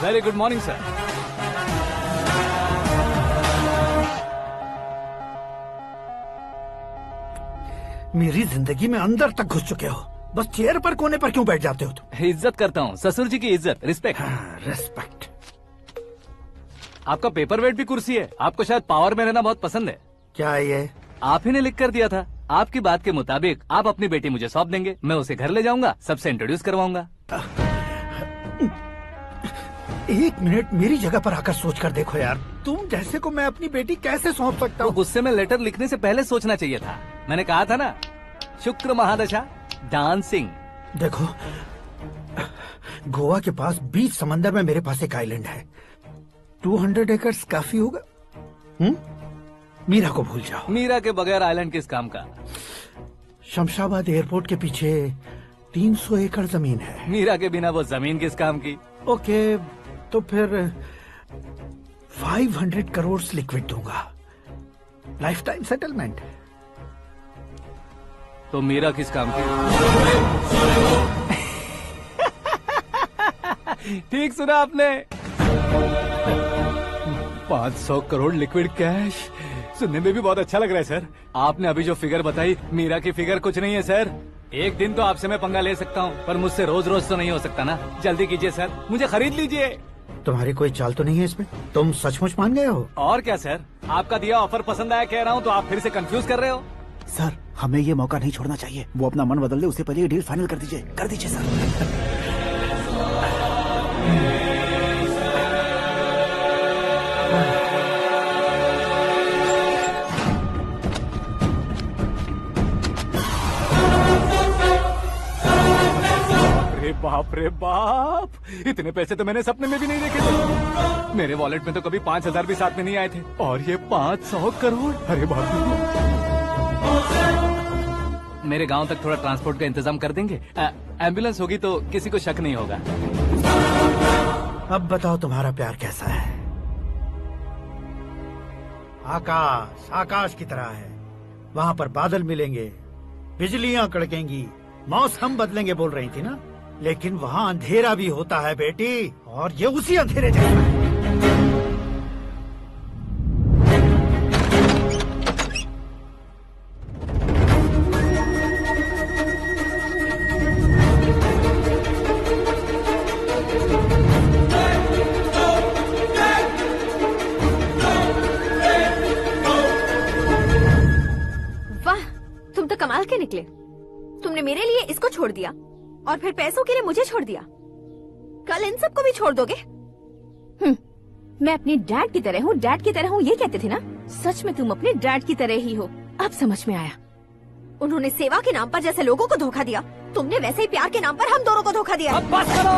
Very good morning sir. मेरी जिंदगी में अंदर तक घुस चुके हो, बस चेयर पर कोने पर क्यों बैठ जाते हो तुम? इज्जत करता हूँ, ससुर जी की इज्जत, रिस्पेक्ट। रेस्पेक्ट। आपका पेपर वेट भी कुर्सी है। आपको शायद पावर में रहना बहुत पसंद है। क्या ये? आप ही ने लिख कर दिया था। आपकी बात के मुताबिक आप अपनी बेटी मुझे सौंप देंगे, मैं उसे घर ले जाऊंगा, सबसे इंट्रोड्यूस करवाऊंगा। एक मिनट मेरी जगह पर आकर सोच कर देखो यार, तुम जैसे को मैं अपनी बेटी कैसे सौंप सकता हूँ? गुस्से में लेटर लिखने से पहले सोचना चाहिए था। मैंने कहा था ना, शुक्र महादशा डांसिंग। देखो, गोवा के पास बीच समंदर में मेरे पास एक आइलैंड है। 200 एकर्स काफी होगा। मीरा को भूल जाओ। मीरा के बगैर आइलैंड किस काम का? शमशाबाद एयरपोर्ट के पीछे 300 एकड़ जमीन है। मीरा के बिना वो जमीन किस काम की? ओके, तो फिर 500 करोड़ लिक्विड दूंगा, लाइफ टाइम सेटलमेंट। तो मीरा किस काम की? ठीक सुना आपने। 500 करोड़ लिक्विड कैश सुनने में भी बहुत अच्छा लग रहा है सर। आपने अभी जो फिगर बताई, मीरा की फिगर कुछ नहीं है सर। एक दिन तो आपसे मैं पंगा ले सकता हूँ, पर मुझसे रोज रोज तो नहीं हो सकता ना। जल्दी कीजिए सर, मुझे खरीद लीजिए। तुम्हारी कोई चाल तो नहीं है इसमें? तुम सचमुच मान गए हो? और क्या सर, आपका दिया ऑफर पसंद आया कह रहा हूँ, तो आप फिर से कंफ्यूज कर रहे हो। सर, हमें ये मौका नहीं छोड़ना चाहिए। वो अपना मन बदल दे, उससे पहले ये डील फाइनल कर दीजिए। कर दीजिए सर। बाप रे बाप, इतने पैसे तो मैंने सपने में भी नहीं देखे थे। मेरे वॉलेट में तो कभी 5,000 भी साथ में नहीं आए थे, और ये 500 करोड़। अरे बाप रे। मेरे गांव तक थोड़ा ट्रांसपोर्ट का इंतजाम कर देंगे? एम्बुलेंस होगी तो किसी को शक नहीं होगा। अब बताओ तुम्हारा प्यार कैसा है? आकाश आकाश की तरह है, वहाँ पर बादल मिलेंगे, बिजलियां कड़केंगी, मौसम बदलेंगे बोल रही थी ना। लेकिन वहाँ अंधेरा भी होता है बेटी, और ये उसी अंधेरे जैसा है। वाह, तुम तो कमाल के निकले। तुमने मेरे लिए इसको छोड़ दिया और फिर पैसों के लिए मुझे छोड़ दिया। कल इन सबको भी छोड़ दोगे? मैं अपने डैड की तरह हूँ, डैड की तरह हूँ, ये कहते थे ना। सच में तुम अपने डैड की तरह ही हो। अब समझ में आया। उन्होंने सेवा के नाम पर जैसे लोगों को धोखा दिया, तुमने वैसे ही प्यार के नाम पर हम दोनों को धोखा दिया। अब बस करो।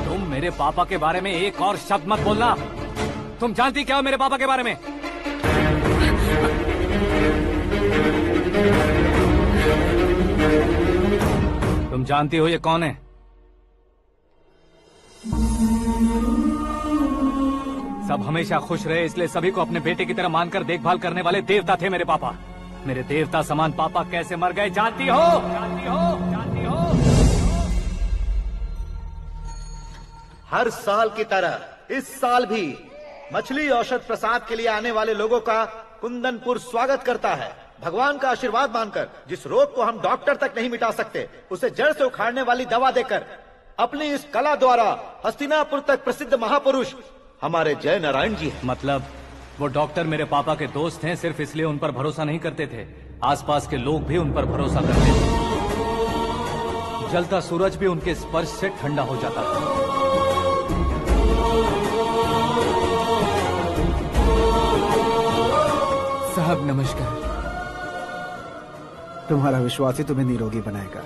तुम मेरे पापा के बारे में एक और शब्द मत बोलना। तुम जानती क्या हो मेरे पापा के बारे में? तुम जानती हो ये कौन है? सब हमेशा खुश रहे, इसलिए सभी को अपने बेटे की तरह मानकर देखभाल करने वाले देवता थे मेरे पापा। मेरे देवता समान पापा कैसे मर गए जानती हो? जानती हो? जानती हो? हर साल की तरह इस साल भी मछली औषध प्रसाद के लिए आने वाले लोगों का कुंदनपुर स्वागत करता है। भगवान का आशीर्वाद मानकर, जिस रोग को हम डॉक्टर तक नहीं मिटा सकते, उसे जड़ से उखाड़ने वाली दवा देकर, अपनी इस कला द्वारा हस्तिनापुर तक प्रसिद्ध महापुरुष हमारे जय नारायण जी हैं। मतलब वो डॉक्टर मेरे पापा के दोस्त हैं, सिर्फ इसलिए उन पर भरोसा नहीं करते थे। आसपास के लोग भी उन पर भरोसा करते थे। जलता सूरज भी उनके स्पर्श से ठंडा हो जाता था। साहब नमस्कार। तुम्हारा विश्वास ही तुम्हें निरोगी बनाएगा।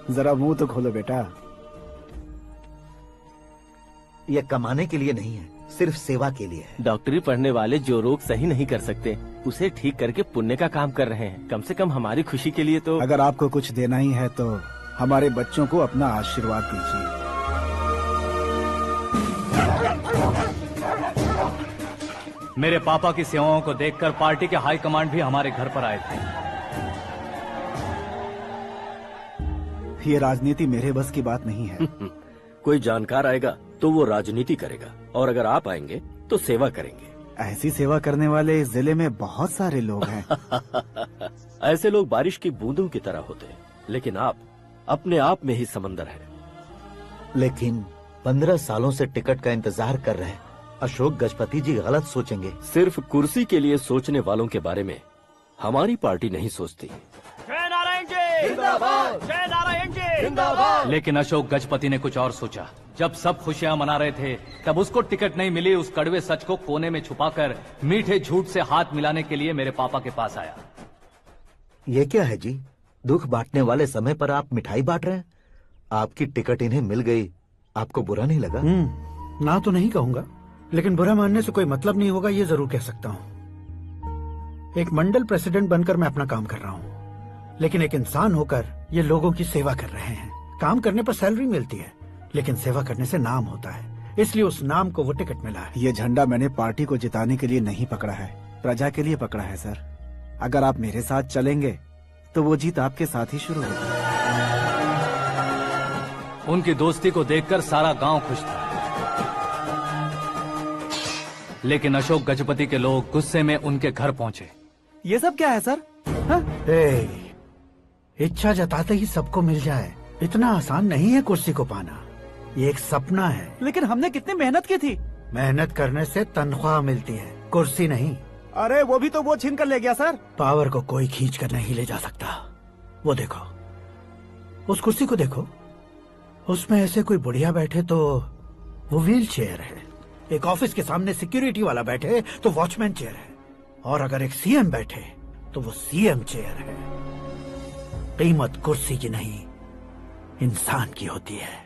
जरा मुंह तो खोलो बेटा। यह कमाने के लिए नहीं है, सिर्फ सेवा के लिए है। डॉक्टरी पढ़ने वाले जो रोग सही नहीं कर सकते, उसे ठीक करके पुण्य का काम कर रहे हैं। कम से कम हमारी खुशी के लिए तो। अगर आपको कुछ देना ही है तो हमारे बच्चों को अपना आशीर्वाद दीजिए। मेरे पापा की सेवाओं को देखकर पार्टी के हाई कमांड भी हमारे घर पर आए थे। ये राजनीति मेरे बस की बात नहीं है। कोई जानकार आएगा तो वो राजनीति करेगा, और अगर आप आएंगे तो सेवा करेंगे। ऐसी सेवा करने वाले इस जिले में बहुत सारे लोग हैं। ऐसे लोग बारिश की बूंदों की तरह होते हैं, लेकिन आप अपने आप में ही समंदर हैं। लेकिन 15 सालों से टिकट का इंतजार कर रहे अशोक गजपति जी गलत सोचेंगे। सिर्फ कुर्सी के लिए सोचने वालों के बारे में हमारी पार्टी नहीं सोचती। लेकिन अशोक गजपति ने कुछ और सोचा। जब सब खुशियां मना रहे थे, तब उसको टिकट नहीं मिली। उस कड़वे सच को कोने में छुपाकर मीठे झूठ से हाथ मिलाने के लिए मेरे पापा के पास आया। ये क्या है जी? दुख बांटने वाले समय पर आप मिठाई बांट रहे हैं। आपकी टिकट इन्हें मिल गई, आपको बुरा नहीं लगा? ना तो नहीं कहूंगा, लेकिन बुरा मानने से कोई मतलब नहीं होगा, ये जरूर कह सकता हूँ। एक मंडल प्रेसिडेंट बनकर मैं अपना काम कर रहा हूँ, लेकिन एक इंसान होकर ये लोगों की सेवा कर रहे हैं। काम करने पर सैलरी मिलती है, लेकिन सेवा करने से नाम होता है, इसलिए उस नाम को वो टिकट मिला है। ये झंडा मैंने पार्टी को जिताने के लिए नहीं पकड़ा है, प्रजा के लिए पकड़ा है सर। अगर आप मेरे साथ चलेंगे तो वो जीत आपके साथ ही शुरू होगी। उनकी दोस्ती को देखकर सारा गांव खुश था, लेकिन अशोक गजपति के लोग गुस्से में उनके घर पहुंचे। ये सब क्या है सर? इच्छा जताते ही सबको मिल जाए, इतना आसान नहीं है कुर्सी को पाना। ये एक सपना है। लेकिन हमने कितनी मेहनत की थी। मेहनत करने से तनख्वाह मिलती है, कुर्सी नहीं। अरे वो भी तो वो छीन कर ले गया सर। पावर को कोई खींच कर नहीं ले जा सकता। वो देखो, उस कुर्सी को देखो, उसमें ऐसे कोई बुढ़िया बैठे तो वो व्हील चेयर है। एक ऑफिस के सामने सिक्योरिटी वाला बैठे तो वॉचमैन चेयर है, और अगर एक सीएम बैठे तो वो सीएम चेयर है। कीमत कुर्सी की नहीं, इंसान की होती है।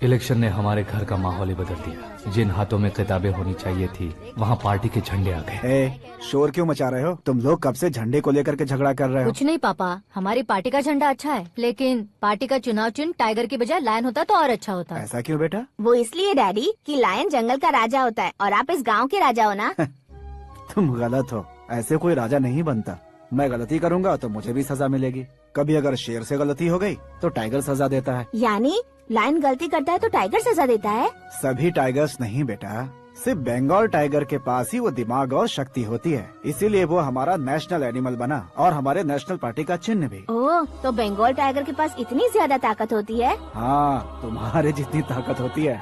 इलेक्शन ने हमारे घर का माहौल ही बदल दिया। जिन हाथों में किताबें होनी चाहिए थी, वहाँ पार्टी के झंडे आ गए। शोर क्यों मचा रहे हो? तुम लोग कब से झंडे को लेकर के झगड़ा कर रहे हो? कुछ नहीं पापा, हमारी पार्टी का झंडा अच्छा है, लेकिन पार्टी का चुनाव चिन्ह टाइगर की बजाय लायन होता तो और अच्छा होता। ऐसा क्यों बेटा? वो इसलिए डैडी कि लायन जंगल का राजा होता है और आप इस गांव के राजा हो ना। तुम गलत हो, ऐसे कोई राजा नहीं बनता। मैं गलती करूंगा तो मुझे भी सजा मिलेगी। कभी अगर शेर से गलती हो गई तो टाइगर सजा देता है। यानी लायन गलती करता है तो टाइगर सजा देता है? सभी टाइगर्स नहीं बेटा, सिर्फ बंगाल टाइगर के पास ही वो दिमाग और शक्ति होती है, इसीलिए वो हमारा नेशनल एनिमल बना और हमारे नेशनल पार्टी का चिन्ह भी। ओह, तो बंगाल टाइगर के पास इतनी ज्यादा ताकत होती है? हाँ, तुम्हारे जितनी ताकत होती है।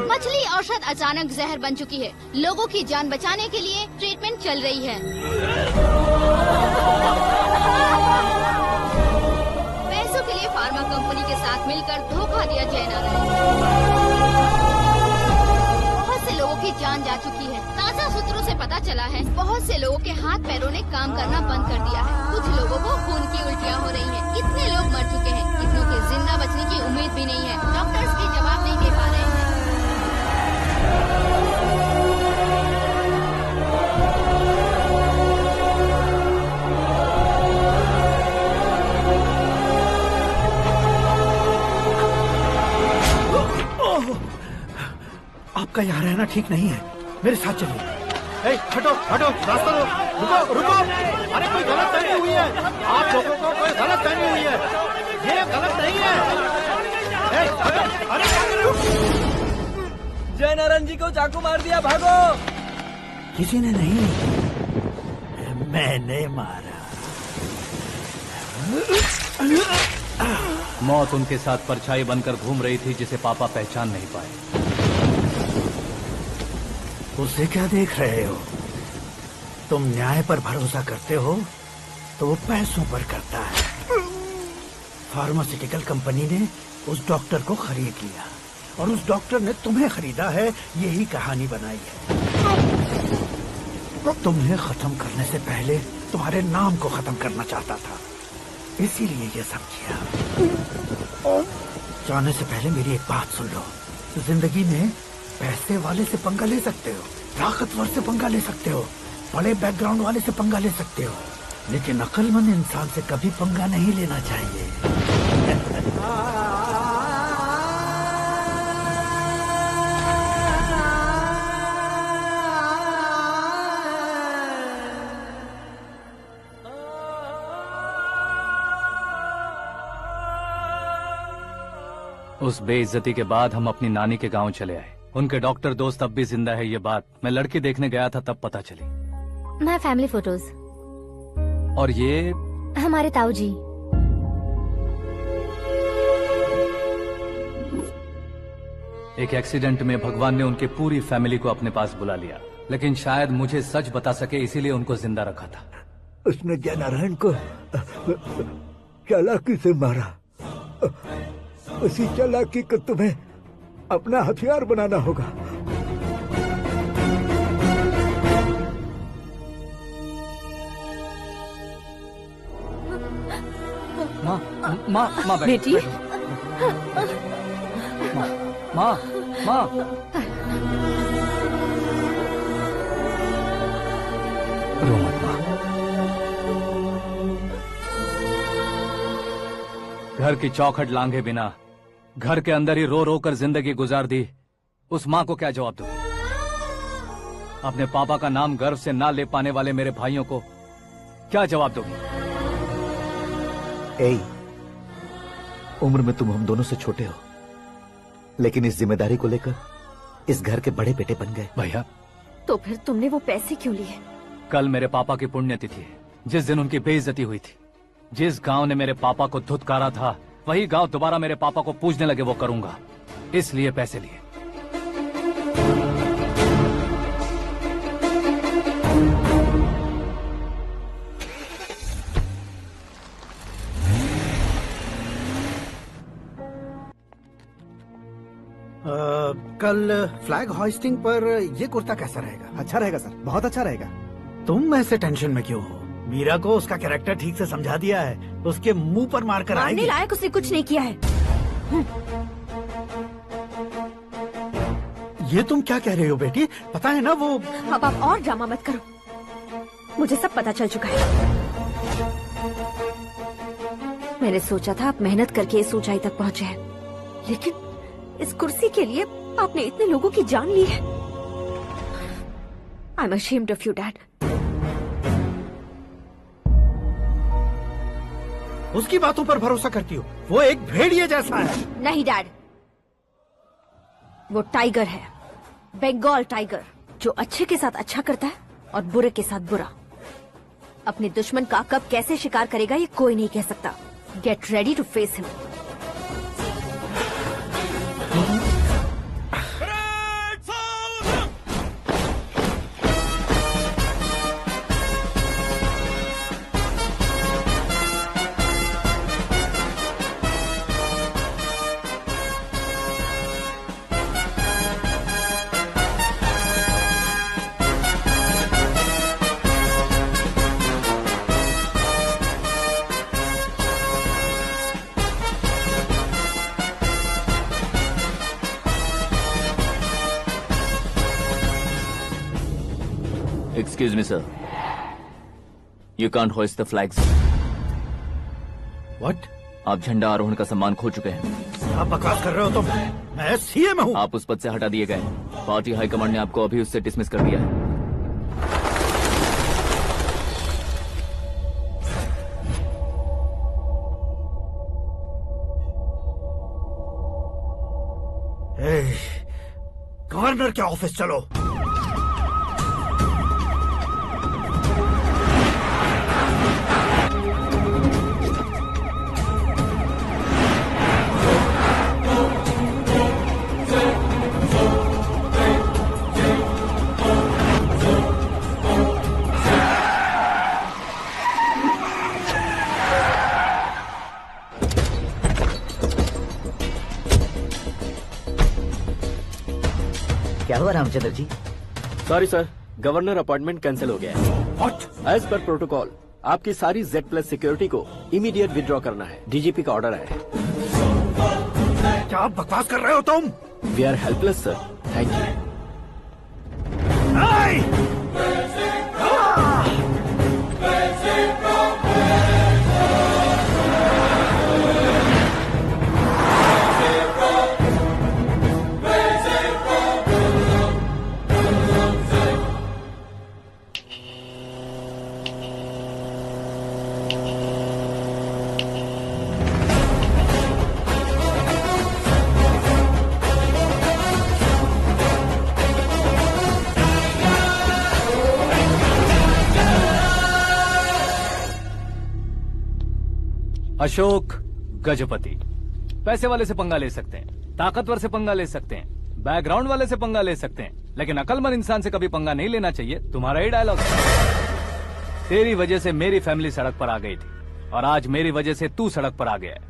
मछली औषध अचानक जहर बन चुकी है। लोगों की जान बचाने के लिए ट्रीटमेंट चल रही है। पैसों के लिए फार्मा कंपनी के साथ मिलकर धोखा दिया जा रहा है। बहुत से लोगों की जान जा चुकी है। ताज़ा सूत्रों से पता चला है बहुत से लोगों के हाथ पैरों ने काम करना बंद कर दिया है। कुछ लोगों को खून की उल्टियाँ हो रही हैं। कितने लोग मर चुके हैं, कितनों के जिंदा बचने की उम्मीद भी नहीं है। डॉक्टर्स भी जवाब नहीं दे पा रहे हैं। आपका यहाँ रहना ठीक नहीं है, मेरे साथ चलिए। हटो हटो, रास्ता दो, रुको रुको। अरे कोई गलत फहमी हुई है, आप लोगों को कोई गलत फहमी हुई है, ये गलत नहीं है। अरे क्या कर रहे हो? जय नारायण जी को चाकू मार दिया, भागो। किसी ने नहीं, मैंने मारा। मौत उनके साथ परछाई बनकर घूम रही थी, जिसे पापा पहचान नहीं पाए। उसे क्या देख रहे हो? तुम न्याय पर भरोसा करते हो तो वो पैसों पर करता है। फार्मास्यूटिकल कंपनी ने उस डॉक्टर को खरीद लिया और उस डॉक्टर ने तुम्हें खरीदा है, यही कहानी बनाई है। तुम्हें खत्म करने से पहले तुम्हारे नाम को खत्म करना चाहता था, इसीलिए ये सब किया। जाने से पहले मेरी एक बात सुन लो। जिंदगी में पैसे वाले से पंगा ले सकते हो, ताकतवर से पंगा ले सकते हो, बड़े बैकग्राउंड वाले से पंगा ले सकते हो, लेकिन अक्लमंद इंसान से कभी पंगा नहीं लेना चाहिए। उस बेइज्जती के बाद हम अपनी नानी के गांव चले आए। उनके डॉक्टर दोस्त अब भी जिंदा है, ये बात मैं लड़की देखने गया था तब पता चली। My family photos. और ये हमारे ताऊ जी। एक एक्सीडेंट में भगवान ने उनकी पूरी फैमिली को अपने पास बुला लिया, लेकिन शायद मुझे सच बता सके इसीलिए उनको जिंदा रखा था। उसने जयनारायण को चालाकी से मारा। उसी चालाकी को तुम्हें अपना हथियार बनाना होगा। माँ, माँ, माँ बेटी। माँ, माँ, माँ। रो मत माँ। घर की चौखट लांघे बिना घर के अंदर ही रो रो कर जिंदगी गुजार दी उस माँ को क्या जवाब दूं? अपने पापा का नाम गर्व से ना ले पाने वाले मेरे भाइयों को क्या जवाब दोगी? ए, उम्र में तुम हम दोनों से छोटे हो, लेकिन इस जिम्मेदारी को लेकर इस घर के बड़े बेटे बन गए। भैया, तो फिर तुमने वो पैसे क्यों लिए? कल मेरे पापा की पुण्यतिथि है, जिस दिन उनकी बेइज्जती हुई थी। जिस गांव ने मेरे पापा को धुतकारा था, वही गांव दोबारा मेरे पापा को पूजने लगे, वो करूंगा, इसलिए पैसे लिए। कल फ्लैग होइस्टिंग पर ये कुर्ता कैसा रहेगा? अच्छा रहेगा सर, बहुत अच्छा रहेगा। तुम ऐसे टेंशन में क्यों हो? मीरा को उसका कैरेक्टर ठीक से समझा दिया है, उसके मुंह पर मारकर मारने आएगी। लायक उसने कुछ नहीं किया है। ये तुम क्या कह रहे हो बेटी? पता है ना वो। अब आप और ड्रामा मत करो, मुझे सब पता चल चुका है। मैंने सोचा था आप मेहनत करके इस ऊंचाई तक पहुंचे हैं, लेकिन इस कुर्सी के लिए आपने इतने लोगों की जान ली है। I am ashamed of you, Dad. उसकी बातों पर भरोसा करती हो? वो एक भेड़िए जैसा है। नहीं डैड, वो टाइगर है, बंगाल टाइगर, जो अच्छे के साथ अच्छा करता है और बुरे के साथ बुरा। अपने दुश्मन का कब कैसे शिकार करेगा ये कोई नहीं कह सकता। Get ready to face him. Excuse me, sir. You can't hoist the flags. What? आप झंडा आरोहण का सम्मान खो चुके हैं। आप बकवास कर रहे हो तुम? मैं सीएम हूँ। आप उस पद से हटा दिए गए। पार्टी हाईकमांड ने आपको अभी उससे डिसमिस कर दिया है। गवर्नर के ऑफिस चलो। क्या हुआ Ramchandra ji? Sorry sir, governor appointment cancel हो गया है। What? एज पर प्रोटोकॉल आपकी सारी Z+ सिक्योरिटी को इमीडिएट विड्रॉ करना है। डीजीपी का ऑर्डर आया है। क्या बकवास कर रहे हो तुम? We are helpless sir. Thank you. Ashok Gajapati पैसे वाले से पंगा ले सकते हैं, ताकतवर से पंगा ले सकते हैं, बैकग्राउंड वाले से पंगा ले सकते हैं, लेकिन अकलमंद इंसान से कभी पंगा नहीं लेना चाहिए। तुम्हारा ही डायलॉग। तेरी वजह से मेरी फैमिली सड़क पर आ गई थी और आज मेरी वजह से तू सड़क पर आ गया है।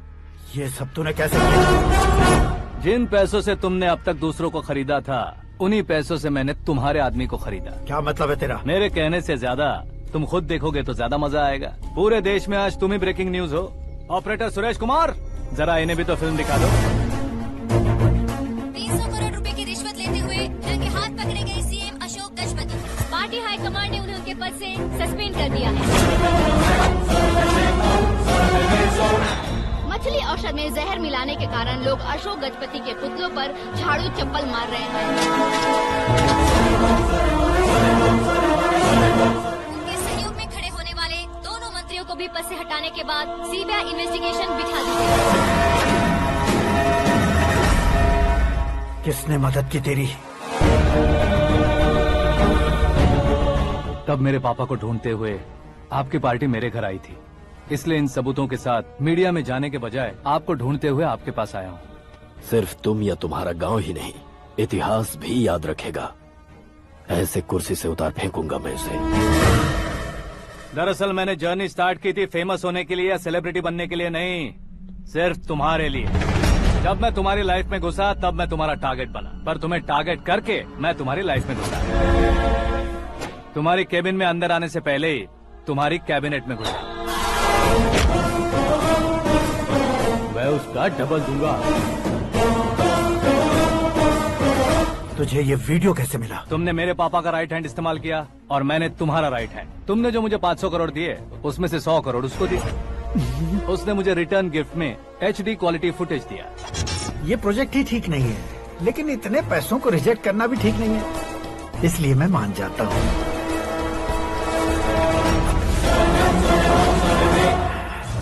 ये सब तूने कैसे किया? जिन पैसों से तुमने अब तक दूसरों को खरीदा था, उन्हीं पैसों से मैंने तुम्हारे आदमी को खरीदा। क्या मतलब है तेरा? मेरे कहने से ज्यादा तुम खुद देखोगे तो ज्यादा मजा आएगा। पूरे देश में आज तुम ही ब्रेकिंग न्यूज हो। ऑपरेटर सुरेश कुमार, जरा इन्हें भी तो फिल्म दिखा दो। 300 करोड़ रुपए की रिश्वत लेते हुए रंगे हाथ पकड़े गए CM Ashok Gajapati. Party high command ने उन्हें उनके पद से सस्पेंड कर दिया है। मछली औषध में जहर मिलाने के कारण लोग अशोक गजपति के पुतलों पर झाड़ू चप्पल मार रहे हैं। उनके सहयोग में खड़े होने वाले दोनों मंत्रियों को भी पद से हटाने के बाद सीबीआई इन्वेस्टिगेशन बिठा दी गई। किसने मदद की तेरी? तब मेरे पापा को ढूंढते हुए आपकी पार्टी मेरे घर आई थी, इसलिए इन सबूतों के साथ मीडिया में जाने के बजाय आपको ढूंढते हुए आपके पास आया हूँ। सिर्फ तुम या तुम्हारा गांव ही नहीं, इतिहास भी याद रखेगा। ऐसे कुर्सी से उतार फेंकूंगा मैं उसे। दरअसल मैंने जर्नी स्टार्ट की थी फेमस होने के लिए या सेलिब्रिटी बनने के लिए नहीं, सिर्फ तुम्हारे लिए। जब मैं तुम्हारी लाइफ में घुसा तब मैं तुम्हारा टारगेट बना, पर तुम्हें टारगेट करके मैं तुम्हारी लाइफ में घुसा। तुम्हारी केबिन में अंदर आने से पहले ही तुम्हारी कैबिनेट में घुसा। मैं उसका डबल दूंगा। तुझे ये वीडियो कैसे मिला? तुमने मेरे पापा का राइट हैंड इस्तेमाल किया और मैंने तुम्हारा राइट हैंड। तुमने जो मुझे 500 करोड़ दिए, उसमें से 100 करोड़ उसको दी। उसने मुझे रिटर्न गिफ्ट में HD क्वालिटी फुटेज दिया। ये प्रोजेक्ट ही ठीक नहीं है, लेकिन इतने पैसों को रिजेक्ट करना भी ठीक नहीं है, इसलिए मैं मान जाता हूँ।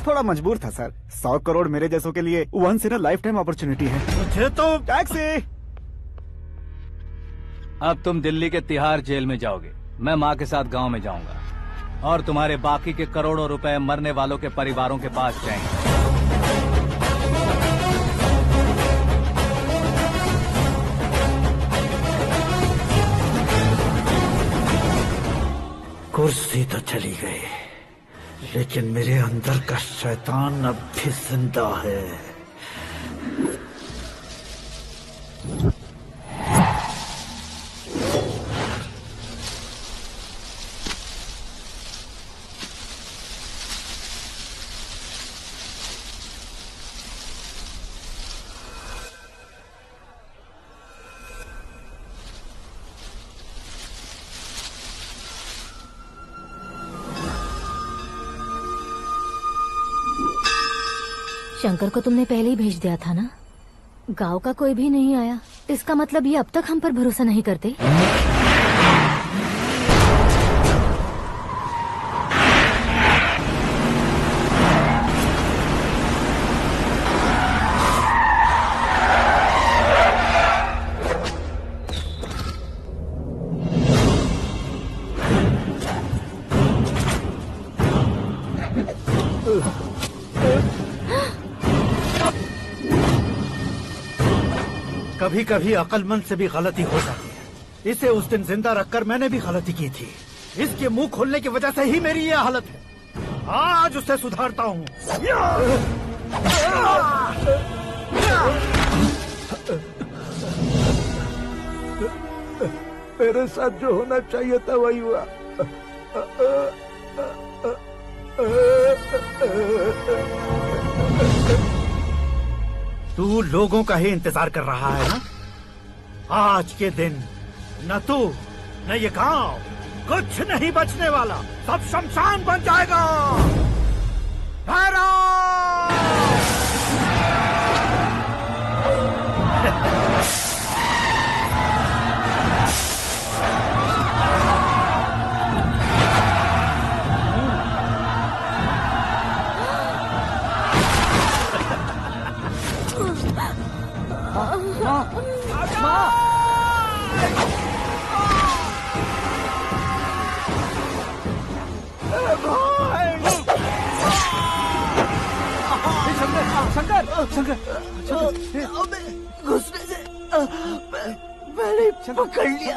थोड़ा मजबूर था सर। 100 करोड़ मेरे जैसों के लिए once in a lifetime opportunity है। मुझे तो टैक्सी। अब तुम दिल्ली के तिहाड़ जेल में जाओगे, मैं माँ के साथ गांव में जाऊंगा और तुम्हारे बाकी के करोड़ों रुपए मरने वालों के परिवारों के पास जाएंगे। कुर्सी तो चली गई, लेकिन मेरे अंदर का शैतान अब भी जिंदा है। शंकर को तुमने पहले ही भेज दिया था ना? गांव का कोई भी नहीं आया, इसका मतलब ये अब तक हम पर भरोसा नहीं करते। कभी कभी अक्लमंद से भी गलती हो जाती है। इसे उस दिन जिंदा रखकर मैंने भी गलती की थी। इसके मुंह खोलने की वजह से ही मेरी ये हालत है। आज उसे सुधारता हूँ। मेरे साथ जो होना चाहिए था वही हुआ। तू लोगों का ही इंतजार कर रहा है ना? आज के दिन न तू न ये गांव कुछ नहीं बचने वाला, सब शमशान बन जाएगा। शंकर शंकर घुसने से मैंने पकड़ लिया।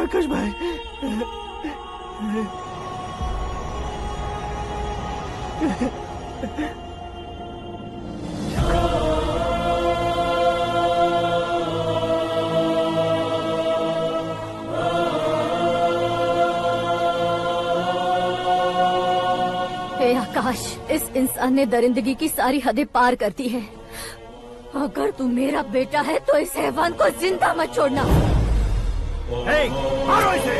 आकाश भाई, आकाश, इस इंसान ने दरिंदगी की सारी हदें पार कर दी है। अगर तू मेरा बेटा है तो इस हैवान को जिंदा मत छोड़ना। मारो इसे।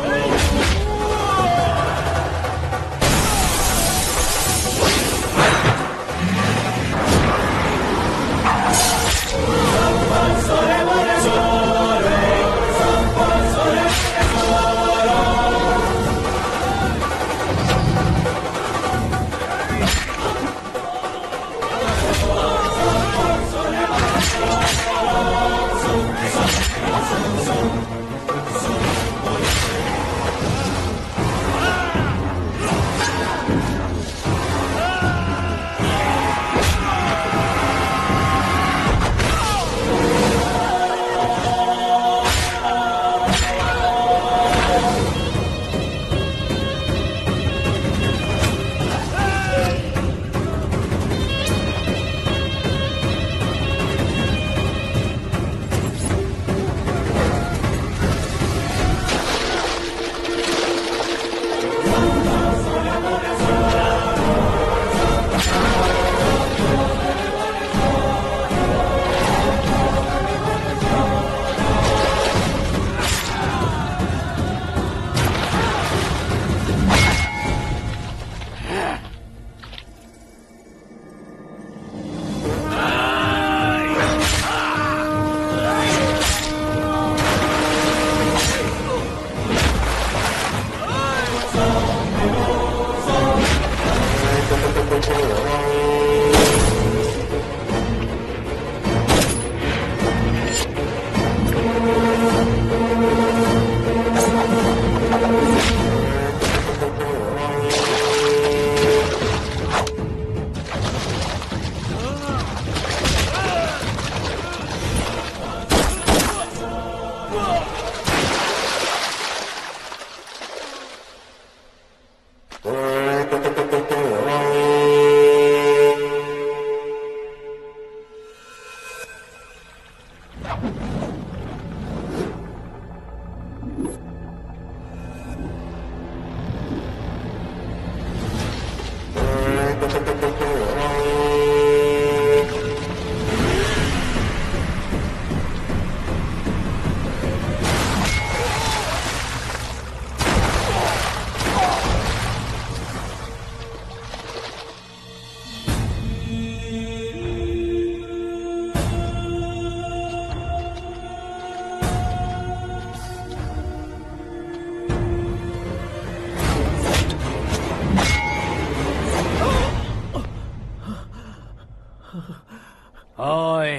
ओए,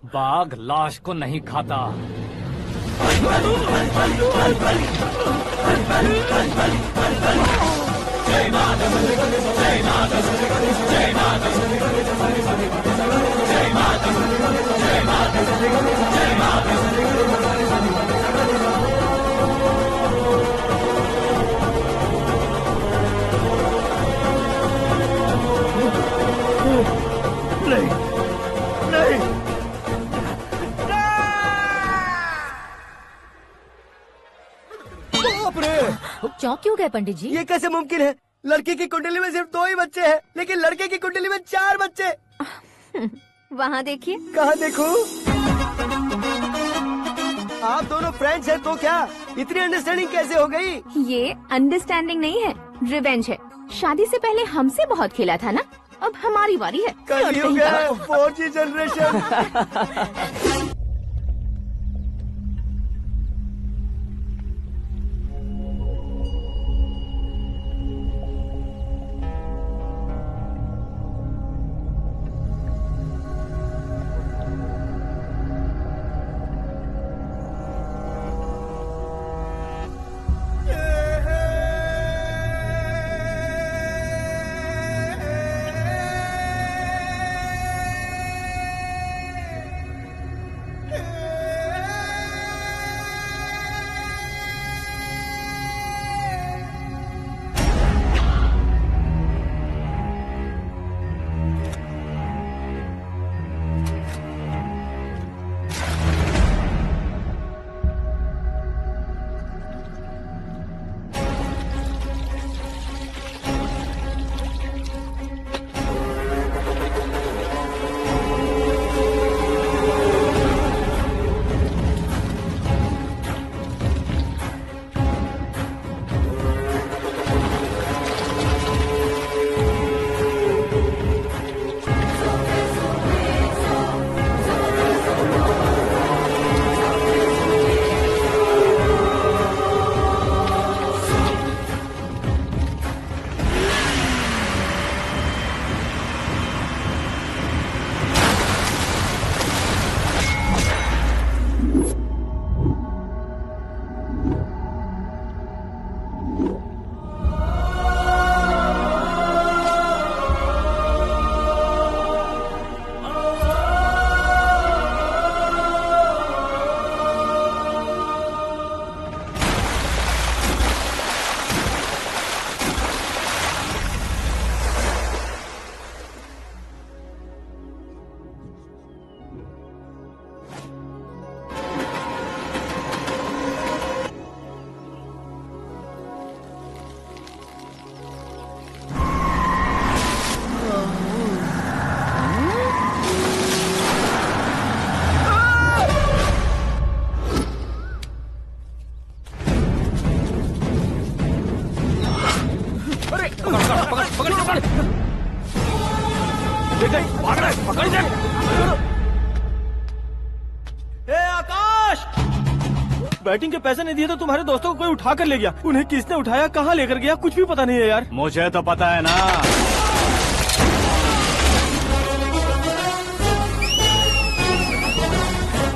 बाघ लाश को नहीं खाता। नहीं नहीं, बाप रे! चौंक क्यों गए पंडित जी? ये कैसे मुमकिन है? लड़की की कुंडली में सिर्फ 2 ही बच्चे हैं, लेकिन लड़के की कुंडली में 4 बच्चे। वहाँ देखिए। कहाँ देखूं? आप दोनों फ्रेंड्स हैं तो क्या इतनी अंडरस्टैंडिंग कैसे हो गई? ये अंडरस्टैंडिंग नहीं है, रिवेंज है। शादी से पहले हमसे बहुत खेला था ना, अब हमारी बारी है। कलयुग है, 4G जनरेशन। बैटिंग के पैसे नहीं दिए तो तुम्हारे दोस्तों को कोई उठा कर ले गया। उन्हें किसने उठाया, कहाँ लेकर गया, कुछ भी पता नहीं है यार। मुझे तो पता है ना।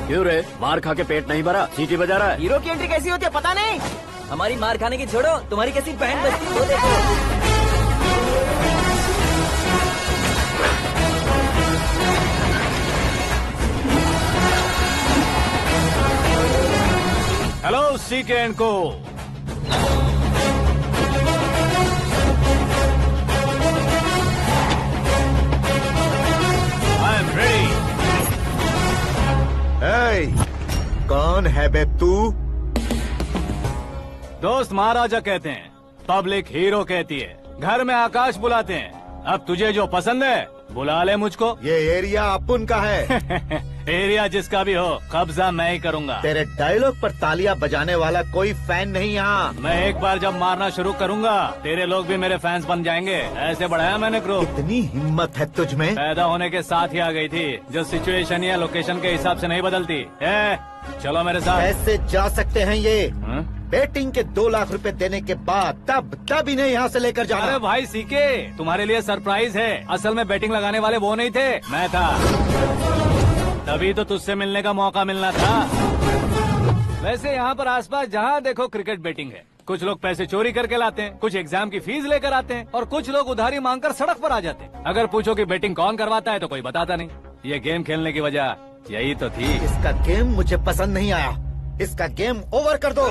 क्यों रे, मार खा के पेट नहीं भरा, सीटी बजा रहा है? हीरो की एंट्री कैसी होती है पता नहीं। हमारी मार खाने की छोड़ो, तुम्हारी कैसी बैंड बजती है वो देखो। हेलो सीके एंड को। I am ready. कौन है बे तू? दोस्त महाराजा कहते हैं, पब्लिक हीरो कहती है, घर में आकाश बुलाते हैं। अब तुझे जो पसंद है बुला ले मुझको। ये एरिया अपुन का है। एरिया जिसका भी हो, कब्जा मैं ही करूंगा। तेरे डायलॉग पर तालियां बजाने वाला कोई फैन नहीं यहाँ। मैं एक बार जब मारना शुरू करूंगा, तेरे लोग भी मेरे फैंस बन जाएंगे। ऐसे बढ़ाया मैंने ग्रुप। इतनी हिम्मत है तुझ में? पैदा होने के साथ ही आ गई थी, जो सिचुएशन या लोकेशन के हिसाब से नहीं बदलती। चलो मेरे साथ। ऐसे जा सकते हैं ये? बेटिंग के 2 लाख रुपए देने के बाद तब इन्हें यहाँ से लेकर जाना। अरे भाई सीके, तुम्हारे लिए सरप्राइज है। असल में बैटिंग लगाने वाले वो नहीं थे, मैं था। तभी तो तुझसे मिलने का मौका मिलना था। वैसे यहाँ पर आसपास जहाँ देखो क्रिकेट बैटिंग है। कुछ लोग पैसे चोरी करके लाते हैं, कुछ एग्जाम की फीस लेकर आते हैं, और कुछ लोग उधारी मांगकर सड़क पर आ जाते हैं। अगर पूछो कि बैटिंग कौन करवाता है तो कोई बताता नहीं। ये गेम खेलने की वजह यही तो थी। इसका गेम मुझे पसंद नहीं आया। इसका गेम ओवर कर दो।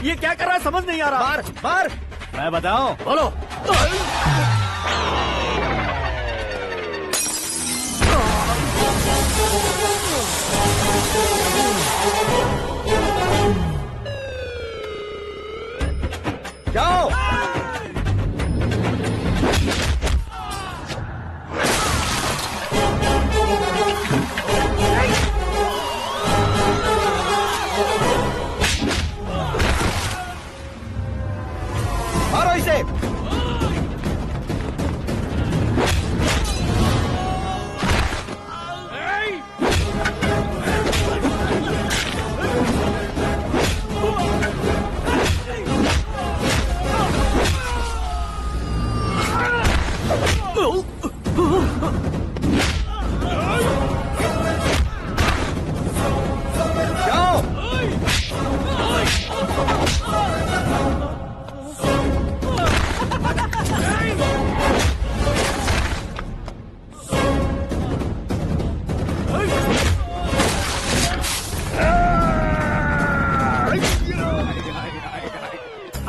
ये क्या कर रहा है समझ नहीं आ रहा। मार मार। मैं बताऊं? बोलो। जाओ। मारो इसे।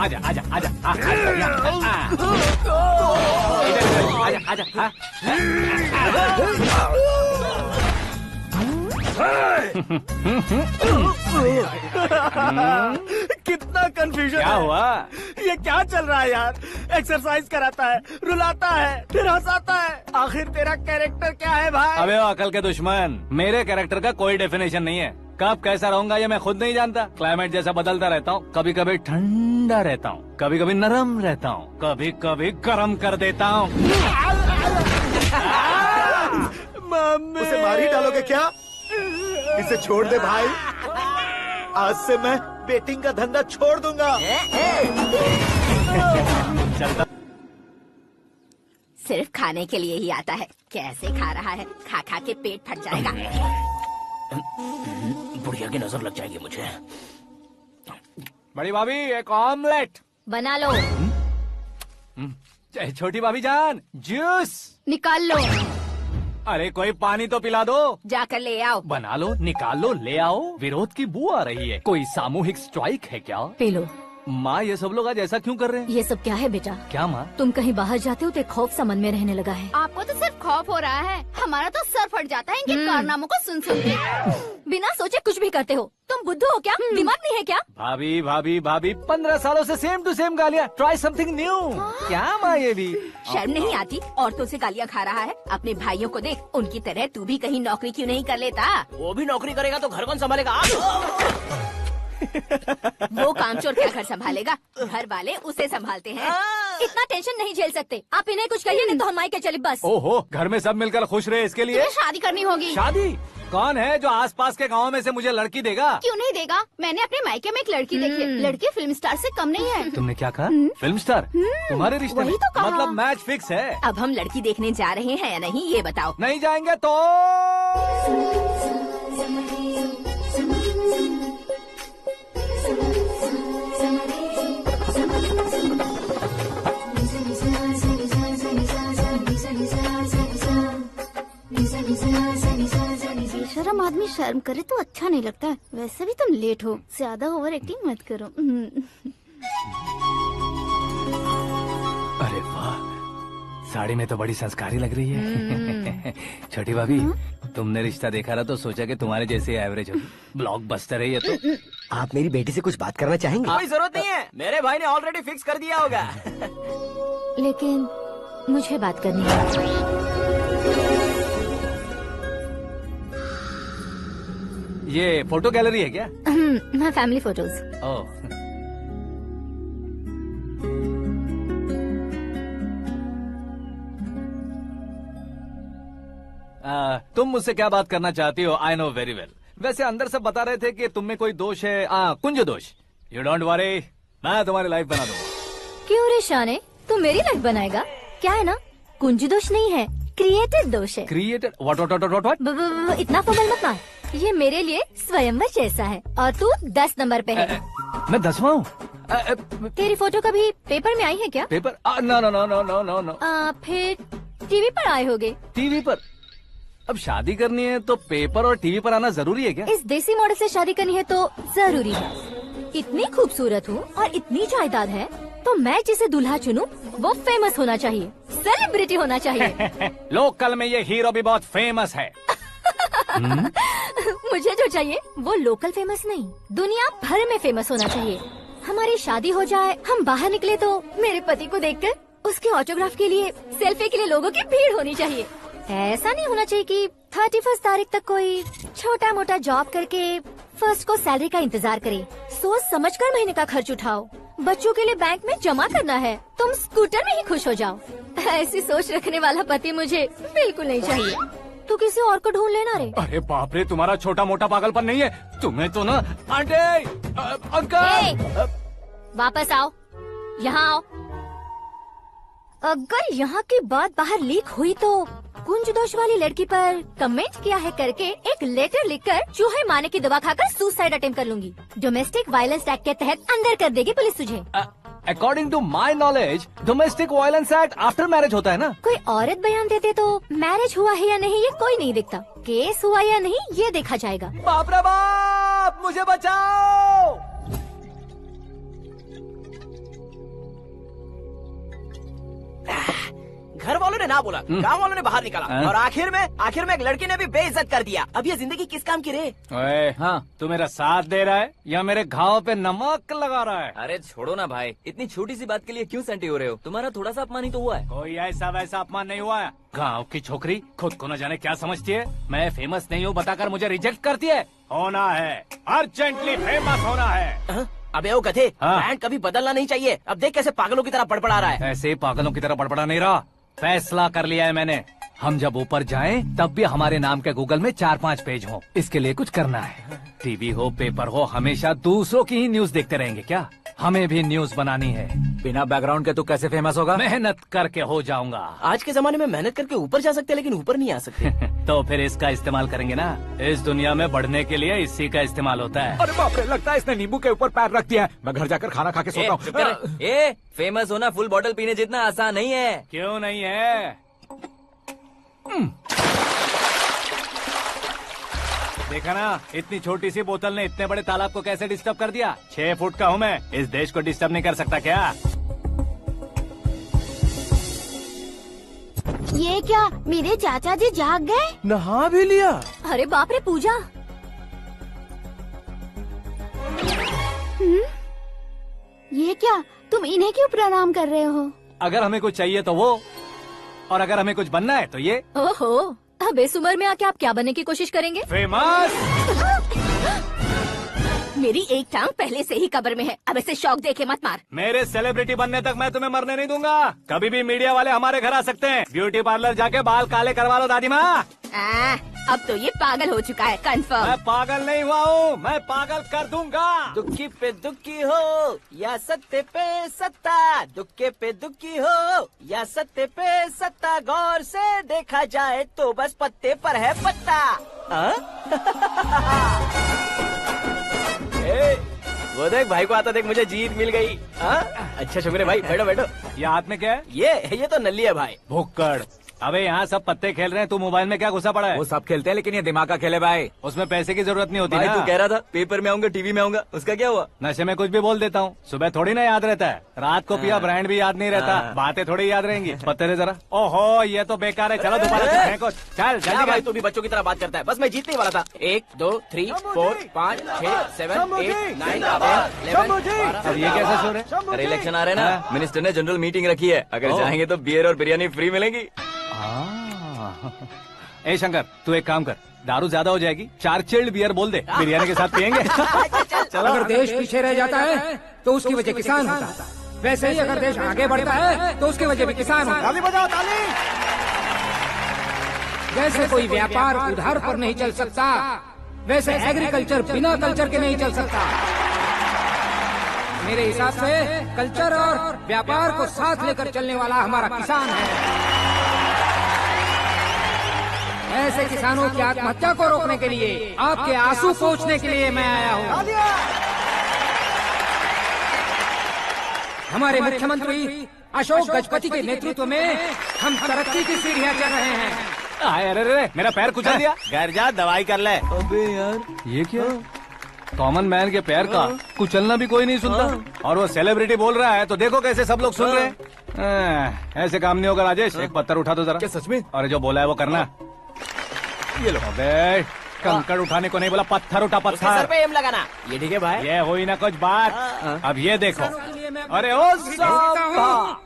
आजा आजा आजा आजा कितना कंफ्यूजन क्या हुआ? ये क्या चल रहा है यार? एक्सरसाइज कराता है, रुलाता है, फिर हंसाता है। आखिर तेरा कैरेक्टर क्या है भाई? अबे ओ अकल के दुश्मन, मेरे कैरेक्टर का कोई डेफिनेशन नहीं है। कब कैसा रहूंगा ये मैं खुद नहीं जानता। क्लाइमेट जैसा बदलता रहता हूँ, कभी कभी ठंडा रहता हूँ, कभी कभी नरम रहता हूँ, कभी कभी गर्म कर देता हूँ। उसे मार ही डालोगे क्या? इसे छोड़ दे भाई। आज से मैं बेटिंग का धंधा छोड़ दूंगा। चलता सिर्फ खाने के लिए ही आता है। कैसे खा रहा है, खा खा के पेट फट जाएगा। बुढ़िया की नजर लग जाएगी मुझे। बड़ी भाभी एक ऑमलेट बना लो। छोटी भाभी जान जूस निकाल लो। अरे कोई पानी तो पिला दो। जाकर ले आओ। बना लो, निकाल लो, ले आओ। विरोध की बू आ रही है। कोई सामूहिक स्ट्राइक है क्या? P low. माँ ये सब लोग आज ऐसा क्यों कर रहे हैं? ये सब क्या है बेटा? क्या माँ? तुम कहीं बाहर जाते हो तो एक खौफ सा मन में रहने लगा है। आपको तो सिर्फ खौफ हो रहा है, हमारा तो सर फट जाता है इनके कारनामों को सुन सुन के। बिना सोचे कुछ भी करते हो। तुम बुद्धू हो क्या? दिमाग नहीं है क्या? भाभी भाभी भाभी 15 सालों से सेम टू सेम गालियाँ। Try something new. क्या माँ ये भी? शर्म नहीं आती? औरतों से गालियाँ खा रहा है। अपने भाइयों को देख, उनकी तरह तू भी कहीं नौकरी क्यों नहीं कर लेता? वो भी नौकरी करेगा तो घर कौन संभालेगा? वो कामचोर क्या घर संभालेगा? घर वाले उसे संभालते हैं। इतना टेंशन नहीं झेल सकते। आप इन्हें कुछ कहिए नहीं तो हम मायके चले बस। ओहो, घर में सब मिलकर खुश रहे इसके लिए। तुम्हें शादी करनी होगी। शादी? कौन है जो आसपास के गांव में से मुझे लड़की देगा? क्यों नहीं देगा? मैंने अपने मायके में एक लड़की देखी है। लड़की फिल्म स्टार से कम नहीं है। तुमने क्या कहा? Film star? तुम्हारे रिश्ते में? वही तो कहा। मतलब मैच फिक्स है। अब हम लड़की देखने जा रहे हैं या नहीं ये बताओ। नहीं जाएंगे तो शर्म आदमी शर्म करे तो अच्छा नहीं लगता है। वैसे भी तुम लेट हो, ज्यादा ओवर एक्टिंग मत करो। अरे वाह, साड़ी में तो बड़ी संस्कारी लग रही है। छोटी भाभी, तुमने रिश्ता देखा रहा तो सोचा कि तुम्हारे जैसे एवरेज होगी। ब्लॉकबस्टर है ये तो। आप मेरी बेटी से कुछ बात करना चाहेंगे? कोई जरूरत नहीं है, मेरे भाई ने ऑलरेडी फिक्स कर दिया होगा। लेकिन मुझे बात करनी है। ये फोटो गैलरी है क्या? मैं फैमिली फोटोज। ओह, तुम मुझसे क्या बात करना चाहती हो? I know very well. वैसे अंदर सब बता रहे थे कि तुम में कोई दोष है। कुंज दोष। यू डोंट वरी, मैं तुम्हारी लाइफ बना दूंगा। क्यों रे शाने, तू मेरी लाइफ बनाएगा? क्या है ना, कुंज दोष नहीं है, क्रिएटेड दोष है। क्रिएटेड? व्हाट? इतना फॉर्मल मत मार। ये मेरे लिए स्वयंवर जैसा है और तू 10 नंबर पे है। मैं 10वां हूँ? तेरी फोटो कभी पेपर में आई है क्या? Paper? No no no no no no no. फिर टीवी पर आए होगे। टीवी पर? अब शादी करनी है तो पेपर और टीवी पर आना जरूरी है क्या? इस देसी मॉडल से शादी करनी है तो जरूरी है। इतनी खूबसूरत हूँ और इतनी जायदाद है, तो मैं जिसे दूल्हा चुनूं वो फेमस होना चाहिए, सेलिब्रिटी होना चाहिए। लोकल में ये हीरो भी बहुत फेमस है। मुझे जो चाहिए वो लोकल फेमस नहीं, दुनिया भर में फेमस होना चाहिए। हमारी शादी हो जाए, हम बाहर निकले तो मेरे पति को देखकर उसके ऑटोग्राफ के लिए, सेल्फी के लिए लोगों की भीड़ होनी चाहिए। ऐसा नहीं होना चाहिए कि 31 तारीख तक कोई छोटा मोटा जॉब करके फर्स्ट को सैलरी का इंतजार करे। सोच समझकर महीने का खर्च उठाओ, बच्चों के लिए बैंक में जमा करना है, तुम स्कूटर में ही खुश हो जाओ। ऐसी सोच रखने वाला पति मुझे बिल्कुल नहीं चाहिए। तू किसी और को ढूंढ लेना रे। अरे बाप रे, तुम्हारा छोटा मोटा पागलपन नहीं है, तुम्हें तो ना। आंटी, अंकल, वापस आओ, यहाँ आओ। अगर यहाँ की बात बाहर लीक हुई तो कुंज दोष वाली लड़की पर कमेंट किया है करके एक लेटर लिखकर चूहे मारने की दवा खाकर सुसाइड अटेम्प्ट कर लूंगी। डोमेस्टिक वायलेंस एक्ट के तहत अंदर कर देगी पुलिस तुझे। According to my knowledge domestic violence act after marriage होता है ना। कोई औरत बयान देते तो मैरिज हुआ है या नहीं ये कोई नहीं दिखता, केस हुआ या नहीं ये देखा जाएगा। बाप रे बाप, मुझे बचाओ। घर वालों ने ना बोला, गांव वालों ने बाहर निकाला, और आखिर में एक लड़के ने भी बेइज्जत कर दिया। अब ये जिंदगी किस काम की रे? ओए, हाँ, तू मेरा साथ दे रहा है या मेरे घाव पे नमक लगा रहा है? अरे छोड़ो ना भाई, इतनी छोटी सी बात के लिए क्यों सेंटी हो रहे हो? तुम्हारा थोड़ा सा अपमान ही तो हुआ है। कोई ऐसा वैसा अपमान नहीं हुआ है। गाँव की छोकरी खुद को न जाने क्या समझती है, मैं फेमस नहीं हूँ बताकर मुझे रिजेक्ट करती है। होना है, अर्जेंटली फेमस होना है। अबे ओ गधे, ब्रांड कभी बदलना नहीं चाहिए। अब देख कैसे पागलों की तरह बड़बड़ा रहा है। ऐसे पागलों की तरह बड़बड़ा नहीं रहा, फैसला कर लिया है मैंने। हम जब ऊपर जाएं तब भी हमारे नाम के गूगल में 4-5 पेज हो। इसके लिए कुछ करना है। टीवी हो, पेपर हो, हमेशा दूसरों की ही न्यूज देखते रहेंगे क्या? हमें भी न्यूज बनानी है। बिना बैकग्राउंड के तू कैसे फेमस होगा? मेहनत करके हो जाऊंगा। आज के जमाने में मेहनत करके ऊपर जा सकते लेकिन ऊपर नहीं आ सकते। तो फिर इसका इस्तेमाल करेंगे ना। इस दुनिया में बढ़ने के लिए इसी का इस्तेमाल होता है। अरे बाप रे, लगता है इसने नींबू के ऊपर पैर रख दिया है। मैं घर जाकर खाना खा के सोता हूँ। ए, फेमस होना फुल बॉटल पीने जितना आसान नहीं है। क्यों नहीं है? देखा ना, इतनी छोटी सी बोतल ने इतने बड़े तालाब को कैसे डिस्टर्ब कर दिया। 6 फुट का हूँ मैं, इस देश को डिस्टर्ब नहीं कर सकता क्या? ये क्या, मेरे चाचा जी जाग गए? नहा भी लिया? अरे बाप रे पूजा, ये क्या, तुम इन्हें क्यों प्रणाम कर रहे हो? अगर हमें कुछ चाहिए तो वो, और अगर हमें कुछ बनना है तो ये। ओहो, अब इस उम्र में आके आप क्या बनने की कोशिश करेंगे? फेमस। मेरी एक टांग पहले से ही कब्र में है, अब ऐसे शौक देखे मत मार। मेरे सेलिब्रिटी बनने तक मैं तुम्हें मरने नहीं दूंगा। कभी भी मीडिया वाले हमारे घर आ सकते हैं। ब्यूटी पार्लर जाके बाल काले करवा लो दादी माँ। अब तो ये पागल हो चुका है, कंफर्म। मैं पागल नहीं हुआ हूँ, मैं पागल कर दूंगा। दुखी पे दुखी हो या सत्ते पे सत्ता, दुखे पे दुखी हो या सत्ते पे सत्ता, गौर से देखा जाए तो बस पत्ते पर है पत्ता। वो देख भाई को आता देख, मुझे जीत मिल गई। अच्छा शुक्र है भाई, बैठो बैठो। ये हाथ में क्या है? ये तो नल्ली है भाई। भुक्कड़। अबे यहाँ सब पत्ते खेल रहे हैं, तू मोबाइल में क्या घुसा पड़ा है? वो सब खेलते हैं लेकिन ये दिमाग का खेल है भाई। उसमें पैसे की जरूरत नहीं होती भाई ना। तू कह रहा था पेपर में आऊंगा, टीवी में आऊंगा, उसका क्या हुआ? नशे में कुछ भी बोल देता हूँ, सुबह थोड़ी ना याद रहता है। रात को पिया ब्रांड भी याद नहीं रहता, बातें थोड़ी याद रहेंगी। पत्ते दे जरा। ओहो, ये तो बेकार है, चलो दोबारा से फेंको। चल जल्दी भाई, तू भी बच्चों की तरह बात करता है। बस मैं जीतने वाला था। 1 2 3 4 5 6 7 8 9 10 अब ये कैसे शोर है? अरे इलेक्शन आ रहे हैं ना, मिनिस्टर ने जनरल मीटिंग रखी है, अगर जाएंगे तो बियर और बिरयानी फ्री मिलेगी। ए शंकर, तू एक काम कर, दारू ज्यादा हो जाएगी, 4 चिल्ड बियर बोल दे, बिरयानी के साथ पियेंगे। चलो, अगर देश पीछे रह जाता है तो उसकी वजह किसान होता है, वैसे ही अगर देश आगे बढ़ता है तो उसकी वजह भी किसान होता है। ताली बजाओ, ताली। जैसे कोई व्यापार उधार पर नहीं चल सकता, वैसे एग्रीकल्चर बिना कल्चर के नहीं चल सकता। मेरे हिसाब से कल्चर और व्यापार को साथ लेकर चलने वाला हमारा किसान है। ऐसे किसानों की आत्महत्या को रोकने के लिए, आपके आंसू पोंछने के लिए मैं आया हूँ। हमारे मुख्यमंत्री अशोक गजपति के नेतृत्व में हम तरक्की की सीढ़ियाँ चढ़ रहे हैं। अरे मेरा पैर कुचल दिया। घर जा, दवाई कर ले। अबे यार, ये क्या? कॉमन मैन के पैर का कुचलना भी कोई नहीं सुनता, और वो सेलिब्रिटी बोल रहा है तो देखो कैसे सब लोग सुन रहे हैं। ऐसे काम नहीं होगा राजेश, एक पत्थर उठा दो जरा। क्या सच में? और जो बोला है वो करना। ये लो। अबे कंकड़ उठाने को नहीं बोला, पत्थर उठा, उसके सर पत्थर। पे एम लगाना। ये ठीक है भाई। ये हुई ना कुछ बात। अब ये देखो, अरे ओ साहब,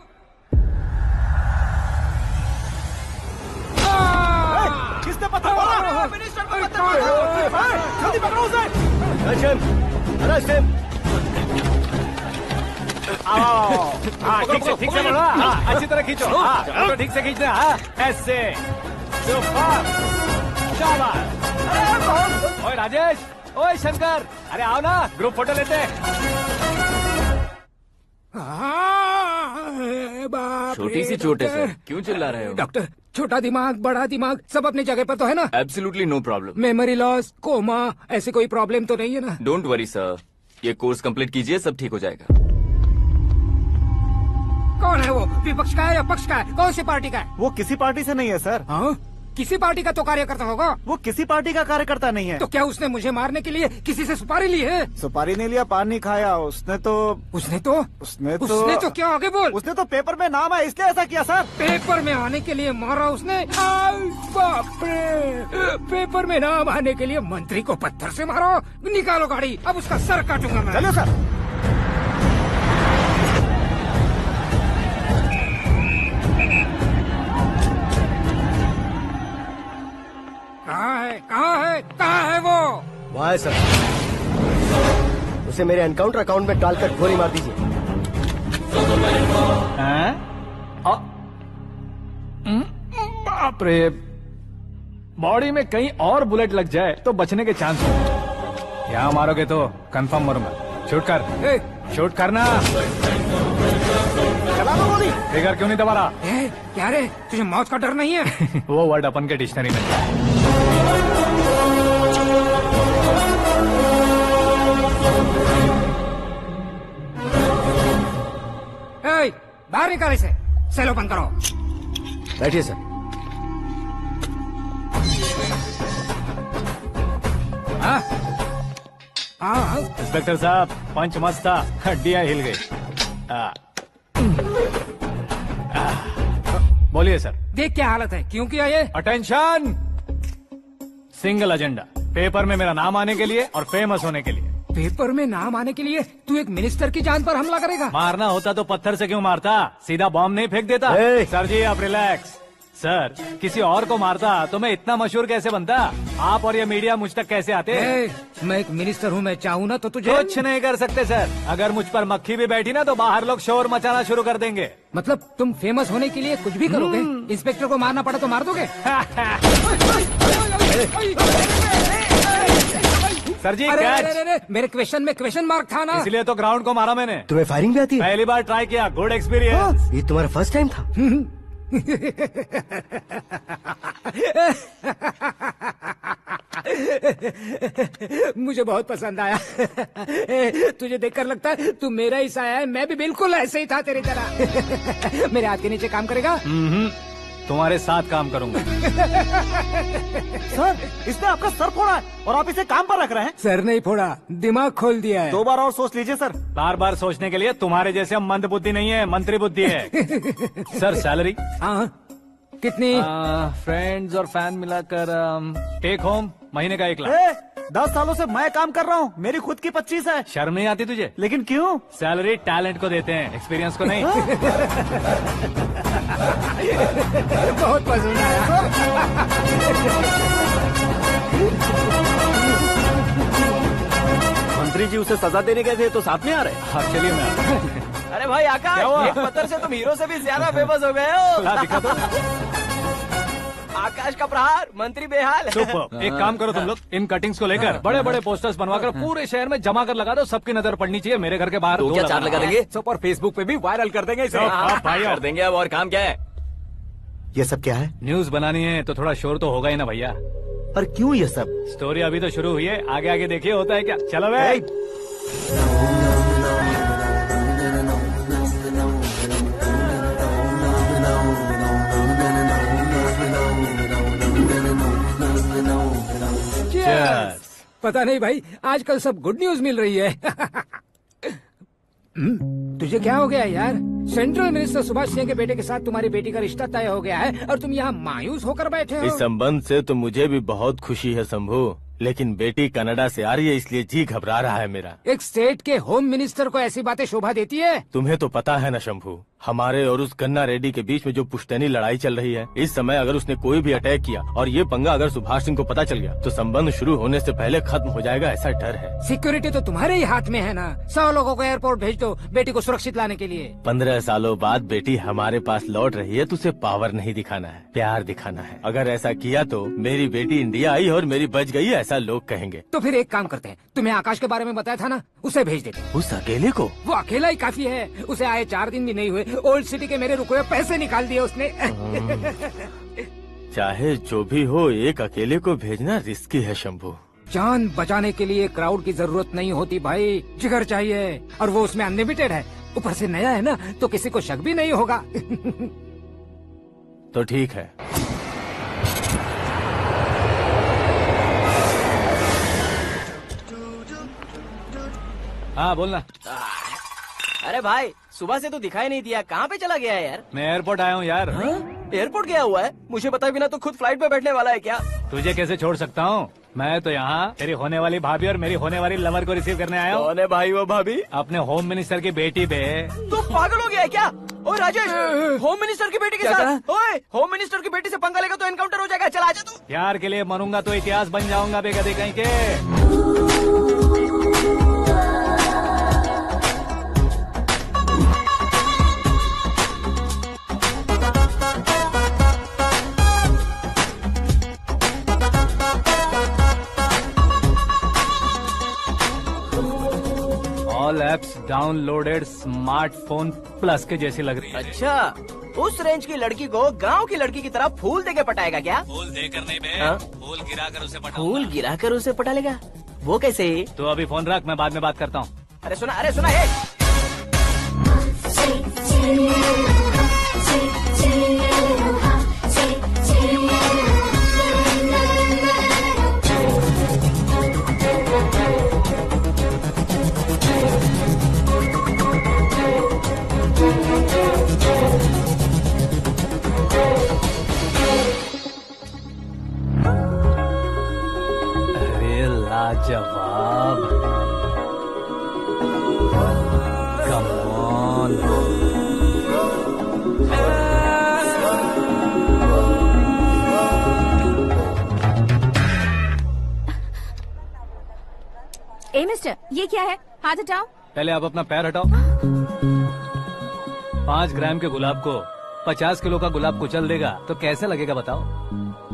किसने पत्थर मारा? मिनिस्टर को पत्थर मारा। जल्दी पकड़ो उसे। हाँ ठीक से बोलो, हाँ अच्छी तरह खींचो, हाँ तो ठीक से खींचना, हाँ ऐसे। सुपर, शाबाश। ओए राजेश, ओए शंकर, अरे आओ ना, ग्रुप फोटो लेते हैं। छोटी सी चोट है सर, क्यों चिल्ला रहे हो? डॉक्टर, छोटा दिमाग बड़ा दिमाग सब अपनी जगह पर तो है ना? Absolutely no problem. Memory loss, coma, ऐसी कोई प्रॉब्लम तो नहीं है ना? डोंट वरी सर, ये कोर्स कंप्लीट कीजिए, सब ठीक हो जाएगा। कौन है वो? विपक्ष का है या पक्ष का है? कौन सी पार्टी का है? वो किसी पार्टी से नहीं है सर। हाँ? किसी पार्टी का तो कार्यकर्ता होगा। वो किसी पार्टी का कार्यकर्ता नहीं है। तो क्या उसने मुझे मारने के लिए किसी से सुपारी ली है? सुपारी नहीं लिया, पान नहीं खाया। उसने तो क्या आगे बोल? उसने तो पेपर में नाम है इसलिए ऐसा किया सर। पेपर में आने के लिए मारा उसने? बाप रे, पेपर में नाम आने के लिए मंत्री को पत्थर से मारो? निकालो गाड़ी, अब उसका सर काटूंगा मैं। चलो सर। कहाँ है वो? वहाँ है सर। उसे मेरे एनकाउंटर अकाउंट में डालकर गोली मार दीजिए। बाप रे, बॉडी में कहीं और बुलेट लग जाए तो बचने के चांस हो। यहाँ मारोगे तो कंफर्म मरूंगा। शूट कर, शूट करना। चला दो गोली। फिगर क्यों नहीं दबा रहा? क्या रे, तुझे मौत का डर नहीं है? वो वर्ड अपन के डिक्शनरी में है। बाहर निकाल इसे, सेलो बंद करो। बैठिए सर। इंस्पेक्टर साहब, पंच मस्त था, हड्डियां हिल गई। बोलिए सर। देख क्या हालत है, क्यों किया ये? अटेंशन, सिंगल एजेंडा, पेपर में मेरा नाम आने के लिए और फेमस होने के लिए। पेपर में नाम आने के लिए तू एक मिनिस्टर की जान पर हमला करेगा? मारना होता तो पत्थर से क्यों मारता, सीधा बॉम्ब नहीं फेंक देता। सर जी आप रिलैक्स। सर, किसी और को मारता तो मैं इतना मशहूर कैसे बनता? आप और ये मीडिया मुझ तक कैसे आते? मैं एक मिनिस्टर हूँ, मैं चाहूँ ना तो तुझे कुछ नहीं कर सकते सर। अगर मुझ पर मक्खी भी बैठी ना तो बाहर लोग शोर मचाना शुरू कर देंगे। मतलब तुम फेमस होने के लिए कुछ भी करोगे? इंस्पेक्टर को मारना पड़ा तो मार दोगे? सर जी अरे, मेरे क्वेश्चन में क्वेश्चन मार्क था ना, इसलिए तो ग्राउंड को मारा मैंने। तुम्हें फायरिंग भी आती है? पहली बार ट्राई किया, गुड एक्सपीरियंस। ये तुम्हारा फर्स्ट टाइम था? मुझे बहुत पसंद आया। तुझे देखकर लगता है तू मेरा ही साया है। मैं भी बिल्कुल ऐसे ही था तेरी तरह। मेरे हाथ के नीचे काम करेगा? तुम्हारे साथ काम करूंगा। सर, इसने आपका सर फोड़ा है और आप इसे काम पर रख रहे हैं? सर नहीं फोड़ा, दिमाग खोल दिया है। 2 बार और सोच लीजिए सर। बार बार सोचने के लिए तुम्हारे जैसे मंद बुद्धि नहीं है, मंत्री बुद्धि है। Sir salary? हाँ, कितनी? फ्रेंड्स और फैन मिलाकर टेक होम महीने का 1 लाख। 10 सालों से मैं काम कर रहा हूँ, मेरी खुद की 25 है। शर्म नहीं आती तुझे? लेकिन क्यों? सैलरी टैलेंट को देते हैं, एक्सपीरियंस को नहीं। बहुत पसंद आया। मंत्री जी उसे सजा देने गए थे तो साथ में आ रहे? हाँ चलिए मैं आता हूं। अरे भाई आकाश, एक पत्थर से तुम हीरो से भी ज्यादा फेमस हो गए हो। दिखा दो। आकाश का प्रहार, मंत्री बेहाल। सुपर। एक काम करो तुम लोग, इन कटिंग्स को लेकर बड़े बड़े पोस्टर्स बनवाकर पूरे शहर में जमा कर लगा दो। सबकी नजर पड़नी चाहिए। मेरे घर के बाहर तो क्या 4 लगा देंगे? और फेसबुक पे भी वायरल कर देंगे इसे। भाई कर देंगे। अब और काम क्या है? ये सब क्या है? न्यूज बनानी है तो थोड़ा शोर तो होगा ही ना भैया। पर क्यों ये सब? स्टोरी अभी तो शुरू हुई है, आगे आगे देखिए होता है क्या। चलो भाई। पता नहीं भाई, आजकल सब गुड न्यूज मिल रही है। तुझे क्या हो गया यार? सेंट्रल मिनिस्टर सुभाष सिंह के बेटे के साथ तुम्हारी बेटी का रिश्ता तय हो गया है और तुम यहाँ मायूस होकर बैठे हो। इस संबंध से तो मुझे भी बहुत खुशी है शंभू, लेकिन बेटी कनाडा से आ रही है इसलिए जी घबरा रहा है मेरा। एक स्टेट के होम मिनिस्टर को ऐसी बातें शोभा देती है? तुम्हें तो पता है न शंभू, हमारे और उस कन्ना रेड्डी के बीच में जो पुश्तैनी लड़ाई चल रही है, इस समय अगर उसने कोई भी अटैक किया और ये पंगा अगर सुभाष सिंह को पता चल गया तो संबंध शुरू होने से पहले खत्म हो जाएगा, ऐसा डर है। सिक्योरिटी तो तुम्हारे ही हाथ में है ना। 100 लोगों को एयरपोर्ट भेज दो बेटी को सुरक्षित लाने के लिए। 15 सालों बाद बेटी हमारे पास लौट रही है तो उसे पावर नहीं दिखाना है, प्यार दिखाना है। अगर ऐसा किया तो मेरी बेटी इंडिया आई और मेरी बच गई, ऐसा लोग कहेंगे। तो फिर एक काम करते हैं, तुम्हें आकाश के बारे में बताया था ना, उसे भेज देते हैं। उस अकेले को? वो अकेला ही काफी है। उसे आए 4 दिन भी नहीं हुए, ओल्ड सिटी के मेरे रुके हुए पैसे निकाल दिए उसने। चाहे जो भी हो, एक अकेले को भेजना रिस्की है शंभू। जान बचाने के लिए क्राउड की जरूरत नहीं होती भाई, जिगर चाहिए, और वो उसमें अनलिमिटेड है। ऊपर से नया है ना, तो किसी को शक भी नहीं होगा। तो ठीक है। हाँ बोलना। अरे भाई, सुबह से तो दिखाई नहीं दिया, कहाँ पे चला गया है यार? मैं एयरपोर्ट आया हूँ यार। एयरपोर्ट गया हुआ है? मुझे बताए बिना तो खुद फ्लाइट पे बैठने वाला है क्या? तुझे कैसे छोड़ सकता हूँ? मैं तो यहाँ तेरी होने वाली भाभी और मेरी होने वाली लवर को रिसीव करने आया हूँ। कौन है भाई वो भाभी? अपने होम मिनिस्टर की बेटी पे। तो पागल हो गया है क्या? ओए राजेश, होम मिनिस्टर की बेटी के साथ? ओए, होम मिनिस्टर की बेटी से पंगा लेगा तो एनकाउंटर हो जाएगा। चल आजा तू। प्यार के लिए मरूंगा तो इतिहास बन जाऊंगा बेगदे कहीं के। All apps downloaded smartphone plus के जैसी लग रही है। अच्छा, उस रेंज की लड़की को गांव की लड़की की तरह फूल देके पटाएगा क्या? फूल देकर नहीं बे, हाँ? फूल गिराकर उसे पटा। फूल गिराकर उसे पटा लेगा? वो कैसे? तो अभी फोन रख, मैं बाद में बात करता हूँ। अरे सुना हे। अरे लाजवाब, कम ऑन। ए मिस्टर, ये क्या है? हाथ हटाओ। पहले आप अपना पैर हटाओ। 5 ग्राम के गुलाब को 50 किलो का गुलाब कुचल देगा तो कैसे लगेगा बताओ?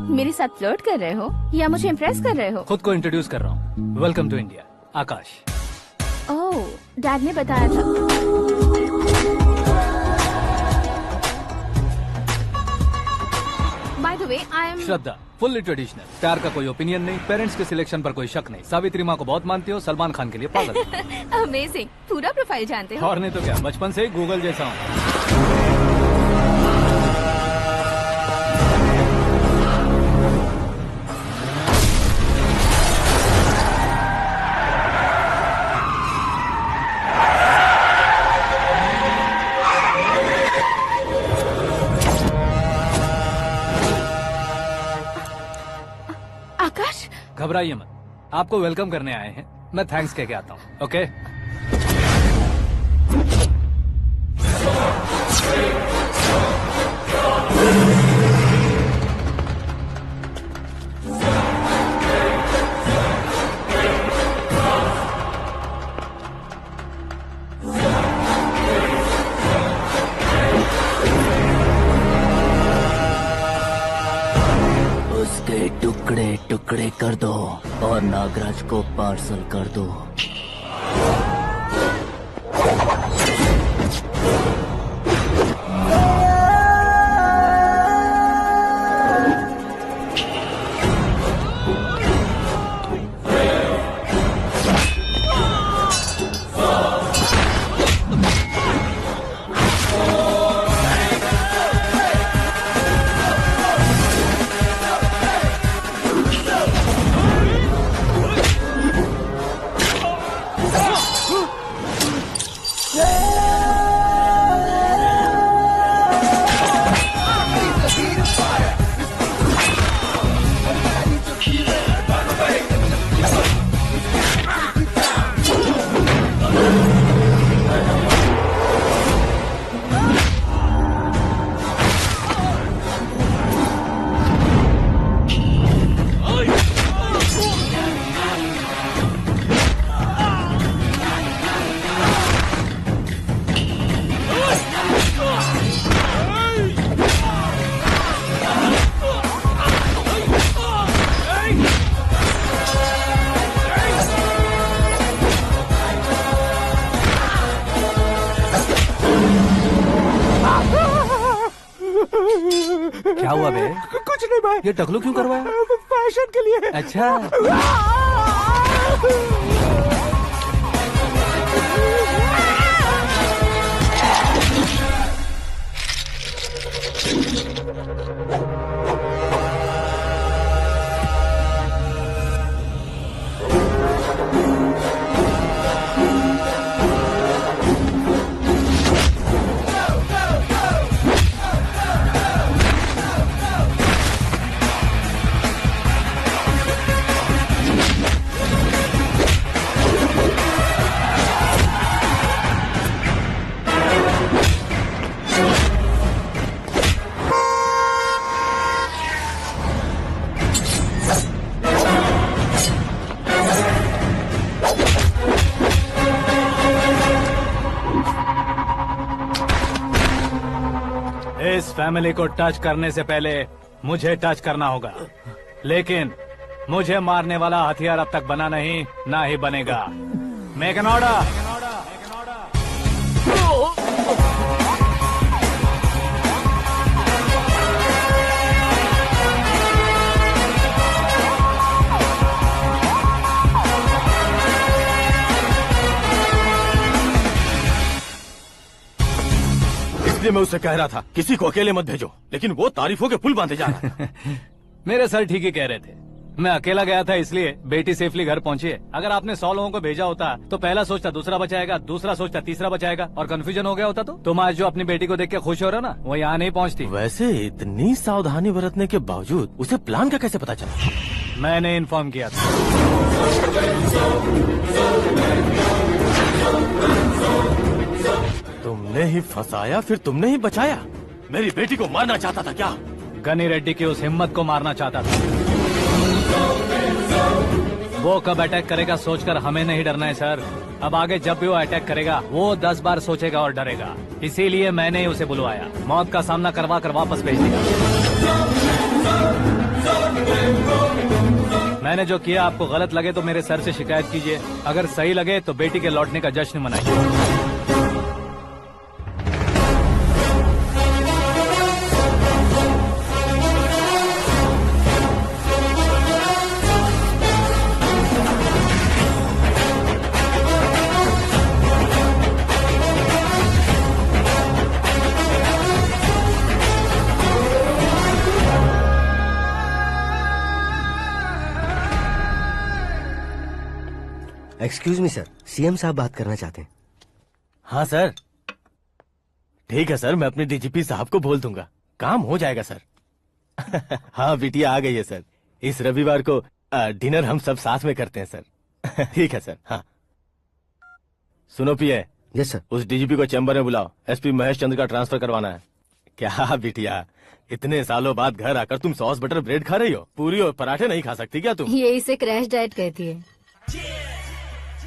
मेरे साथ फ्लर्ट कर रहे हो या मुझे इम्प्रेस कर रहे हो? खुद को इंट्रोड्यूस कर रहा हूँ। Welcome to India, Akash. Oh, dad ने बताया था। By the way, I am Shraddha, fully traditional. प्यार का कोई ओपिनियन नहीं, पेरेंट्स के सिलेक्शन पर कोई शक नहीं। सावित्री माँ को बहुत मानती हो, सलमान खान के लिए पागल। अमेजिंग, पूरा प्रोफाइल जानते हो। और नहीं तो क्या, बचपन से ही गूगल जैसा हूँ। आकाश, घबराइए मत, आपको वेलकम करने आए हैं। मैं थैंक्स कह के आता हूँ। ओके? उसके टुकड़े टुकड़े कर दो और नागराज को पार्सल कर दो। क्या हुआ बे? कुछ नहीं भाई। ये टकलू क्यों करवाया? फैशन के लिए। अच्छा। इस फैमिली को टच करने से पहले मुझे टच करना होगा, लेकिन मुझे मारने वाला हथियार अब तक बना नहीं, ना ही बनेगा। Make an order. इसलिए मैं उससे कह रहा था किसी को अकेले मत भेजो, लेकिन वो तारीफों के पुल बांधे जा रहा था। मेरे सर ठीक ही कह रहे थे। मैं अकेला गया था इसलिए बेटी सेफली घर पहुंची है। अगर आपने 100 लोगों को भेजा होता तो पहला सोचता दूसरा बचाएगा, दूसरा सोचता तीसरा बचाएगा, और कंफ्यूजन हो गया होता तो तुम आज जो अपनी बेटी को देख के खुश हो रहे हो ना, वो यहाँ नहीं पहुँचती। वैसे इतनी सावधानी बरतने के बावजूद उसे प्लान का कैसे पता चला? मैंने इन्फॉर्म किया था। तुमने ही फंसाया, फिर तुमने ही बचाया। मेरी बेटी को मारना चाहता था क्या? गनी रेड्डी की उस हिम्मत को मारना चाहता था। वो कब अटैक करेगा सोचकर हमें नहीं डरना है सर। अब आगे जब भी वो अटैक करेगा वो 10 बार सोचेगा और डरेगा। इसीलिए मैंने ही उसे बुलवाया, मौत का सामना करवा कर वापस भेज दिया। मैंने जो किया आपको गलत लगे तो मेरे सर से शिकायत कीजिए, अगर सही लगे तो बेटी के लौटने का जश्न मनाइए। एक्सक्यूज मी सर, सीएम साहब बात करना चाहते हैं। हाँ सर। ठीक है सर, मैं अपने डीजीपी साहब को बोल दूंगा, काम हो जाएगा सर। हाँ बिटिया आ गई है सर। इस रविवार को डिनर हम सब साथ में करते हैं सर। ठीक है सर। हाँ सुनो पिए। Yes sir. उस डीजीपी को चैम्बर में बुलाओ, एसपी महेश चंद्र का ट्रांसफर करवाना है। क्या बिटिया, इतने सालों बाद घर आकर तुम सॉस बटर ब्रेड खा रही हो? पूरी और पराठे नहीं खा सकती क्या तुम? ये इसे क्रैश डाइट कहती है।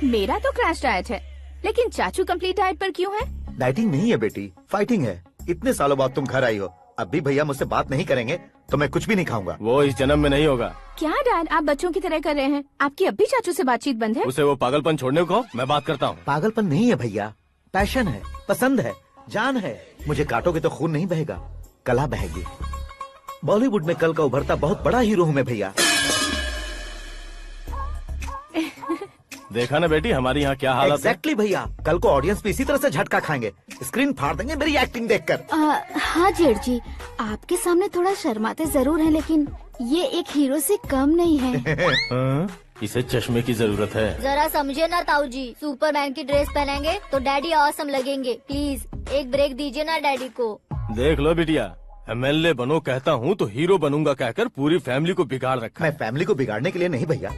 मेरा तो क्रैश डाइट है, लेकिन चाचू कंप्लीट डाइट पर क्यों है? डाइटिंग नहीं है बेटी, फाइटिंग है। इतने सालों बाद तुम घर आई हो, अब भी भैया मुझसे बात नहीं करेंगे तो मैं कुछ भी नहीं खाऊंगा। वो इस जन्म में नहीं होगा। क्या डैड, आप बच्चों की तरह कर रहे हैं? आपकी अब भी चाचू से बातचीत बंद है? उसे वो पागलपन छोड़ने को कहो, मैं बात करता हूँ। पागलपन नहीं है भैया, पैशन है, पसंद है, जान है। मुझे काटोगे तो खून नहीं बहेगा, कला बहेगी। बॉलीवुड में कल का उभरता बहुत बड़ा हीरो हूँ मैं भैया। देखा ना बेटी हमारी यहाँ क्या हालत है। एग्जैक्टली भैया, कल को ऑडियंस भी इसी तरह से झटका खाएंगे, स्क्रीन फाड़ देंगे मेरी एक्टिंग देखकर। हाँ जेठ जी, आपके सामने थोड़ा शर्माते जरूर हैं, लेकिन ये एक हीरो से कम नहीं है। इसे चश्मे की जरूरत है। जरा समझे ना ताऊ जी, सुपरमैन की ड्रेस पहनेंगे तो डैडी ऑसम लगेंगे। प्लीज एक ब्रेक दीजिए ना डैडी को। देख लो बिटिया, एमएलए बनो कहता हूँ तो हीरो बनूंगा कहकर पूरी फैमिली को बिगाड़ रखा। मैं फैमिली को बिगाड़ने के लिए नहीं भैया,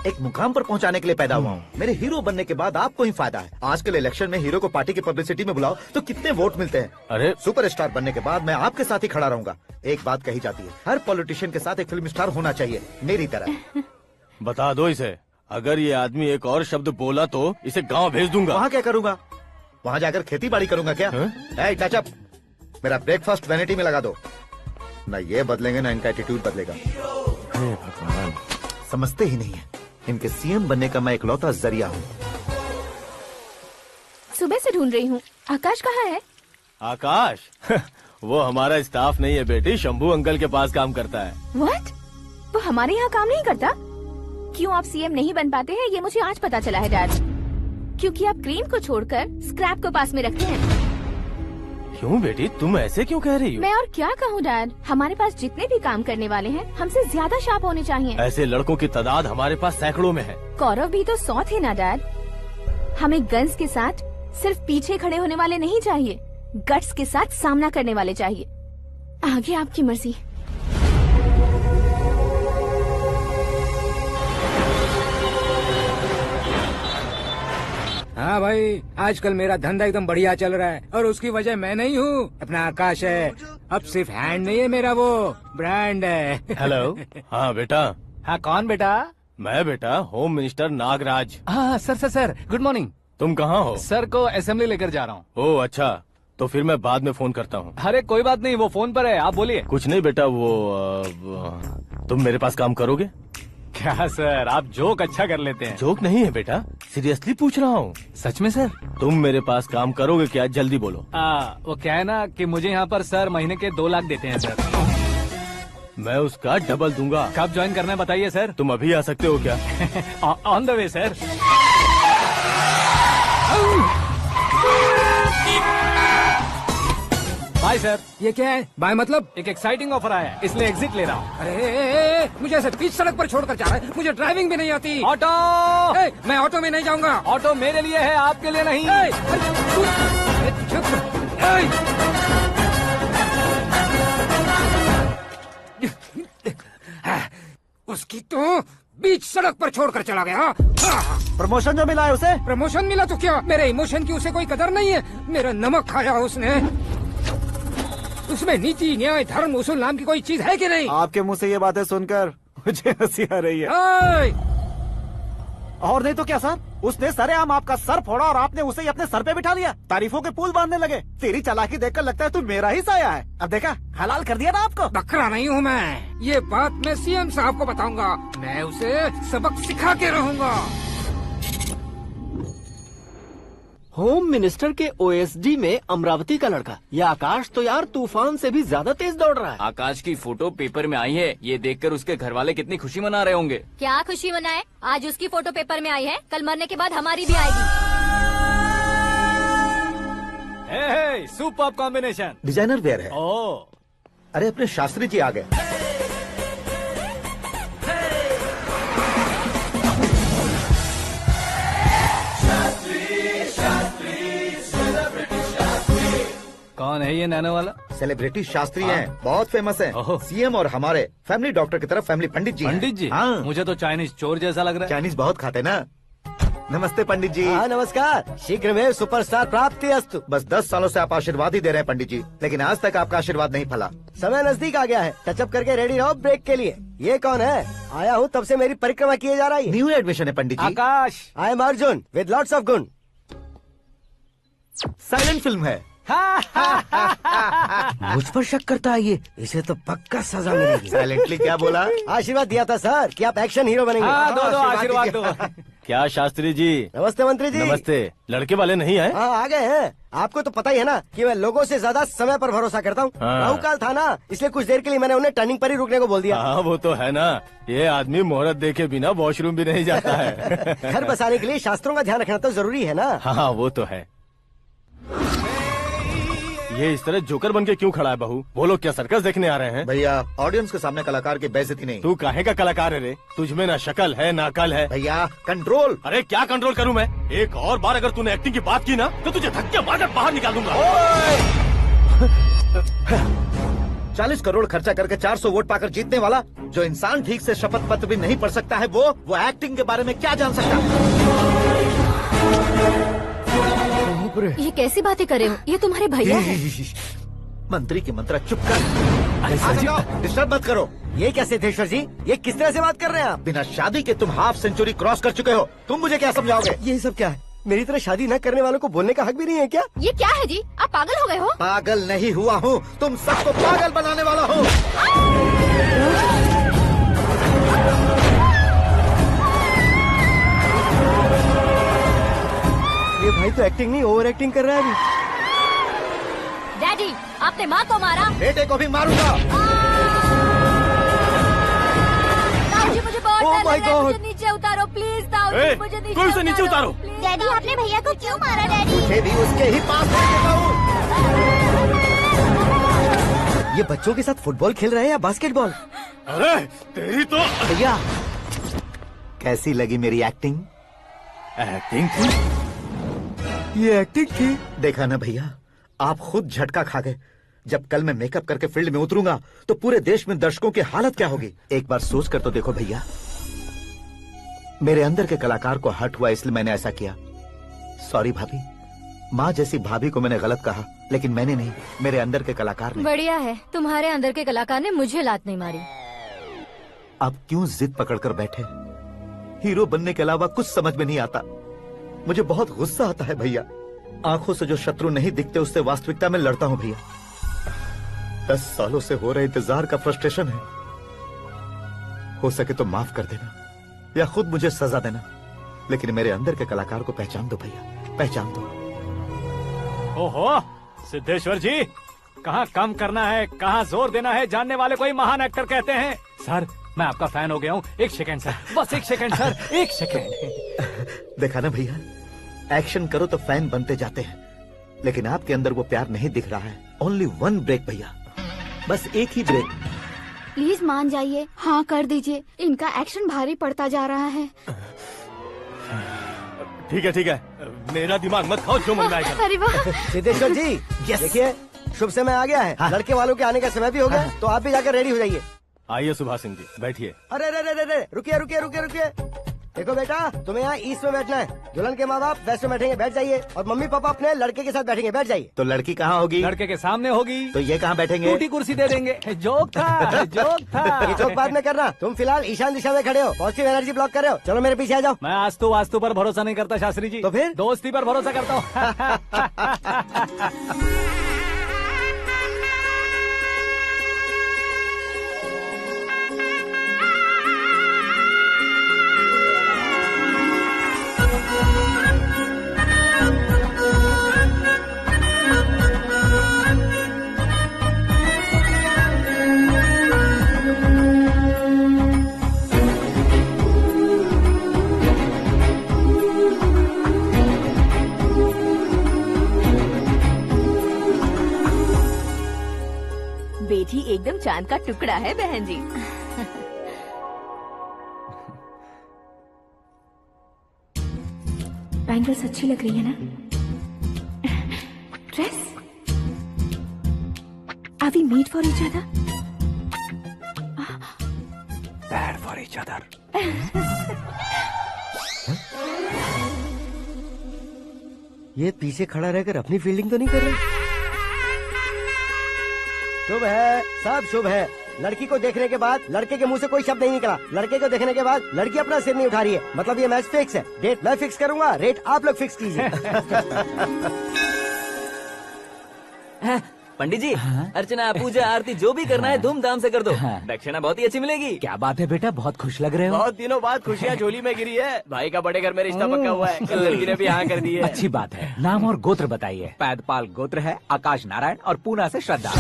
एक मुकाम पर पहुंचाने के लिए पैदा हुआ हूँ। मेरे हीरो बनने के बाद आपको ही फायदा है। आजकल इलेक्शन में हीरो को पार्टी की पब्लिसिटी में बुलाओ तो कितने वोट मिलते हैं। अरे सुपरस्टार बनने के बाद मैं आपके साथ ही खड़ा रहूंगा। एक बात कही जाती है, हर पॉलिटिशियन के साथ एक फिल्म स्टार होना चाहिए, मेरी तरह। बता दो इसे, अगर ये आदमी एक और शब्द बोला तो इसे गाँव भेज दूंगा। वहाँ क्या करूंगा? वहाँ जाकर खेती बाड़ी करूंगा क्या? टचअप, मेरा ब्रेकफास्ट वैनिटी में लगा दो। न ये बदलेंगे ना इनका एटीट्यूड बदलेगा। भगवान, समझते ही नहीं है, इनके सीएम बनने का मैं इकलौता जरिया हूँ। सुबह से ढूंढ रही हूँ, आकाश कहाँ है? आकाश वो हमारा स्टाफ नहीं है बेटी, शंभू अंकल के पास काम करता है। व्हाट? वो हमारे यहाँ काम नहीं करता? क्यों आप सीएम नहीं बन पाते हैं ये मुझे आज पता चला है डैड। क्योंकि आप क्रीम को छोड़कर स्क्रैप को पास में रखते हैं। क्यों बेटी, तुम ऐसे क्यों कह रही हो? मैं और क्या कहूँ डैड, हमारे पास जितने भी काम करने वाले हैं हमसे ज्यादा शार्प होने चाहिए। ऐसे लड़कों की तादाद हमारे पास सैकड़ों में है। कौरव भी तो 100 थे ना डैड। हमें गन्स के साथ सिर्फ पीछे खड़े होने वाले नहीं चाहिए, गट्स के साथ सामना करने वाले चाहिए। आगे आपकी मर्जी। हाँ भाई, आजकल मेरा धंधा एकदम बढ़िया चल रहा है और उसकी वजह मैं नहीं हूँ, अपना आकाश है। अब सिर्फ हैंड नहीं है मेरा, वो ब्रांड है। हेलो। हाँ बेटा। हाँ कौन बेटा? मैं बेटा होम मिनिस्टर नागराज। हाँ sir sir sir, good morning. तुम कहाँ हो? सर को असेंबली लेकर जा रहा हूँ। ओह अच्छा, तो फिर मैं बाद में फोन करता हूँ। अरे कोई बात नहीं, वो फोन पर है, आप बोलिए। कुछ नहीं बेटा, तुम मेरे पास काम करोगे? क्या सर, आप जोक अच्छा कर लेते हैं। जोक नहीं है बेटा, सीरियसली पूछ रहा हूँ। सच में सर? तुम मेरे पास काम करोगे क्या? जल्दी बोलो। वो क्या है ना कि मुझे यहाँ पर सर महीने के 2 लाख देते हैं सर। मैं उसका डबल दूंगा। कब ज्वाइन करना है बताइए सर। तुम अभी आ सकते हो क्या? On the way sir. Bye sir. ये क्या है? बाय मतलब? एक एक्साइटिंग ऑफर आया है, इसलिए एग्जिट ले रहा हूँ। अरे मुझे ऐसे बीच सड़क पर छोड़कर जा रहा है, मुझे ड्राइविंग भी नहीं आती। ऑटो। मैं ऑटो में नहीं जाऊंगा। ऑटो मेरे लिए है, आपके लिए नहीं। उसकी तो बीच सड़क पर छोड़कर चला गया। प्रमोशन जो मिला है उसे? प्रमोशन मिला तो क्या, मेरे इमोशन की उसे कोई कदर नहीं है। मेरा नमक खाया उसने। उसमें नीति न्याय धर्म उसूल नाम की कोई चीज है कि नहीं? आपके मुंह से ये बातें सुनकर मुझे हंसी आ रही है। और नहीं तो क्या सर, उसने सरेआम आपका सर फोड़ा और आपने उसे ही अपने सर पे बिठा लिया। तारीफों के पुल बांधने लगे। तेरी चालाकी देखकर लगता है तू मेरा ही साया है। अब देखा, हलाल कर दिया ना आपको। बकरा नहीं हूँ मैं, ये बात मैं सीएम साहब को बताऊंगा। मैं उसे सबक सिखा के रहूंगा। होम मिनिस्टर के ओएसडी में अमरावती का लड़का, ये आकाश तो यार तूफान से भी ज्यादा तेज दौड़ रहा है। आकाश की फोटो पेपर में आई है, ये देखकर उसके घर वाले कितनी खुशी मना रहे होंगे। क्या खुशी मनाए? आज उसकी फोटो पेपर में आई है, कल मरने के बाद हमारी भी आएगी। Superb combination. डिजाइनर वेयर है। ओह, अरे अपने शास्त्री जी आ गए। कौन है ये नैनो वाला? सेलिब्रिटी शास्त्री हैं, बहुत फेमस हैं। सीएम और हमारे फैमिली डॉक्टर की तरफ फैमिली पंडित जी हैं। पंडित जी? हाँ। मुझे तो चाइनीज चोर जैसा लग रहा है। चाइनीज बहुत खाते ना। नमस्ते पंडित जी। हाँ नमस्कार, शीघ्र में सुपरस्टार प्राप्ति अस्तु। बस 10 सालों से आप आशीर्वाद ही दे रहे हैं पंडित जी, लेकिन आज तक आपका आशीर्वाद नहीं फला। समय नजदीक आ गया है, टचअप करके रेडी रहो ब्रेक के लिए। ये कौन है? आया हूँ तब से मेरी परिक्रमा किए जा रही है। न्यू एडमिशन है Pandit ji. Akash. I am Arjun with lots of गुण। साइलेंट फिल्म है। मुझ पर शक करता है ये, इसे तो पक्का सजा मिलेगी। साइलेंटली क्या बोला? आशीर्वाद दिया था सर कि आप एक्शन हीरो बनेंगे। हाँ, दो आशीर्वाद दो। क्या शास्त्री जी? नमस्ते मंत्री जी। नमस्ते। लड़के वाले नहीं आए? हाँ आ गए हैं। आपको तो पता ही है ना कि मैं लोगों से ज्यादा समय पर भरोसा करता हूँ। हाँ। राहु काल था ना, इसलिए कुछ देर के लिए मैंने उन्हें टर्निंग पर ही रुकने को बोल दिया। हाँ वो तो है ना, ये आदमी मुहूर्त देखे बिना वॉशरूम भी नहीं जाता है। घर बसाने के लिए शास्त्रों का ध्यान रखना तो जरूरी है ना। हाँ वो तो है। ये इस तरह जोकर बन के क्यों खड़ा है बहू? वो लोग क्या सर्कस देखने आ रहे हैं? भैया ऑडियंस के सामने कलाकार की बेइज्जती नहीं। तू काहे का कलाकार है रे? तुझमें ना शक्ल है ना अकल है। भैया कंट्रोल। अरे क्या कंट्रोल करूं मैं? एक और बार अगर तूने एक्टिंग की बात की ना तो तुझे धक्के मारकर बाहर निकाल दूंगा। 40 करोड़ खर्चा करके 400 वोट पाकर जीतने वाला, जो इंसान ठीक से शपथ पत्र भी नहीं पढ़ सकता है, वो एक्टिंग के बारे में क्या जान सकता है? ये कैसी बातें कर रहे हो? ये तुम्हारे भैया हैं। मंत्री की मंत्रा चुप कर। डिस्टर्ब मत करो। ये क्या सिद्धेश्वर जी, ये किस तरह से बात कर रहे हैं आप? बिना शादी के तुम हाफ सेंचुरी क्रॉस कर चुके हो, तुम मुझे क्या समझाओगे? ये सब क्या है? मेरी तरह शादी न करने वालों को बोलने का हक भी नहीं है क्या? ये क्या है जी, आप पागल हो गए हो? पागल नहीं हुआ हूँ, तुम सबको पागल बनाने वाला हूँ। ये भाई तो एक्टिंग नहीं ओवर एक्टिंग कर रहा है अभी। डैडी, आपने माँ को मारा। बेटे को भी मारूंगा। ताऊजी, मुझे बहुत Oh डर my लग रहा है, God! मुझे नीचे उतारो प्लीज। ताऊजी, मुझे नीचे उतारो। डैडी आपने भैया को क्यों मारा डैडी? मुझे भी उसके ही पास भेज देता हूँ। ये बच्चों के साथ फुटबॉल खेल रहे हैं या बास्केटबॉल? अरे तेरी तो भैया, कैसी लगी मेरी एक्टिंग? एक्टिंग थी? ये एक्टिंग थी। देखा ना भैया, आप खुद झटका खा गए। जब कल मैं मेकअप करके फील्ड में उतरूंगा तो पूरे देश में दर्शकों की हालत क्या होगी। एक बार सोच कर तो देखो भैया। मेरे अंदर के कलाकार को हर्ट हुआ इसलिए मैंने ऐसा किया। सॉरी भाभी। माँ जैसी भाभी को मैंने गलत कहा, लेकिन मैंने नहीं, मेरे अंदर के कलाकार ने। बढ़िया है, तुम्हारे अंदर के कलाकार ने मुझे लात नहीं मारी। आप क्यों जिद पकड़कर बैठे? हीरो बनने के अलावा कुछ समझ में नहीं आता। मुझे बहुत गुस्सा आता है भैया। आंखों से जो शत्रु नहीं दिखते उससे वास्तविकता में लड़ता हूँ भैया। 10 सालों से हो रहे इंतजार का फ्रस्ट्रेशन है। हो सके तो माफ कर देना या खुद मुझे सजा देना, लेकिन मेरे अंदर के कलाकार को पहचान दो भैया, पहचान दो। ओहो सिद्धेश्वर जी, कहाँ कम करना है, कहाँ जोर देना है, जानने वाले को ही महान एक्टर कहते हैं। सर, मैं आपका फैन हो गया हूँ। एक सेकंड सर, बस एक सेकंड सर, एक सेकंड। देखा ना भैया, एक्शन करो तो फैन बनते जाते हैं, लेकिन आपके अंदर वो प्यार नहीं दिख रहा है। ओनली 1 ब्रेक भैया, बस एक ही ब्रेक। प्लीज मान जाइए, हाँ कर दीजिए। इनका एक्शन भारी पड़ता जा रहा है। ठीक है, मेरा दिमाग मत खाओ, जो मन में आएगा। अरे वाह! सिद्धेश्वर जी, देखिए शुभ समय आ गया है। हाँ। लड़के वालों के आने का समय भी हो गया, तो आप भी जाकर रेडी हो जाइए। आइए सुभाष सिंह जी, बैठिए। अरे रे रे रे रे, रुकिए। देखो बेटा, तुम्हें यहाँ ईस्ट में बैठना है। दुल्हन के माँ बाप वेस्ट में बैठेंगे, बैठ जाइए। और मम्मी पापा अपने लड़के के साथ बैठेंगे, बैठ जाइए। तो लड़की कहाँ होगी? लड़के के सामने होगी। तो ये कहाँ बैठेंगे? टूटी कुर्सी दे देंगे। जोक था, जोक था। ये जोक बाद में करना। तुम फिलहाल ईशान दिशा में खड़े हो, पॉजिटिव एनर्जी ब्लॉक कर रहे हो। चलो मेरे पीछे आ जाओ। मैं वास्तु पर भरोसा नहीं करता शास्त्री जी। तो फिर? दोस्ती पर भरोसा करता हूँ। बेटी एकदम चांद का टुकड़ा है बहन जी। बैंगल्स अच्छी लग रही है ना? Dress? Are we made for each other? Bad for each other. ये पीछे खड़ा रहकर अपनी फील्डिंग तो नहीं कर रहा? शुभ है, सब शुभ है। लड़की को देखने के बाद लड़के के मुंह से कोई शब्द नहीं निकला। लड़के को देखने के बाद लड़की अपना सिर नहीं उठा रही है, मतलब ये मैच फिक्स है। डेट मैं फिक्स करूंगा, रेट आप लोग फिक्स कीजिए। पंडित जी, अर्चना, पूजा, आरती जो भी करना है धूमधाम से कर दो। दक्षिणा बहुत ही अच्छी मिलेगी। क्या बात है बेटा, बहुत खुश लग रहे हो। बहुत दिनों बाद खुशियाँ झोली में गिरी है। भाई का बड़े घर में रिश्ता पक्का हुआ है। कल लड़की ने भी हाँ कर दी है। अच्छी बात है। नाम और गोत्र बताइए। पैदपाल गोत्र है, आकाश नारायण और पूना से श्रद्धा।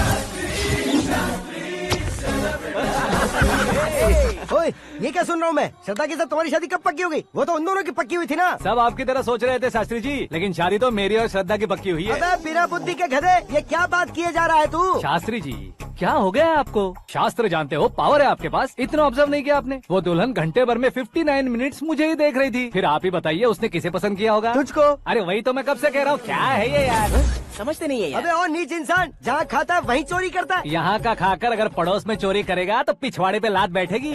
ओए, ये क्या सुन रहा हूँ मैं? श्रद्धा के साथ तुम्हारी शादी कब पक्की हो गई? वो तो उन दोनों की पक्की हुई थी ना। सब आपकी तरह सोच रहे थे शास्त्री जी, लेकिन शादी तो मेरी और श्रद्धा की पक्की हुई है। अबे बिना बुद्धि के गधे, ये क्या बात किए जा रहा है तू? शास्त्री जी, क्या हो गया है आपको? शास्त्र जानते हो, पावर है आपके पास। इतना ऑब्जर्व नहीं किया आपने? वो दुल्हन घंटे भर में 59 मिनट्स मुझे ही देख रही थी। फिर आप ही बताइए उसने किसे पसंद किया होगा? तुझको। अरे वही तो मैं कब से कह रहा हूँ, क्या है ये यार? समझते नहीं है यार। अबे और नीच इंसान, जहाँ खाता है वहीं चोरी करता है। यहाँ का खाकर अगर पड़ोस में चोरी करेगा तो पिछवाड़े पे लात बैठेगी।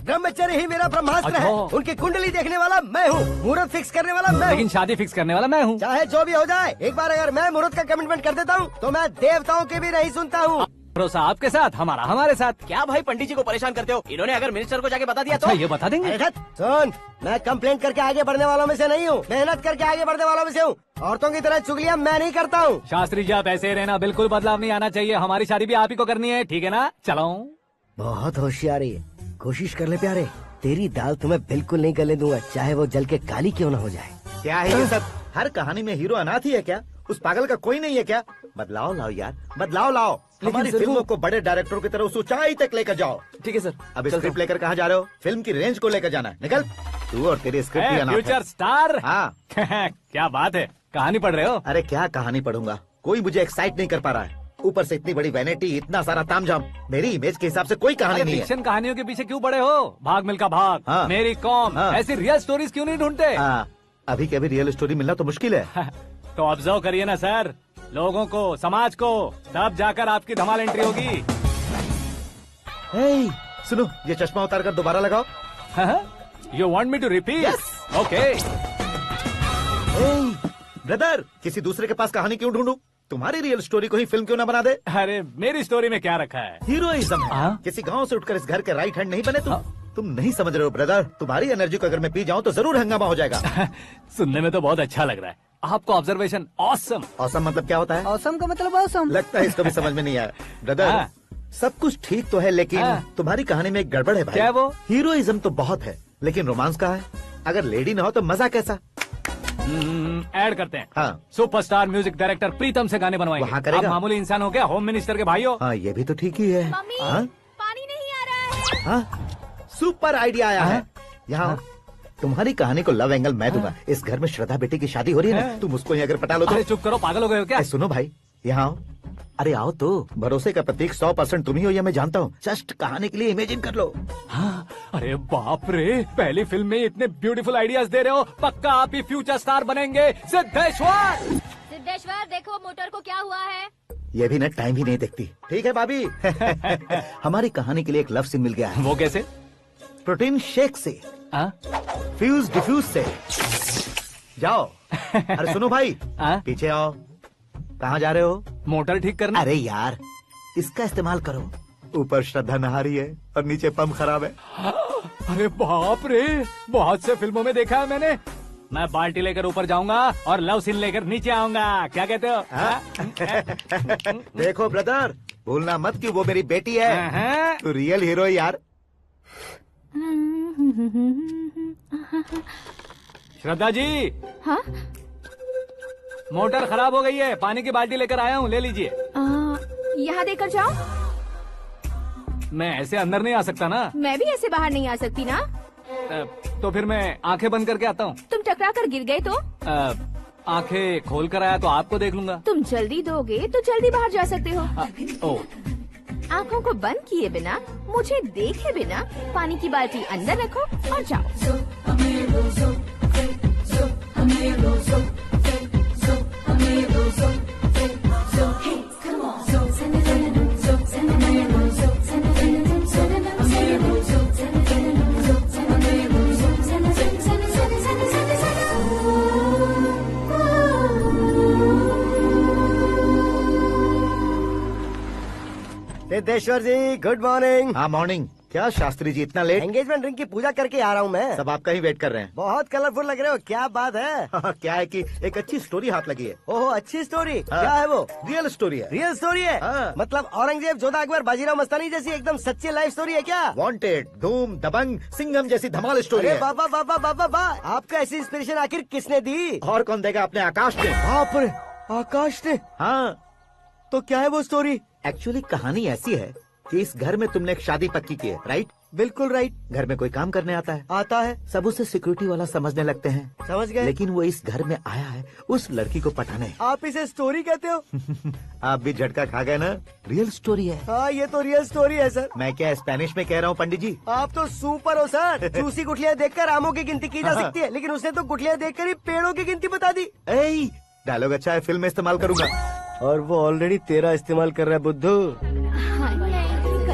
ब्रह्मचर्य ही मेरा ब्रह्मास्त्र है। अच्छा। उनकी कुंडली देखने वाला मैं हूँ, मुहूर्त फिक्स करने वाला मैं हूँ। लेकिन शादी फिक्स करने वाला मैं हूँ। चाहे जो भी हो जाए, एक बार अगर मैं मुहूर्त का कमिटमेंट कर देता हूँ तो मैं देवताओं के भी नहीं सुनता हूँ। भरोसा आपके साथ, हमारा हमारे साथ। क्या भाई पंडित जी को परेशान करते हो? इन्होंने अगर मिनिस्टर को जाके बता दिया अच्छा, तो ये बता देंगे। सुन, मैं कंप्लेंट करके आगे बढ़ने वालों में से नहीं हूँ, मेहनत करके आगे बढ़ने वालों में से हूँ। औरतों की तरह चुगलियाँ मैं नहीं करता हूँ। शास्त्री जी आप ऐसे ही रहना, बिल्कुल बदलाव नहीं आना चाहिए। हमारी शादी भी आप ही को करनी है, ठीक है ना? चलो। बहुत होशियारी है, कोशिश कर ले प्यारे। तेरी दाल तुम्हें बिल्कुल नहीं गलने दूंगा, चाहे वो जल के काली क्यों न हो जाए। क्या है ये सब? हर कहानी में हीरो अनाथ ही है क्या? उस पागल का कोई नहीं है क्या? बदलाव लाओ यार, बदलाव लाओ। हमारी सर, फिल्मों वो- को बड़े डायरेक्टरों की तरह उस ऊंचाई तक लेकर जाओ। ठीक है सर। अब स्क्रिप्ट लेकर कहाँ जा रहे हो? फिल्म की रेंज को लेकर जाना है। निकल तू और तेरी स्क्रिप्ट ही अनाथ है। Future star. हाँ क्या बात है, कहानी पढ़ रहे हो? अरे क्या कहानी पढ़ूंगा, कोई मुझे एक्साइट नहीं कर पा रहा है। ऊपर से इतनी बड़ी वैनिटी, इतना सारा तामझाम। मेरी इमेज के हिसाब से कोई कहानी अरे नहीं है। फिक्शन कहानियों के पीछे क्यों पड़े हो? भाग मिल्खा भाग, हाँ। मेरी कॉम, हाँ। ऐसी रियल स्टोरीज क्यों नहीं ढूंढते? हाँ, अभी के अभी रियल स्टोरी मिलना तो मुश्किल है। तो ऑब्जर्व करिए ना सर, लोगों को, समाज को, तब जाकर आपकी धमाल एंट्री होगी। हे, सुनो, ये चश्मा उतार कर दोबारा लगाओ। You want me to repeat? Okay. Brother, किसी दूसरे के पास कहानी क्यों ढूंढूं? तुम्हारी रियल स्टोरी को ही फिल्म क्यों ना बना दे? अरे मेरी स्टोरी में क्या रखा है? हीरोइज्म है। किसी गांव से उठकर इस घर के राइट हैंड नहीं बने तुम नहीं समझ रहे हो ब्रदर। तुम्हारी एनर्जी को अगर मैं पी जाऊं तो जरूर हंगामा हो जाएगा। सुनने में तो बहुत अच्छा लग रहा है। आपका ऑब्जर्वेशन ऑसम। ऑसम मतलब क्या होता है? औसम का मतलब औसम। लगता है इसको भी समझ में नहीं आया। ब्रदर, हाँ। सब कुछ ठीक तो है, लेकिन हाँ। तुम्हारी कहानी में एक गड़बड़ है भाई। क्या है वो? हीरोइज्म तो बहुत है, लेकिन रोमांस कहाँ है? अगर लेडी ना हो तो मजा कैसा? ऐड करते हैं। हाँ। सुपरस्टार म्यूजिक डायरेक्टर प्रीतम से गाने बनवाएंगे। वहाँ करेगा? आप मामूली इंसान हो क्या? होम मिनिस्टर के भाई हो। हाँ, ये भी तो ठीक ही है। मम्मी, हाँ? पानी नहीं आ रहा है। हाँ? सुपर आइडिया आया है। यहाँ तुम्हारी कहानी को लव एंगल मैं दूंगा। इस घर में श्रद्धा बेटी की शादी हो रही है ना, तुम उसको ही अगर पटा लो तो। अरे चुप करो, पागल हो गए हो क्या? सुनो भाई, यहाँ आओ। अरे आओ तो, भरोसे का प्रतीक 100% तुम ही हो, यह मैं जानता हूँ। जस्ट कहानी के लिए इमेजिन कर लो। हाँ, अरे बाप रे, पहली फिल्म में इतने ब्यूटीफुल आइडियाज दे रहे हो। पक्का आप ही फ्यूचर स्टार बनेंगे। सिद्धेश्वर, सिद्धेश्वर देखो मोटर को क्या हुआ है। ये भी ना टाइम ही नहीं देखती। ठीक है भाभी। हमारी कहानी के लिए एक लव सीन मिल गया है। वो कैसे? प्रोटीन शेक से, फ्यूज डिफ्यूज से। जाओ। अरे सुनो भाई, पीछे आओ। कहाँ जा रहे हो? मोटर ठीक करना। अरे यार, इसका इस्तेमाल करो। ऊपर श्रद्धा नहा रही है और नीचे पंप खराब है। अरे बाप रे, बहुत से फिल्मों में देखा है मैंने। मैं बाल्टी लेकर ऊपर जाऊंगा और लव सीन लेकर नीचे आऊंगा। क्या कहते हो? देखो ब्रदर, भूलना मत कि वो मेरी बेटी है। तू रियल हीरो है यार। श्रद्धा जी। हाँ? मोटर खराब हो गई है, पानी की बाल्टी लेकर आया हूँ, ले लीजिए। यहाँ देकर जाओ। मैं ऐसे अंदर नहीं आ सकता ना। मैं भी ऐसे बाहर नहीं आ सकती ना। तो फिर मैं आंखें बंद करके आता हूँ। तुम टकरा कर गिर गए तो? आंखें खोल कर आया तो आपको देख लूंगा। तुम जल्दी दोगे तो जल्दी बाहर जा सकते हो। ओ, आँखों को बंद किए बिना, मुझे देखे बिना पानी की बाल्टी अंदर रखो और जाओ। सिद्धेश्वर जी, गुड मॉर्निंग। हाँ मॉर्निंग। क्या शास्त्री जी इतना लेट? एंगेजमेंट रिंग की पूजा करके आ रहा हूँ मैं। सब आपका ही वेट कर रहे हैं। बहुत कलरफुल लग रहे हो, क्या बात है? क्या है कि एक अच्छी स्टोरी हाथ लगी है। ओहो, अच्छी स्टोरी। हाँ। क्या है वो? रियल स्टोरी है। रियल स्टोरी है? हाँ। मतलब औरंगजेब, जोधा अकबर, बाजीराव मस्तानी जैसी एकदम सच्ची लाइफ स्टोरी है क्या? वांटेड, धूम, दबंग, सिंघम जैसी धमाल स्टोरी अरे है। बाबा बाबा बाबा बा, आपका ऐसी इंस्पिरेशन आखिर किसने दी? और कौन देगा? अपने आकाश ने। बाप रे, आकाश ने? हाँ। तो क्या है वो स्टोरी? एक्चुअली कहानी ऐसी है कि इस घर में तुमने एक शादी पक्की की है, राइट? बिल्कुल राइट। घर में कोई काम करने आता है। आता है। सब उसे सिक्योरिटी वाला समझने लगते हैं। समझ गए। लेकिन वो इस घर में आया है उस लड़की को पटाने। आप इसे स्टोरी कहते हो? आप भी झटका खा गए ना। रियल स्टोरी है। हाँ, ये तो रियल स्टोरी है सर। मैं क्या स्पेनिश में कह रहा हूँ पंडित जी? आप तो सुपर हो सर। चूसी गुठलियाँ देखकर आमों की गिनती की जा सकती है, लेकिन उसने तो गुठलियाँ देखकर ही पेड़ों की गिनती बता दी। डायलॉग अच्छा है, फिल्म में इस्तेमाल करूंगा। और वो ऑलरेडी तेरा इस्तेमाल कर रहा है बुद्धू।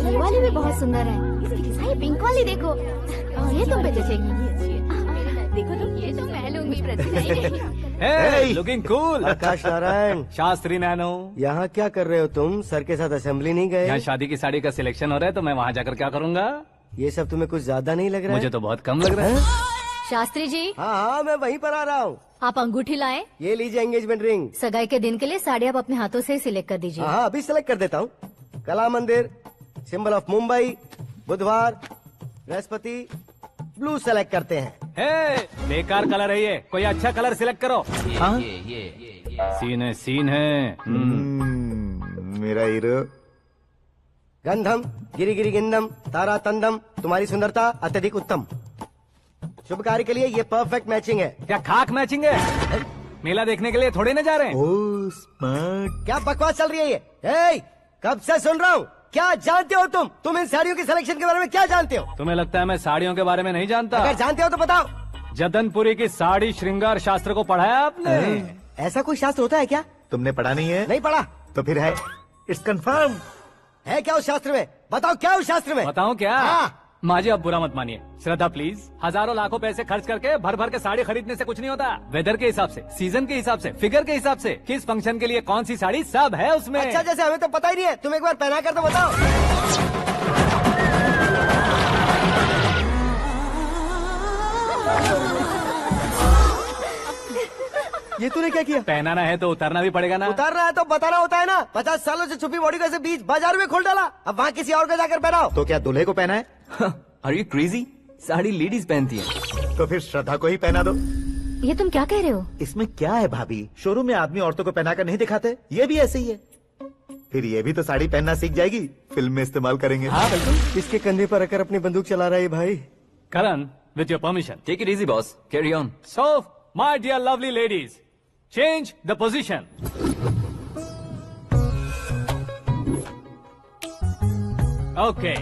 ये वाली भी बहुत सुंदर है। ये पिंक वाली देखो, और ये तुम पे जचेगी। देखो तो, ये तो मैं लूंगी। Looking cool. Akash Narayan. Shastri nano. यहाँ क्या कर रहे हो तुम? सर के साथ असेंबली नहीं गए? यहाँ शादी की साड़ी का सिलेक्शन हो रहा है, तो मैं वहाँ जाकर क्या करूँगा? ये सब तुम्हें कुछ ज्यादा नहीं लग रहा है? मुझे तो बहुत कम लग रहा है। शास्त्री जी। हाँ हाँ, मैं वहीं पर आ रहा हूँ। आप अंगूठी लाएं। ये लीजिए एंगेजमेंट रिंग। सगाई के दिन के लिए साड़ी आप अपने हाथों से सिलेक्ट कर दीजिए। हाँ, अभी सिलेक्ट कर देता हूँ। कला मंदिर, सिंबल ऑफ मुंबई, बुधवार, बृहस्पति, ब्लू सेलेक्ट करते हैं। हे, बेकार कलर है ये, कोई अच्छा कलर सिलेक्ट करो। सीन है, सीन है। मेरा हीरो। गंधम गिरी गिरी गिंदम तारा तंदम, तुम्हारी सुंदरता अत्यधिक उत्तम। शुभ कार्य के लिए ये परफेक्ट मैचिंग है। क्या खाक मैचिंग है? मेला देखने के लिए थोड़ी ना जा रहे हैं। Oh smart. क्या बकवास चल रही है ये? ए, कब से सुन रहा हूँ। क्या जानते हो तुम इन साड़ियों के सिलेक्शन के बारे में क्या जानते हो? तुम्हें लगता है मैं साड़ियों के बारे में नहीं जानता? अगर जानते हो तो बताओ। जदनपुरी की साड़ी श्रृंगार शास्त्र को पढ़ा है आपने? ऐसा कोई शास्त्र होता है क्या? तुमने पढ़ा नहीं है? नहीं पढ़ा। तो फिर है, इट्स कंफर्म। है क्या उस शास्त्र में? बताओ क्या उस शास्त्र में? बताऊं क्या? हाँ। माँ जी, अब बुरा मत मानिए। श्रद्धा प्लीज, हजारों लाखों पैसे खर्च करके भर भर के साड़ी खरीदने से कुछ नहीं होता। वेदर के हिसाब से, सीजन के हिसाब से, फिगर के हिसाब से, किस फंक्शन के लिए कौन सी साड़ी, सब है उसमें। अच्छा, जैसे हमें तो पता ही नहीं है, तुम एक बार पहना कर तो बताओ। ये तूने क्या किया? पहनाना है तो उतारना भी पड़ेगा ना। उतारना है तो बताना होता है ना। 50 सालों से छुपी बॉडी को ऐसे बीच बाजार में खोल डाला, अब वहाँ किसी और को जाकर पहनाओ। तो क्या दूल्हे को पहना है? Are you crazy? Sari ladies पहनती है। तो फिर श्रद्धा को ही पहना दो। ये तुम क्या कह रहे हो? इसमें क्या है भाभी, शोरूम में आदमी औरतों को पहनाकर नहीं दिखाते, ये भी ऐसे ही है। फिर ये भी तो साड़ी पहनना सीख जाएगी, फिल्म में इस्तेमाल करेंगे। हाँ बिल्कुल। इसके कंधे पर रखकर अपनी बंदूक चला रहा है भाई। Karan, with your permission. Take it easy boss, carry on. So my dear lovely ladies, change the position. Okay,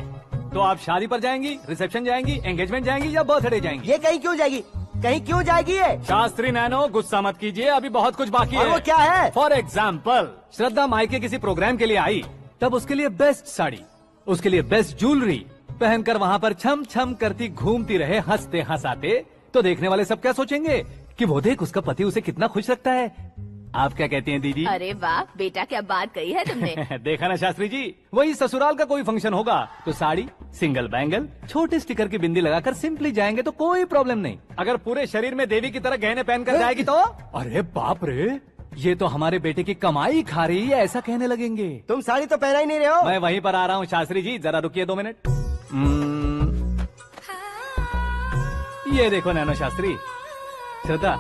तो आप शादी पर जाएंगी, रिसेप्शन जाएंगी, एंगेजमेंट जाएंगी या बर्थडे जाएंगी? ये कहीं क्यों जाएगी? कहीं क्यों जाएगी ये? शास्त्री नैनो, गुस्सा मत कीजिए, अभी बहुत कुछ बाकी है। और वो क्या है? फॉर एग्जाम्पल, श्रद्धा मायके किसी प्रोग्राम के लिए आई, तब उसके लिए बेस्ट साड़ी, उसके लिए बेस्ट ज्वेलरी पहनकर वहाँ पर छम छम करती घूमती रहे हंसते हंसाते, तो देखने वाले सब क्या सोचेंगे कि वो देख उसका पति उसे कितना खुश रखता है। आप क्या कहती हैं दीदी? अरे वाह बेटा, क्या बात कही है तुमने। देखा ना शास्त्री जी, वही ससुराल का कोई फंक्शन होगा तो साड़ी, सिंगल बैंगल, छोटे स्टिकर की बिंदी लगाकर सिंपली जाएंगे तो कोई प्रॉब्लम नहीं। अगर पूरे शरीर में देवी की तरह गहने पहनकर जाएगी तो अरे बाप रे, ये तो हमारे बेटे की कमाई खा रही है, ऐसा कहने लगेंगे। तुम साड़ी तो पहना ही नहीं रहे हो। मैं वहीं पर आ रहा हूँ शास्त्री जी, जरा रुकिए 2 मिनट। ये देखो नैनो शास्त्री, श्रद्धा,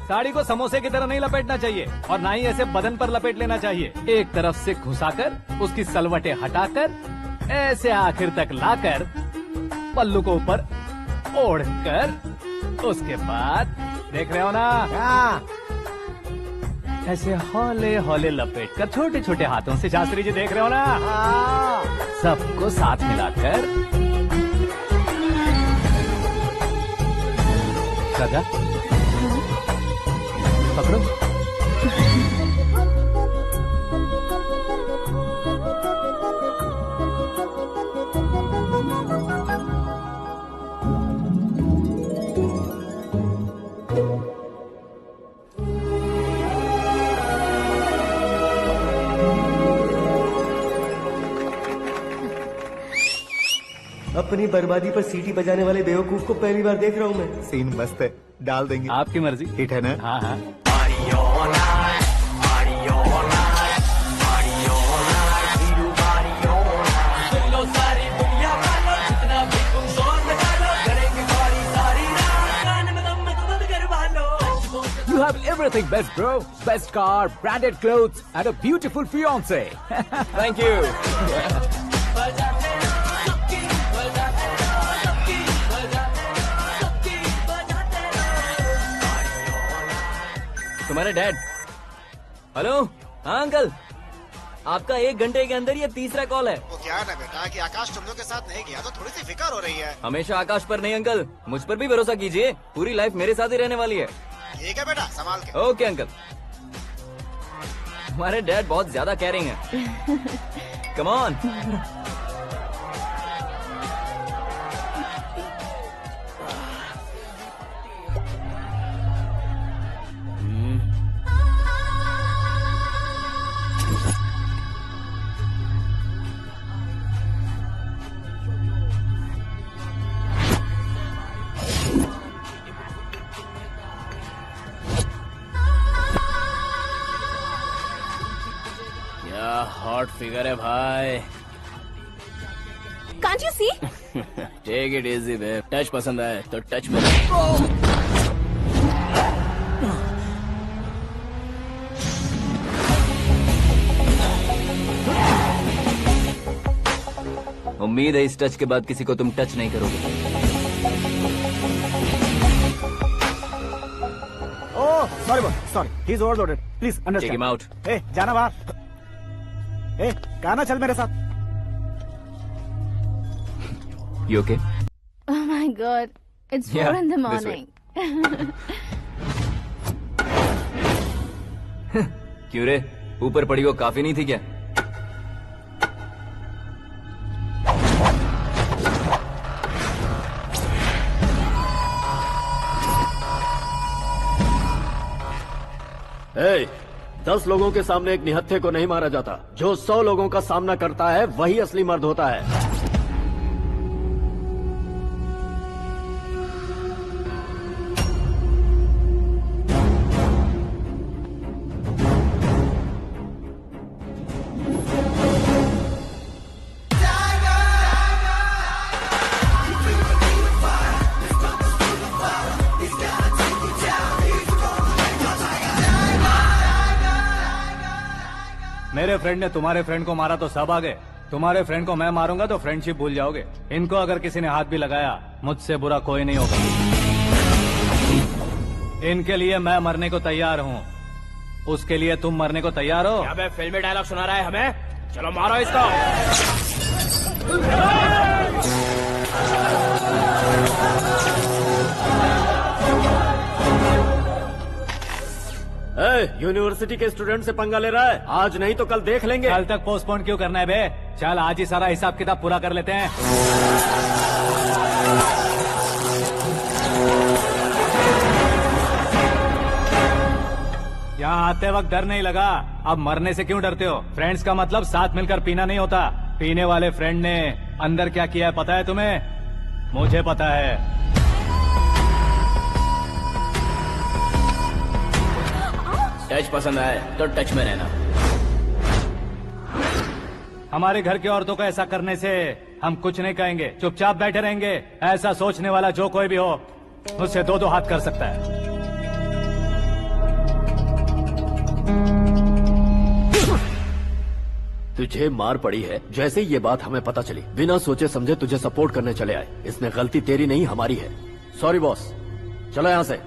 साड़ी को समोसे की तरह नहीं लपेटना चाहिए और ना ही ऐसे बदन पर लपेट लेना चाहिए। एक तरफ से घुसाकर उसकी सलवटें हटाकर ऐसे आखिर तक लाकर पल्लू को ऊपर ओढ़कर, उसके बाद देख रहे हो ना, ऐसे हौले हौले लपेट कर छोटे छोटे हाथों से, शास्त्री जी देख रहे हो ना, सबको साथ मिलाकर सदा पकड़ो। अपनी बर्बादी पर सीटी बजाने वाले बेवकूफ को पहली बार देख रहा हूँ मैं। सीन मस्त है, डाल देंगे। आपकी मर्जी। हिट है ना? हाँ हाँ। You have everything best, bro. Best car, branded clothes, and a beautiful fiance. Thank you. तुम्हारे डैड। हेलो, हाँ अंकल, आपका 1 घंटे के अंदर ये तीसरा कॉल है। वो क्या है ना बेटा कि आकाश तुम लोग के साथ नहीं गया तो थोड़ी सी फिक्र हो रही है। हमेशा आकाश पर नहीं अंकल, मुझ पर भी भरोसा कीजिए, पूरी लाइफ मेरे साथ ही रहने वाली है। ठीक है बेटा, संभाल के। Okay uncle. हमारे डैड बहुत ज्यादा केयरिंग है। Come on. हॉट फिगर है भाई। Can't you see? Take it easy babe, touch पसंद आए तो टच में। उम्मीद है इस टच के बाद किसी को तुम टच नहीं करोगे। Oh sorry boss, sorry, he is overloaded, please Take him understand. out. ए जाना बाहर। ए गाना चल मेरे साथ। You okay? Oh my God, it's 4 Yeah, in the this way. morning. क्यों रे, ऊपर पड़ी वो काफी नहीं थी क्या? ए, 10 लोगों के सामने एक निहत्थे को नहीं मारा जाता। जो 100 लोगों का सामना करता है वही असली मर्द होता है। मेरे फ्रेंड ने तुम्हारे फ्रेंड को मारा तो सब आ गए, तुम्हारे फ्रेंड को मैं मारूंगा तो फ्रेंडशिप भूल जाओगे। इनको अगर किसी ने हाथ भी लगाया, मुझसे बुरा कोई नहीं होगा। इनके लिए मैं मरने को तैयार हूँ, उसके लिए तुम मरने को तैयार हो? अबे फिल्मी डायलॉग सुना रहा है हमें? चलो मारो इसको। यूनिवर्सिटी के स्टूडेंट से पंगा ले रहा है, आज नहीं तो कल देख लेंगे। कल तक पोस्टपोन क्यों करना है बे? चल आज ही सारा हिसाब किताब पूरा कर लेते हैं। यहाँ आते वक्त डर नहीं लगा, अब मरने से क्यों डरते हो? फ्रेंड्स का मतलब साथ मिलकर पीना नहीं होता। पीने वाले फ्रेंड ने अंदर क्या किया है पता है तुम्हें? मुझे पता है। टच पसंद आए तो टच में रहना। हमारे घर की औरतों को ऐसा करने से हम कुछ नहीं कहेंगे, चुपचाप बैठे रहेंगे। ऐसा सोचने वाला जो कोई भी हो, उससे 2-2 हाथ कर सकता है। तुझे मार पड़ी है, जैसे ये बात हमें पता चली बिना सोचे समझे तुझे सपोर्ट करने चले आए। इसमें गलती तेरी नहीं हमारी है। सॉरी बॉस, चलो यहाँ से।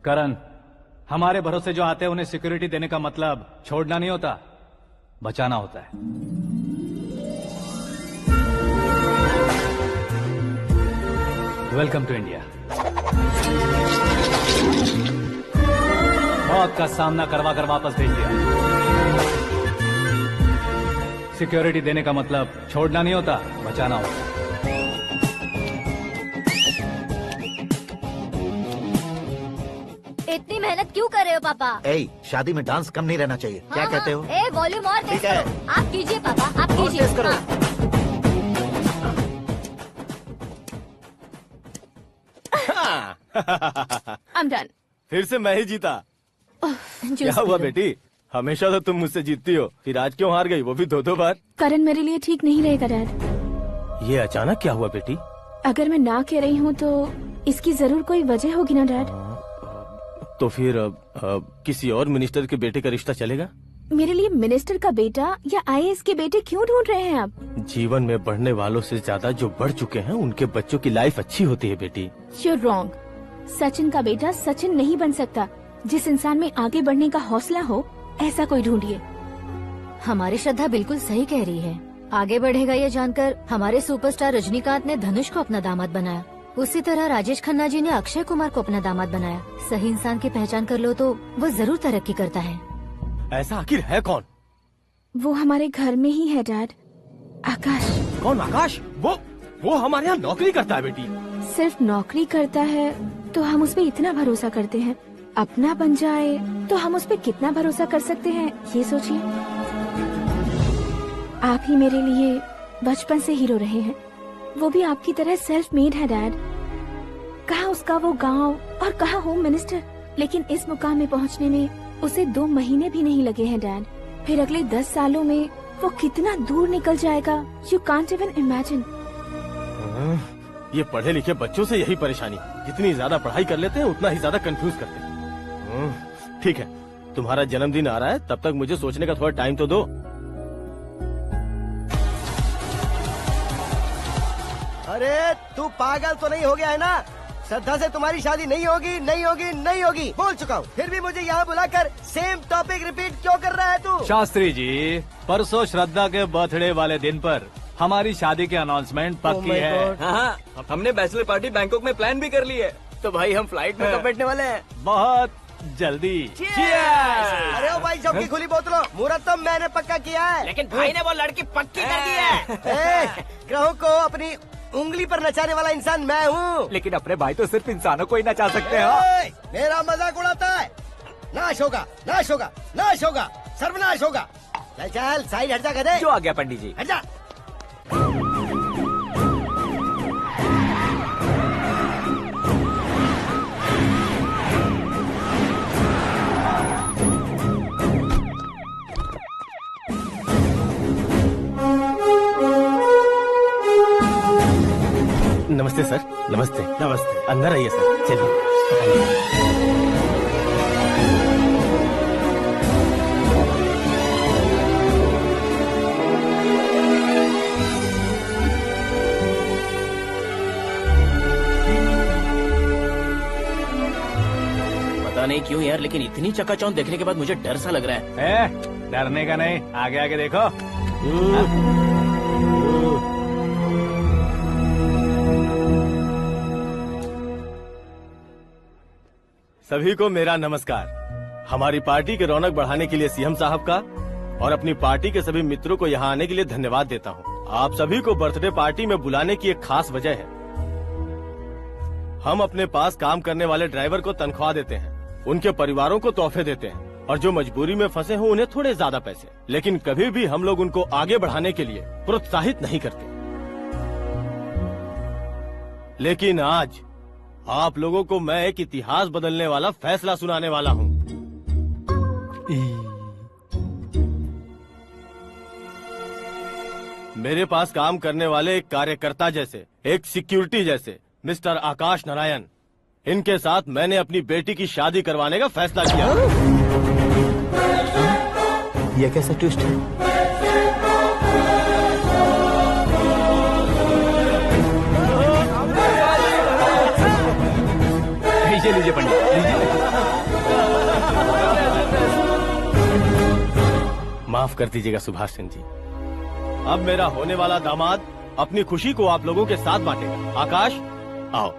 करण, हमारे भरोसे जो आते हैं उन्हें सिक्योरिटी देने का मतलब छोड़ना नहीं होता, बचाना होता है। Welcome to India. मौत का सामना करवा कर वापस भेज दिया। सिक्योरिटी देने का मतलब छोड़ना नहीं होता, बचाना होता। इतनी मेहनत क्यों कर रहे हो पापा? ए, शादी में डांस कम नहीं रहना चाहिए। क्या कहते हो? ए वॉल्यूम और तेज ठीक है। करो। आप कीजिए पापा, आप और कीजिए। तेज करो। I'm done. फिर से मैं ही जीता। क्या हुआ बेटी? हमेशा तो तुम मुझसे जीतती हो, फिर आज क्यों हार गई, वो भी 2-2 बार? करण मेरे लिए ठीक नहीं रहेगा डैड। ये अचानक क्या हुआ बेटी? अगर मैं ना कह रही हूँ तो इसकी जरूर कोई वजह होगी ना डैड। तो फिर किसी और मिनिस्टर के बेटे का रिश्ता चलेगा? मेरे लिए मिनिस्टर का बेटा या आईएएस के बेटे क्यों ढूंढ रहे हैं आप? जीवन में बढ़ने वालों से ज्यादा जो बढ़ चुके हैं उनके बच्चों की लाइफ अच्छी होती है बेटी। You're wrong. सचिन का बेटा सचिन नहीं बन सकता। जिस इंसान में आगे बढ़ने का हौसला हो, ऐसा कोई ढूंढिए। हमारी श्रद्धा बिल्कुल सही कह रही है। आगे बढ़ेगा ये जानकर हमारे सुपरस्टार रजनीकांत ने धनुष को अपना दामाद बनाया। उसी तरह राजेश खन्ना जी ने अक्षय कुमार को अपना दामाद बनाया। सही इंसान की पहचान कर लो तो वो जरूर तरक्की करता है। ऐसा आखिर है कौन? वो हमारे घर में ही है डैड, आकाश। कौन आकाश? वो हमारे यहाँ नौकरी करता है बेटी। सिर्फ नौकरी करता है तो हम उस पर इतना भरोसा करते हैं, अपना बन जाए तो हम उस पर कितना भरोसा कर सकते हैं, ये सोचिए। आप ही मेरे लिए बचपन से हीरो रहे हैं, वो भी आपकी तरह सेल्फ मेड है डैड। कहाँ उसका वो गांव और कहाँ होम मिनिस्टर, लेकिन इस मुकाम में पहुँचने में उसे 2 महीने भी नहीं लगे हैं डैड। फिर अगले 10 सालों में वो कितना दूर निकल जाएगा, यू कांट इवन इमेजिन। ये पढ़े लिखे बच्चों से यही परेशानी, जितनी ज्यादा पढ़ाई कर लेते हैं उतना ही ज्यादा कंफ्यूज करते हैं। ठीक है, तुम्हारा जन्मदिन आ रहा है, तब तक मुझे सोचने का थोड़ा टाइम तो दो। अरे तू पागल तो नहीं हो गया है ना? श्रद्धा से तुम्हारी शादी नहीं होगी, नहीं होगी, नहीं होगी, बोल चुका हूँ। फिर भी मुझे यहाँ बुलाकर सेम टॉपिक रिपीट क्यों कर रहा है तू? शास्त्री जी, परसों श्रद्धा के बर्थडे वाले दिन पर हमारी शादी की अनाउंसमेंट पक्की है। हाँ, हमने बैचलर पार्टी बैंकॉक में प्लान भी कर ली है। तो भाई हम फ्लाइट में कब बैठने वाले हैं? बहुत जल्दी। अरे ओ भाई, सबकी खुली बोतलों, मुहूर्त तो मैंने पक्का किया है। लेकिन भाई ने वो लड़की पक्की कर दी है। ग्रहों को अपनी उंगली पर नचाने वाला इंसान मैं हूँ। लेकिन अपने भाई तो सिर्फ इंसानों को ही नचा सकते हैं। मेरा मजाक उड़ाता है? नाश होगा, नाश होगा, नाश होगा, सर्वनाश होगा। चल चल साइड हट जा गधे। जो आ गया पंडित जी। हट जा। नमस्ते सर। नमस्ते। नमस्ते। अंदर आइए सर, चलिए। पता नहीं क्यों यार, लेकिन इतनी चकाचौंध देखने के बाद मुझे डर सा लग रहा है। डरने का नहीं, आगे आगे देखो। सभी को मेरा नमस्कार। हमारी पार्टी के रौनक बढ़ाने के लिए सीएम साहब का और अपनी पार्टी के सभी मित्रों को यहाँ आने के लिए धन्यवाद देता हूँ। आप सभी को बर्थडे पार्टी में बुलाने की एक खास वजह है। हम अपने पास काम करने वाले ड्राइवर को तनख्वाह देते हैं, उनके परिवारों को तोहफे देते हैं और जो मजबूरी में फंसे हो उन्हें थोड़े ज्यादा पैसे। लेकिन कभी भी हम लोग उनको आगे बढ़ाने के लिए प्रोत्साहित नहीं करते। लेकिन आज आप लोगों को मैं एक इतिहास बदलने वाला फैसला सुनाने वाला हूँ। मेरे पास काम करने वाले एक कार्यकर्ता जैसे, एक सिक्योरिटी जैसे मिस्टर आकाश नारायण, इनके साथ मैंने अपनी बेटी की शादी करवाने का फैसला किया। ये कैसा ट्विस्ट है? लीजिए पंडित, लीजिए। माफ कर दीजिएगा सुभाष सिंह जी। अब मेरा होने वाला दामाद अपनी खुशी को आप लोगों के साथ बांटेगा। आकाश, आओ।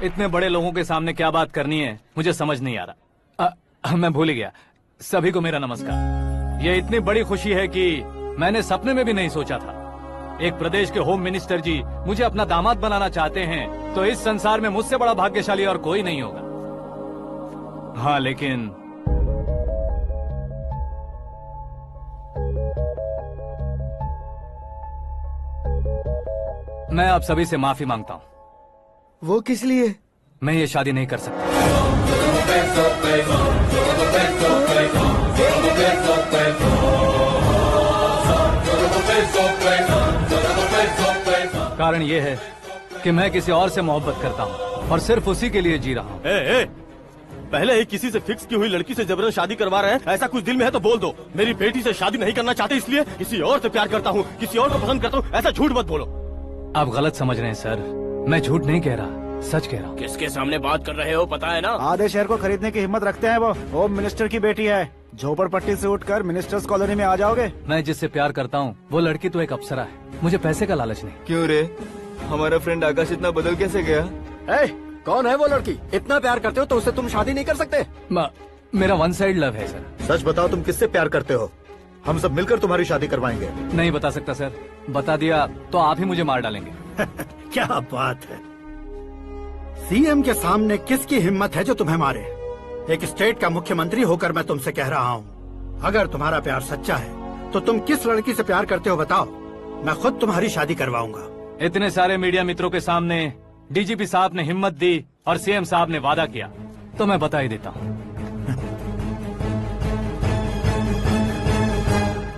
इतने बड़े लोगों के सामने क्या बात करनी है मुझे समझ नहीं आ रहा। मैं भूल गया। सभी को मेरा नमस्कार। ये इतनी बड़ी खुशी है कि मैंने सपने में भी नहीं सोचा था। एक प्रदेश के होम मिनिस्टर जी मुझे अपना दामाद बनाना चाहते हैं तो इस संसार में मुझसे बड़ा भाग्यशाली और कोई नहीं होगा। हाँ, लेकिन मैं आप सभी से माफी मांगता हूँ। वो किस लिए? मैं ये शादी नहीं कर सकता। कारण ये है कि मैं किसी और से मोहब्बत करता हूँ और सिर्फ उसी के लिए जी रहा हूँ। पहले ही किसी से फिक्स की हुई लड़की से जबरन शादी करवा रहे हैं। ऐसा कुछ दिल में है तो बोल दो। मेरी बेटी से शादी नहीं करना चाहते इसलिए किसी और से प्यार करता हूँ, किसी और को पसंद करता हूँ, ऐसा झूठ मत बोलो। आप गलत समझ रहे हैं सर, मैं झूठ नहीं कह रहा, सच कह रहा हूँ। किसके सामने बात कर रहे हो पता है ना? आधे शहर को खरीदने की हिम्मत रखते हैं वो। होम मिनिस्टर की बेटी है। झोपड़पट्टी से उठकर मिनिस्टर्स कॉलोनी में आ जाओगे। मैं जिससे प्यार करता हूँ वो लड़की तो एक अप्सरा है, मुझे पैसे का लालच नहीं। क्यों रे, हमारा फ्रेंड आकाश इतना बदल कैसे गया? कौन है वो लड़की? इतना प्यार करते हो तो उससे तुम शादी नहीं कर सकते? मेरा वन साइड लव है सर। सच बताओ, तुम किससे प्यार करते हो? हम सब मिलकर तुम्हारी शादी करवाएंगे। नहीं बता सकता सर, बता दिया तो आप ही मुझे मार डालेंगे। क्या बात है, सीएम के सामने किसकी हिम्मत है जो तुम्हें मारे? एक स्टेट का मुख्यमंत्री होकर मैं तुमसे कह रहा हूँ, अगर तुम्हारा प्यार सच्चा है तो तुम किस लड़की से प्यार करते हो बताओ, मैं खुद तुम्हारी शादी करवाऊंगा। इतने सारे मीडिया मित्रों के सामने डीजीपी साहब ने हिम्मत दी और सीएम साहब ने वादा किया, तो मैं बता ही देता हूँ।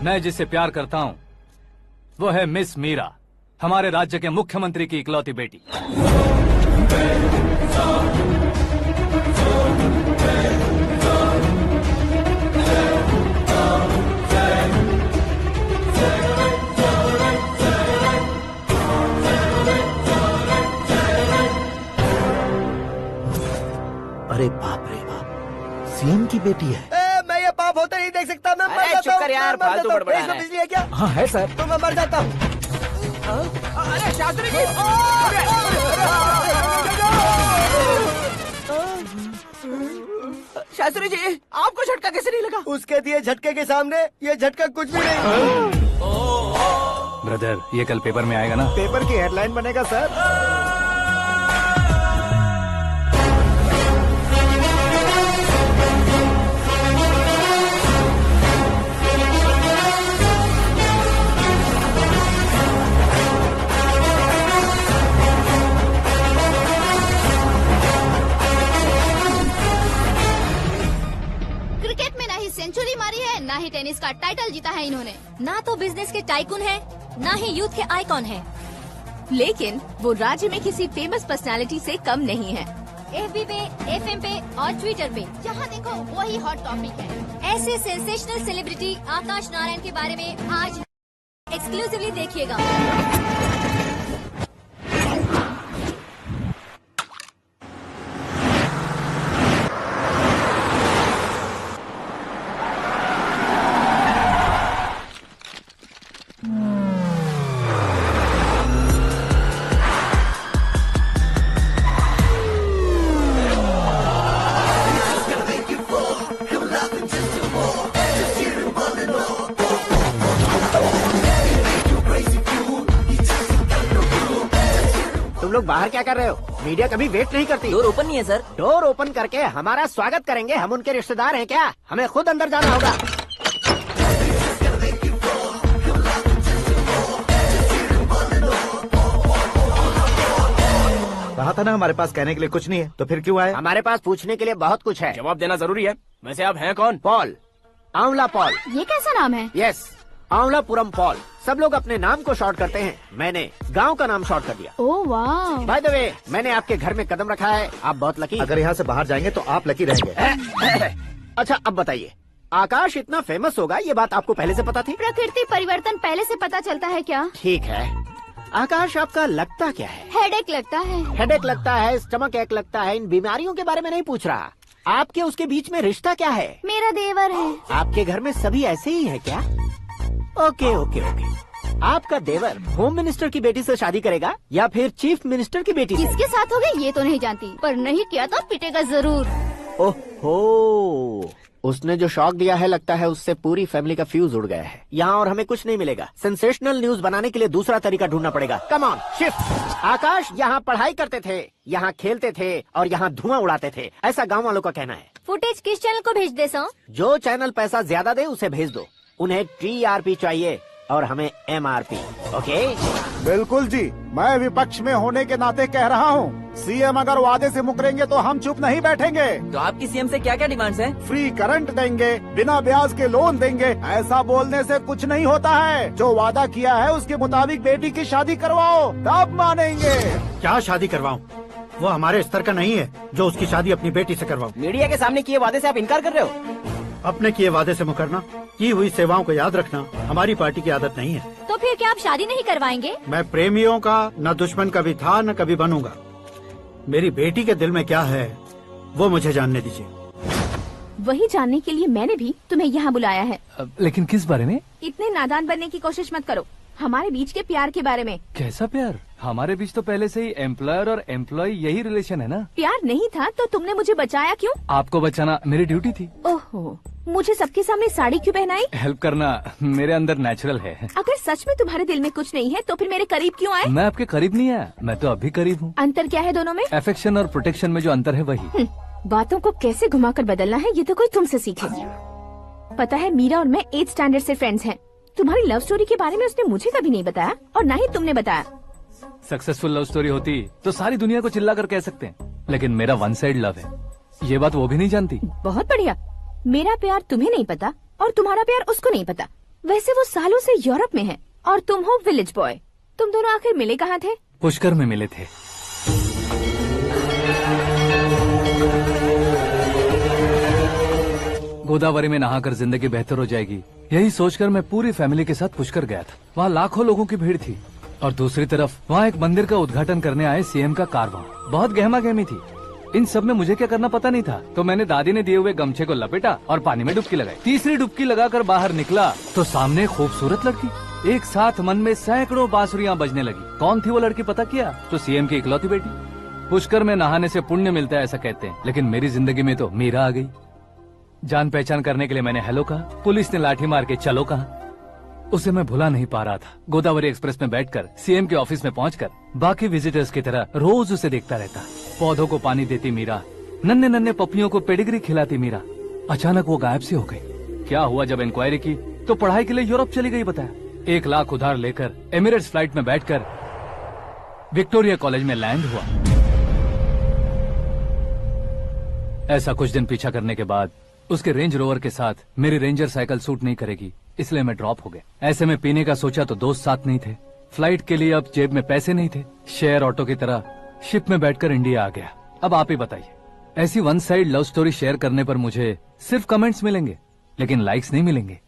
मैं जिससे प्यार करता हूँ वो है मिस मीरा, हमारे राज्य के मुख्यमंत्री की इकलौती बेटी। अरे बाप रे बाप, सीएम की बेटी है। मैं ये पाप होते नहीं देख सकता। मैं मर जाता चुप कर यार, हूँ, मैं मर फालतू जाता हूँ। बड़बड़ा इसमें रहा है। बिजली है क्या? हाँ है सर। तो मैं मर जाता हूँ। अरे शास्त्री जी, शास्त्री जी, आपको झटका कैसे नहीं लगा? उसके दिए झटके के सामने ये झटका कुछ भी नहीं। ब्रदर, ये कल पेपर में आएगा ना? पेपर की हेडलाइन बनेगा सर। क्रिकेट में ना ही सेंचुरी मारी है, ना ही टेनिस का टाइटल जीता है इन्होंने। ना तो बिजनेस के टाइकून है, ना ही यूथ के आइकॉन है। लेकिन वो राज्य में किसी फेमस पर्सनालिटी से कम नहीं है। FB पे, FM पे और ट्विटर पे जहाँ देखो वही हॉट टॉपिक है। ऐसे सेंसेशनल सेलिब्रिटी आकाश नारायण के बारे में आज एक्सक्लूसिवली देखिएगा। तुम लोग बाहर क्या कर रहे हो? मीडिया कभी वेट नहीं करती। डोर ओपन नहीं है सर। डोर ओपन करके हमारा स्वागत करेंगे? हम उनके रिश्तेदार हैं क्या? हमें खुद अंदर जाना होगा। कहा था ना हमारे पास कहने के लिए कुछ नहीं है, तो फिर क्यों आए? हमारे पास पूछने के लिए बहुत कुछ है। जवाब देना जरूरी है। वैसे आप हैं कौन? पॉल, आंवला पॉल। ये कैसा नाम है? Yes, Aanwalapuram Paul. सब लोग अपने नाम को शॉर्ट करते हैं, मैंने गांव का नाम शॉर्ट कर दिया। ओह वाह। बाय द वे, मैंने आपके घर में कदम रखा है, आप बहुत लकी। अगर यहाँ से बाहर जाएंगे तो आप लकी रहेंगे। अच्छा अब बताइए, आकाश इतना फेमस होगा ये बात आपको पहले से पता थी? प्रकृति परिवर्तन पहले से पता चलता है क्या? ठीक है, आकाश आपका लगता क्या है? हेडेक लगता है। हेडेक लगता है, स्टमक एक लगता है, इन बीमारियों के बारे में नहीं पूछ रहा। आपके उसके बीच में रिश्ता क्या है? मेरा देवर है। आपके घर में सभी ऐसे ही है क्या? Okay okay okay. आपका देवर होम मिनिस्टर की बेटी से शादी करेगा या फिर चीफ मिनिस्टर की बेटी से? किसके साथ होगा ये तो नहीं जानती, पर नहीं किया तो पिटेगा जरूर। ओहो, उसने जो शॉक दिया है लगता है उससे पूरी फैमिली का फ्यूज उड़ गया है। यहाँ और हमें कुछ नहीं मिलेगा। सेंसेशनल न्यूज बनाने के लिए दूसरा तरीका ढूंढना पड़ेगा। Come on, shift. आकाश यहाँ पढ़ाई करते थे, यहाँ खेलते थे और यहाँ धुआं उड़ाते थे, ऐसा गाँव वालों का कहना है। फुटेज किस चैनल को भेज दे सो? जो चैनल पैसा ज्यादा दे उसे भेज दो। उन्हें TRP चाहिए और हमें MRP। ओके? बिल्कुल जी, मैं विपक्ष में होने के नाते कह रहा हूँ, सीएम अगर वादे से मुकरेंगे तो हम चुप नहीं बैठेंगे। तो आपकी सीएम से क्या क्या डिमांड्स हैं? फ्री करंट देंगे, बिना ब्याज के लोन देंगे। ऐसा बोलने से कुछ नहीं होता है। जो वादा किया है उसके मुताबिक बेटी की शादी करवाओ, तब मानेंगे। क्या शादी करवाऊं? वो हमारे स्तर का नहीं है जो उसकी शादी अपनी बेटी से करवाऊं। मीडिया के सामने किए वादे से आप इनकार कर रहे हो? अपने किए वादे से मुकरना, की हुई सेवाओं को याद रखना हमारी पार्टी की आदत नहीं है। तो फिर क्या आप शादी नहीं करवाएंगे? मैं प्रेमियों का न दुश्मन कभी था न कभी बनूंगा। मेरी बेटी के दिल में क्या है वो मुझे जानने दीजिए। वही जानने के लिए मैंने भी तुम्हें यहाँ बुलाया है। लेकिन किस बारे में? इतने नादान बनने की कोशिश मत करो। हमारे बीच के प्यार के बारे में। कैसा प्यार? हमारे बीच तो पहले से ही एम्प्लॉयर और एम्प्लॉय यही रिलेशन है ना। प्यार नहीं था तो तुमने मुझे बचाया क्यों? आपको बचाना मेरी ड्यूटी थी। ओहो, मुझे सबके सामने साड़ी क्यों पहनाई? हेल्प करना मेरे अंदर नेचुरल है। अगर सच में तुम्हारे दिल में कुछ नहीं है तो फिर मेरे करीब क्यों आए? मैं आपके करीब नहीं आया, मैं तो अभी करीब हूँ। अंतर क्या है दोनों में? अफेक्शन और प्रोटेक्शन में जो अंतर है वही। बातों को कैसे घुमाकर बदलना है ये तो कोई तुमसे सीखे। पता है मीरा और मैं 8th स्टैंडर्ड से फ्रेंड्स हैं। तुम्हारी लव स्टोरी के बारे में उसने मुझे कभी नहीं बताया और ना ही तुमने बताया। सक्सेसफुल लव स्टोरी होती तो सारी दुनिया को चिल्ला कर कह सकते हैं, लेकिन मेरा वन साइड लव है, ये बात वो भी नहीं जानती। बहुत बढ़िया। मेरा प्यार तुम्हें नहीं पता और तुम्हारा प्यार उसको नहीं पता। वैसे वो सालों से यूरोप में है और तुम हो विलेज बॉय। तुम दोनों आखिर मिले कहाँ थे? पुष्कर में मिले थे। गोदावरी में नहाकर जिंदगी बेहतर हो जाएगी, यही सोचकर मैं पूरी फैमिली के साथ पुष्कर गया था। वहाँ लाखों लोगों की भीड़ थी और दूसरी तरफ वहाँ एक मंदिर का उद्घाटन करने आए सीएम का कारवां। बहुत गहमा गहमी थी। इन सब में मुझे क्या करना पता नहीं था, तो मैंने दादी ने दिए हुए गमछे को लपेटा और पानी में डुबकी लगाई। तीसरी डुबकी लगाकर बाहर निकला तो सामने खूबसूरत लड़की। एक साथ मन में सैकड़ों बांसुरियां बजने लगी। कौन थी वो लड़की पता किया? तो सीएम की इकलौती बेटी। पुष्कर में नहाने से पुण्य मिलता है ऐसा कहते हैं, लेकिन मेरी जिंदगी में तो मीरा आ गई। जान पहचान करने के लिए मैंने हेलो कहा, पुलिस ने लाठी मार के चलो कहा। उसे मैं भुला नहीं पा रहा था। गोदावरी एक्सप्रेस में बैठकर सीएम के ऑफिस में पहुंचकर बाकी विजिटर्स की तरह रोज उसे देखता रहता। पौधों को पानी देती मीरा, नन्हे नन्हे पपियों को पेडिग्री खिलाती मीरा। अचानक वो गायब सी हो गई। क्या हुआ? जब इंक्वायरी की तो पढ़ाई के लिए यूरोप चली गई बताया। 1 लाख उधार लेकर एमिरेट्स फ्लाइट में बैठकर विक्टोरिया कॉलेज में लैंड हुआ। ऐसा कुछ दिन पीछा करने के बाद उसके रेंज रोवर के साथ मेरी रेंजर साइकिल सूट नहीं करेगी, इसलिए मैं ड्रॉप हो गया। ऐसे में पीने का सोचा तो दोस्त साथ नहीं थे। फ्लाइट के लिए अब जेब में पैसे नहीं थे। शेयर ऑटो की तरह शिप में बैठकर इंडिया आ गया। अब आप ही बताइए, ऐसी one side love story share करने पर मुझे सिर्फ कमेंट्स मिलेंगे, लेकिन लाइक्स नहीं मिलेंगे।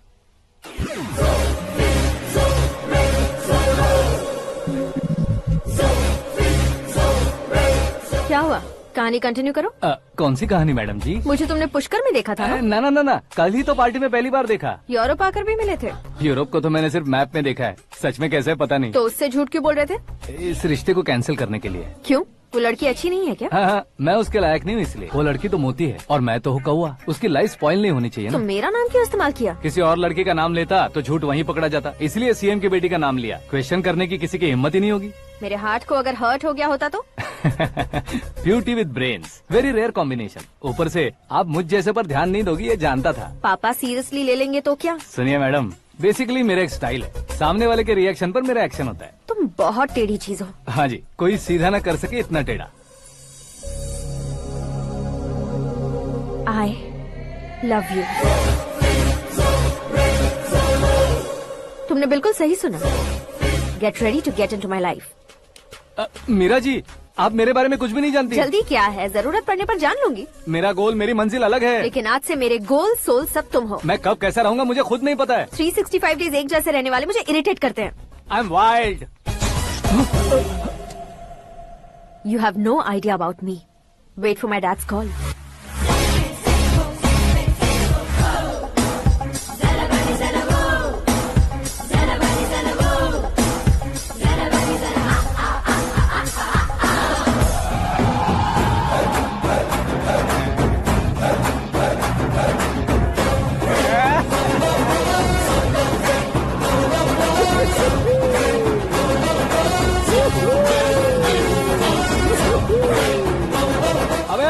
क्या हुआ? कहानी कंटिन्यू करो। कौन सी कहानी मैडम जी? मुझे तुमने पुष्कर में देखा था ना? ना, कल ही तो पार्टी में पहली बार देखा। यूरोप आकर भी मिले थे? यूरोप को तो मैंने सिर्फ मैप में देखा है, सच में कैसे पता नहीं। तो उससे झूठ क्यों बोल रहे थे? इस रिश्ते को कैंसिल करने के लिए। क्यों? वो लड़की अच्छी नहीं है क्या? हाँ, मैं उसके लायक नहीं हूँ इसलिए। वो लड़की तो मोती है और मैं तो हूँ कौवा। उसकी लाइफ स्पॉइल नहीं होनी चाहिए ना। तो मेरा नाम क्यों इस्तेमाल किया? किसी और लड़की का नाम लेता तो झूठ वहीं पकड़ा जाता, इसलिए सीएम की बेटी का नाम लिया। क्वेश्चन करने की किसी की हिम्मत ही नहीं होगी। मेरे हार्ट को अगर हर्ट हो गया होता तो? Beauty with brains, very rare combination. ऊपर से आप मुझ जैसे पर ध्यान नहीं दोगी ये जानता था। पापा सीरियसली ले लेंगे तो क्या? सुनिए मैडम, बेसिकली मेरा एक स्टाइल है, सामने वाले के रिएक्शन पर मेरा एक्शन होता है। तुम बहुत टेढ़ी चीज हो। हाँ जी, कोई सीधा न कर सके इतना टेढ़ा। I love you। तुमने बिल्कुल सही सुना। Get ready to get into my life। Meera ji, आप मेरे बारे में कुछ भी नहीं जानती। जल्दी क्या है, जरूरत पड़ने पर जान लूंगी। मेरा गोल, मेरी मंजिल अलग है। लेकिन आज से मेरे गोल सोल सब तुम हो। मैं कब कैसा रहूंगा मुझे खुद नहीं पता है। 365 डेज एक जैसे रहने वाले मुझे इरिटेट करते हैं। I'm wild। You have no idea about me। Wait for my dad's call।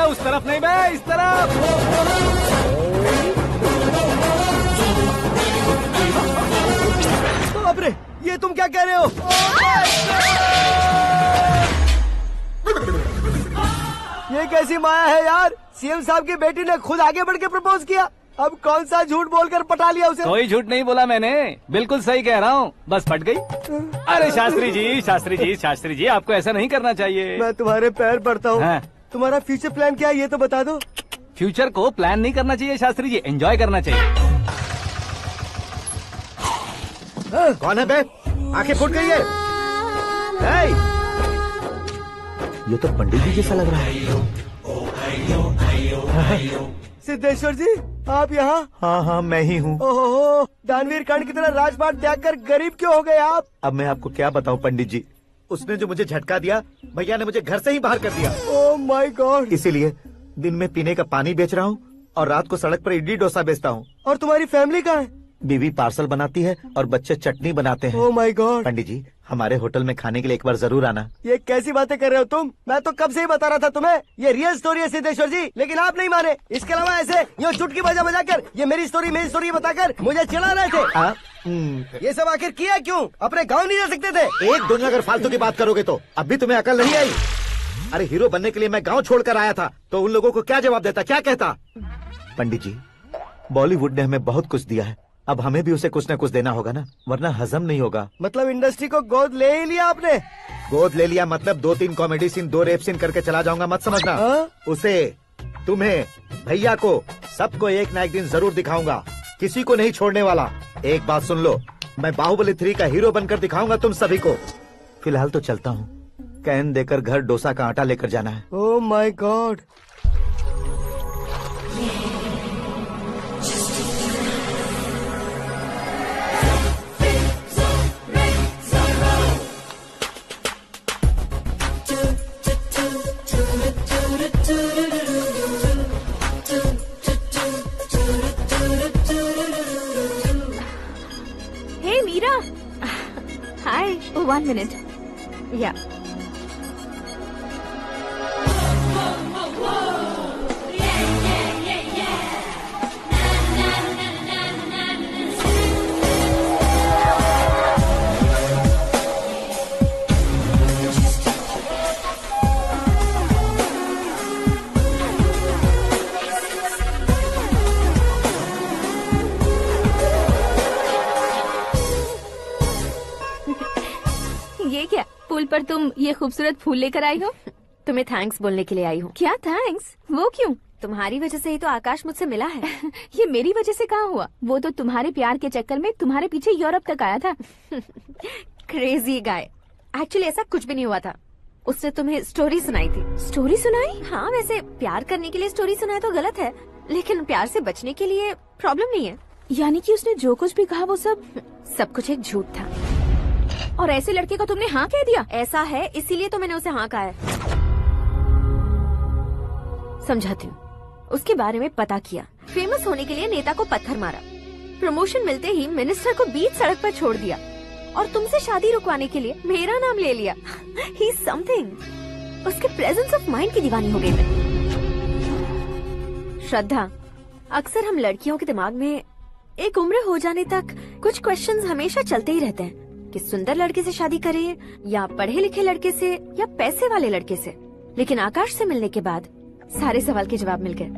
उस तरफ नहीं, मैं इस तरफ। बाप रे, ये तुम क्या कह रहे हो? ये कैसी माया है यार? सीएम साहब की बेटी ने खुद आगे बढ़ के प्रपोज किया। अब कौन सा झूठ बोलकर पटा लिया उसे? कोई झूठ नहीं बोला मैंने, बिल्कुल सही कह रहा हूँ, बस पट गई। अरे शास्त्री जी आपको ऐसा नहीं करना चाहिए। मैं तुम्हारे पैर पड़ता हूँ। हाँ। तुम्हारा फ्यूचर प्लान क्या है ये तो बता दो। फ्यूचर को प्लान नहीं करना चाहिए शास्त्री जी, एंजॉय करना चाहिए। कौन है बे? आंखें फूट गई है। ये तो पंडित जी जैसा लग रहा है। सिद्धेश्वर जी, आप यहाँ? हाँ, मैं ही हूँ। ओहो, दानवीर कर्ण की तरह राजपाट त्याग कर गरीब क्यों हो गए आप? अब मैं आपको क्या बताऊँ पंडित जी, उसने जो मुझे झटका दिया, भैया ने मुझे घर से ही बाहर कर दिया। Oh my God. इसीलिए दिन में पीने का पानी बेच रहा हूँ और रात को सड़क पर इडली डोसा बेचता हूँ। और तुम्हारी फैमिली कहाँ है? बीवी पार्सल बनाती है और बच्चे चटनी बनाते हैं। Oh my God. पंडित जी, हमारे होटल में खाने के लिए एक बार जरूर आना। ये कैसी बातें कर रहे हो तुम? मैं तो कब से ही बता रहा था तुम्हें, ये रियल स्टोरी है सिद्धेश्वर जी, लेकिन आप नहीं माने। इसके अलावा ऐसे ये चुटकी बजा बजा कर ये मेरी स्टोरी बताकर मुझे चिढ़ा रहे थे। ये सब आखिर किया क्यों? अपने गाँव नहीं जा सकते थे? एक दिन अगर फालतू की बात करोगे तो अब भी तुम्हें अकल नहीं आई? अरे हीरो बनने के लिए मैं गाँव छोड़कर आया था तो उन लोगों को क्या जवाब देता, क्या कहता? पंडित जी, बॉलीवुड ने हमें बहुत कुछ दिया है, अब हमें भी उसे कुछ न कुछ देना होगा ना, वरना हजम नहीं होगा। मतलब इंडस्ट्री को गोद ले ही लिया आपने? गोद ले लिया मतलब 2-3 कॉमेडी सीन 2 रेप सीन करके चला जाऊंगा मत समझना। उसे, तुम्हें, भैया को, सबको एक ना एक दिन जरूर दिखाऊंगा, किसी को नहीं छोड़ने वाला। एक बात सुन लो, मैं बाहुबली 3 का हीरो बनकर दिखाऊंगा तुम सभी को। फिलहाल तो चलता हूँ, कैन देकर घर डोसा का आटा लेकर जाना है। Oh my God. Hey Meera. Hi. Oh, 1 minute. Yeah. ये क्या, पुल पर तुम ये खूबसूरत फूल लेकर आई हो? तुम्हें थैंक्स बोलने के लिए आई हूँ। क्या थैंक्स? वो क्यों? तुम्हारी वजह से ही तो आकाश मुझसे मिला है। ये मेरी वजह से कहाँ हुआ? वो तो तुम्हारे प्यार के चक्कर में तुम्हारे पीछे यूरोप तक आया था। Crazy guy. एक्चुअली ऐसा कुछ भी नहीं हुआ था, उसने तुम्हें स्टोरी सुनाई थी। स्टोरी सुनाई? हाँ, वैसे प्यार करने के लिए स्टोरी सुनाए तो गलत है, लेकिन प्यार से बचने के लिए प्रॉब्लम नहीं है। यानी कि उसने जो कुछ भी कहा वो सब कुछ एक झूठ था। और ऐसे लड़के को तुमने हाँ कह दिया? ऐसा है, इसीलिए तो मैंने उसे हाँ कहा है। समझाती हूँ। उसके बारे में पता किया, फेमस होने के लिए नेता को पत्थर मारा, प्रमोशन मिलते ही मिनिस्टर को बीच सड़क पर छोड़ दिया, और तुमसे शादी रुकवाने के लिए मेरा नाम ले लिया। He is something. उसके प्रेजेंस ऑफ माइंड की दीवानी हो गई मैं। श्रद्धा, अक्सर हम लड़कियों के दिमाग में एक उम्र हो जाने तक कुछ क्वेश्चंस हमेशा चलते ही रहते हैं कि सुंदर लड़के से शादी करें या पढ़े लिखे लड़के से या पैसे वाले लड़के से। लेकिन आकाश से मिलने के बाद सारे सवाल के जवाब मिल गए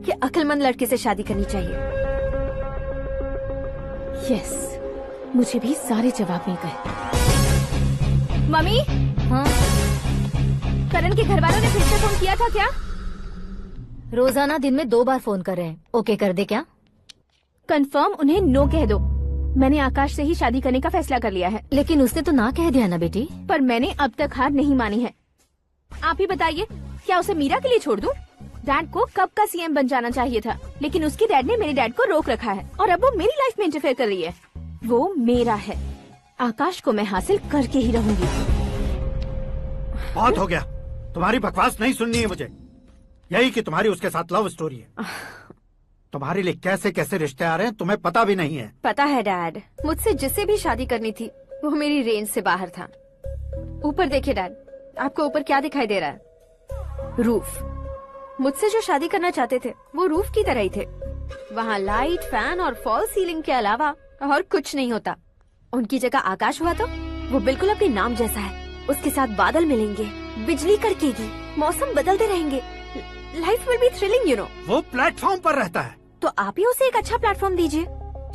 कि अक्लमंद लड़के से शादी करनी चाहिए। यस, मुझे भी सारे जवाब मिल गए। मम्मी, हाँ? करण के घर वालों ने फिर से फोन किया था क्या? रोजाना दिन में 2 बार फोन कर रहे हैं। ओके कर दे क्या? कंफर्म उन्हें नो कह दो। मैंने आकाश से ही शादी करने का फैसला कर लिया है। लेकिन उसने तो ना कह दिया ना बेटी। पर मैंने अब तक हार नहीं मानी है। आप ही बताइए, क्या उसे मीरा के लिए छोड़ दूं? डैड को कब का सीएम बन जाना चाहिए था, लेकिन उसके डैड ने मेरे डैड को रोक रखा है और अब वो मेरी लाइफ में इंटरफेयर कर रही है। वो मेरा है, आकाश को मैं हासिल करके ही रहूंगी। बहुत हो गया, तुम्हारी बकवास नहीं सुननी है मुझे। यही कि तुम्हारी उसके साथ लव स्टोरी है। तुम्हारे लिए कैसे कैसे रिश्ते आ रहे हैं तुम्हें पता भी नहीं है। पता है डैड, मुझसे जिसे भी शादी करनी थी वो मेरी रेंज से बाहर था। ऊपर देखिए डैड, आपको ऊपर क्या दिखाई दे रहा है? रूफ। मुझसे जो शादी करना चाहते थे वो रूफ की तरह ही थे। वहाँ लाइट, फैन और फॉल सीलिंग के अलावा और कुछ नहीं होता। उनकी जगह आकाश हुआ तो वो बिल्कुल अपने नाम जैसा है। उसके साथ बादल मिलेंगे, बिजली कड़केगी, मौसम बदलते रहेंगे, life will be thrilling you know. वो प्लेटफॉर्म पर रहता है तो आप ही उसे एक अच्छा प्लेटफॉर्म दीजिए,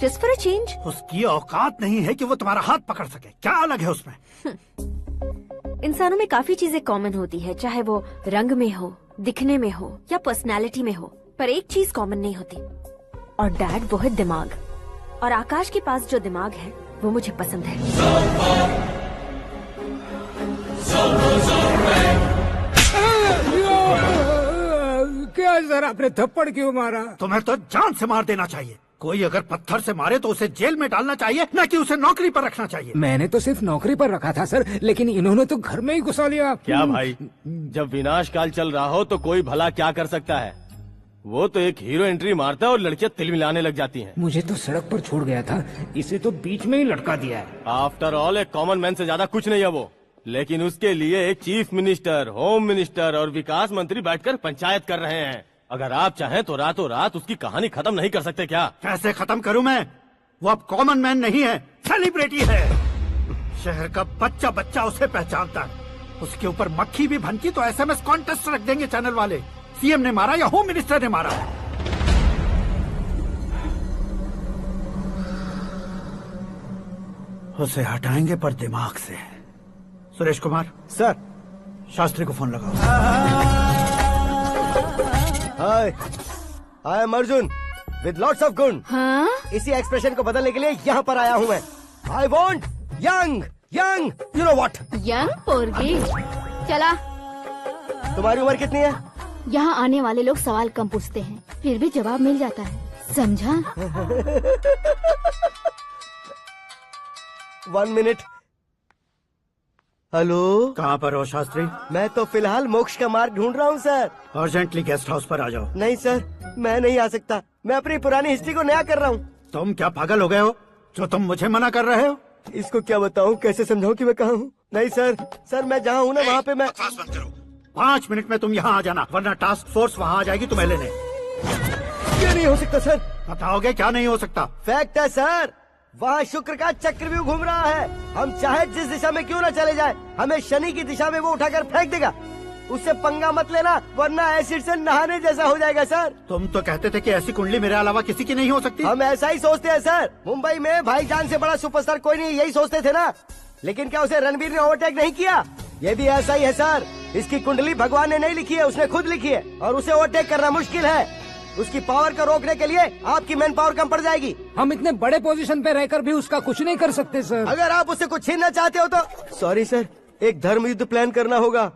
जस्ट फॉर अ चेंज। उसकी औकात नहीं है कि वो तुम्हारा हाथ पकड़ सके। क्या अलग है उसमें? इंसानों में काफी चीजें कॉमन होती है, चाहे वो रंग में हो, दिखने में हो या पर्सनालिटी में हो, पर एक चीज कॉमन नहीं होती, और डैड वो है दिमाग। और आकाश के पास जो दिमाग है वो मुझे पसंद है। क्या सर, आपने थप्पड़ क्यों मारा? तुम्हें तो जान से मार देना चाहिए। कोई अगर पत्थर से मारे तो उसे जेल में डालना चाहिए, न कि उसे नौकरी पर रखना चाहिए। मैंने तो सिर्फ नौकरी पर रखा था सर, लेकिन इन्होंने तो घर में ही घुसा लिया। क्या भाई, जब विनाश काल चल रहा हो तो कोई भला क्या कर सकता है? वो तो एक हीरो एंट्री मारता है और लड़कियां तिल मिलाने लग जाती हैं। मुझे तो सड़क पर छोड़ गया था, इसे तो बीच में ही लटका दिया है। आफ्टर ऑल एक कॉमन मैन से ज्यादा कुछ नहीं है वो, लेकिन उसके लिए एक चीफ मिनिस्टर, होम मिनिस्टर और विकास मंत्री बैठकर पंचायत कर रहे हैं। अगर आप चाहें तो रातों रात उसकी कहानी खत्म नहीं कर सकते क्या? कैसे खत्म करूं मैं? वो अब कॉमन मैन नहीं है, सेलिब्रिटी है। शहर का बच्चा बच्चा उसे पहचानता है। उसके ऊपर मक्खी भी भनकी तो SMS कॉन्टेस्ट रख देंगे चैनल वाले। सीएम ने मारा या होम मिनिस्टर ने मारा। उसे हटाएंगे पर दिमाग से। सुरेश कुमार सर, शास्त्री को फोन लगाओ। Hi, I am Arjun with lots of गुण। हाँ? इसी एक्सप्रेशन को बदलने के लिए यहाँ पर आया हूँ मैं। I want young young, you know what? Young पोरगी। चला। तुम्हारी उम्र कितनी है? यहाँ आने वाले लोग सवाल कम पूछते हैं, फिर भी जवाब मिल जाता है, समझा? 1 मिनट। हेलो, कहाँ पर हो शास्त्री? मैं तो फिलहाल मोक्ष का मार्ग ढूंढ रहा हूँ सर। अर्जेंटली गेस्ट हाउस पर आ जाओ। नहीं सर, मैं नहीं आ सकता। मैं अपनी पुरानी हिस्ट्री को नया कर रहा हूँ। तुम क्या पागल हो गए हो जो तुम मुझे मना कर रहे हो? इसको क्या बताऊँ, कैसे समझाऊँ कि मैं कहाँ हूँ? नहीं सर, सर मैं जहाँ हूँ ना वहाँ पे मैं। 5 मिनट में तुम यहाँ आ जाना, वरना टास्क फोर्स वहाँ आ जाएगी तुम्हें लेने। ये नहीं हो सकता सर। बताओगे क्या नहीं हो सकता? फैक्ट है सर, वहाँ शुक्र का चक्रव्यूह घूम रहा है। हम चाहे जिस दिशा में क्यों न चले जाए, हमें शनि की दिशा में वो उठाकर फेंक देगा। उससे पंगा मत लेना, वरना एसिड से नहाने जैसा हो जाएगा सर। तुम तो कहते थे कि ऐसी कुंडली मेरे अलावा किसी की नहीं हो सकती। हम ऐसा ही सोचते हैं सर। मुंबई में भाईजान से बड़ा सुपरस्टार कोई नहीं, यही सोचते थे ना। लेकिन क्या उसे रणवीर ने ओवरटेक नहीं किया? ये भी ऐसा ही है सर। इसकी कुंडली भगवान ने नहीं लिखी है, उसने खुद लिखी है, और उसे ओवरटेक करना मुश्किल है। उसकी पावर को रोकने के लिए आपकी मैन पावर कम पड़ जाएगी। हम इतने बड़े पोजीशन पे रहकर भी उसका कुछ नहीं कर सकते सर। अगर आप उससे कुछ छीनना चाहते हो तो सॉरी सर, एक धर्म युद्ध प्लान करना होगा।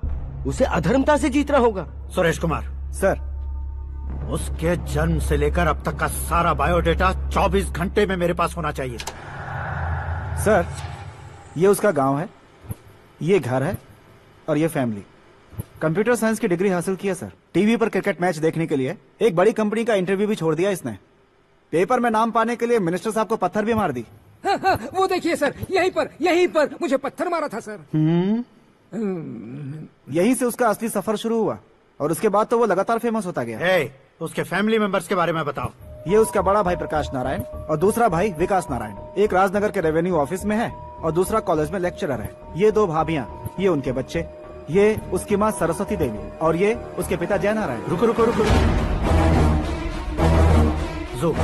उसे अधर्मता से जीतना होगा। सुरेश कुमार सर, उसके जन्म से लेकर अब तक का सारा बायोडेटा 24 घंटे में मेरे पास होना चाहिए। सर, ये उसका गांव है, ये घर है और ये फैमिली। कंप्यूटर साइंस की डिग्री हासिल की है सर। टीवी पर क्रिकेट मैच देखने के लिए एक बड़ी कंपनी का इंटरव्यू भी छोड़ दिया इसने। पेपर में नाम पाने के लिए मिनिस्टर साहब को पत्थर भी मार दी। वो देखिए सर, यहीं पर मुझे पत्थर मारा था सर। यहीं से उसका असली सफर शुरू हुआ और उसके बाद तो वो लगातार फेमस होता गया। उसके फैमिली मेंबर्स के बारे में बताओ। ये उसका बड़ा भाई प्रकाश नारायण और दूसरा भाई विकास नारायण। एक राजनगर के रेवेन्यू ऑफिस में है और दूसरा कॉलेज में लेक्चरर है। ये 2 भाभियां, ये उनके बच्चे, ये उसकी माँ सरस्वती देवी और ये उसके पिता जय नारायण। रुको रुको रुको, ज़ूम।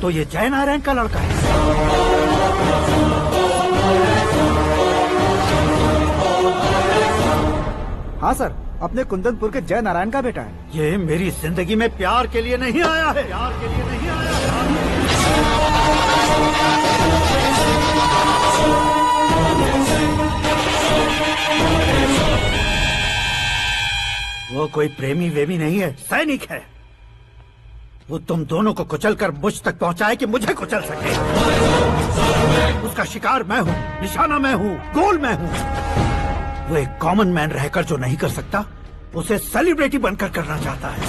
तो ये जय नारायण का लड़का है। हाँ सर, अपने कुंदनपुर के जय नारायण का बेटा है। ये मेरी जिंदगी में प्यार के लिए नहीं आया है। प्यार के लिए नहीं आया है। वो कोई प्रेमी वेमी नहीं है, सैनिक है। वो तुम दोनों को कुचलकर मुझ तक पहुंचाए कि मुझे कुचल सके। उसका शिकार मैं हूँ, निशाना मैं हूँ, गोल मैं हूँ। वो एक कॉमन मैन रहकर जो नहीं कर सकता, उसे सेलिब्रिटी बनकर करना चाहता है।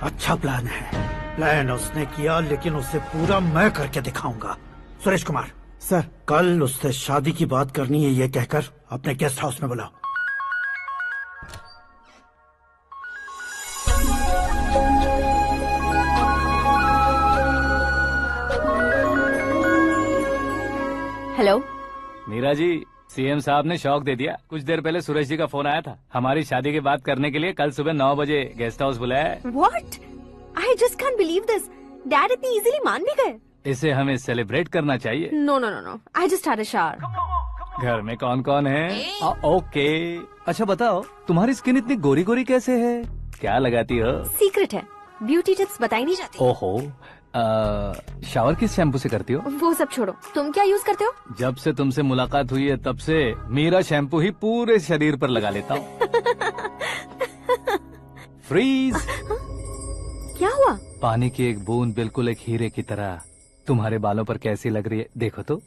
अच्छा प्लान है। प्लान उसने किया, लेकिन उसे पूरा मैं करके दिखाऊंगा। सुरेश कुमार सर, कल उससे शादी की बात करनी है, ये कहकर अपने गेस्ट हाउस में बुलाओ। हेलो मीरा जी, सीएम साहब ने शौक दे दिया। कुछ देर पहले सुरेश जी का फोन आया था, हमारी शादी की बात करने के लिए कल सुबह 9 बजे गेस्ट हाउस बुलाया है। What? I just can't believe this. Dad इतनी इजीली मान भी गए। इसे हमें सेलिब्रेट करना चाहिए। No no no no. I just had a shower. घर में कौन कौन है? ओके। अच्छा बताओ, तुम्हारी स्किन इतनी गोरी गोरी कैसे है? क्या लगाती हो? सीक्रेट है, ब्यूटी टिप्स बताई नहीं जाती। ओहो, शावर किस शैम्पू से करती हो? वो सब छोड़ो, तुम क्या यूज करते हो? जब से तुमसे मुलाकात हुई है तब से मीरा शैम्पू ही पूरे शरीर पर लगा लेता हूँ। फ्रीज। क्या हुआ? पानी की एक बूंद बिल्कुल एक हीरे की तरह तुम्हारे बालों पर कैसी लग रही है, देखो तो।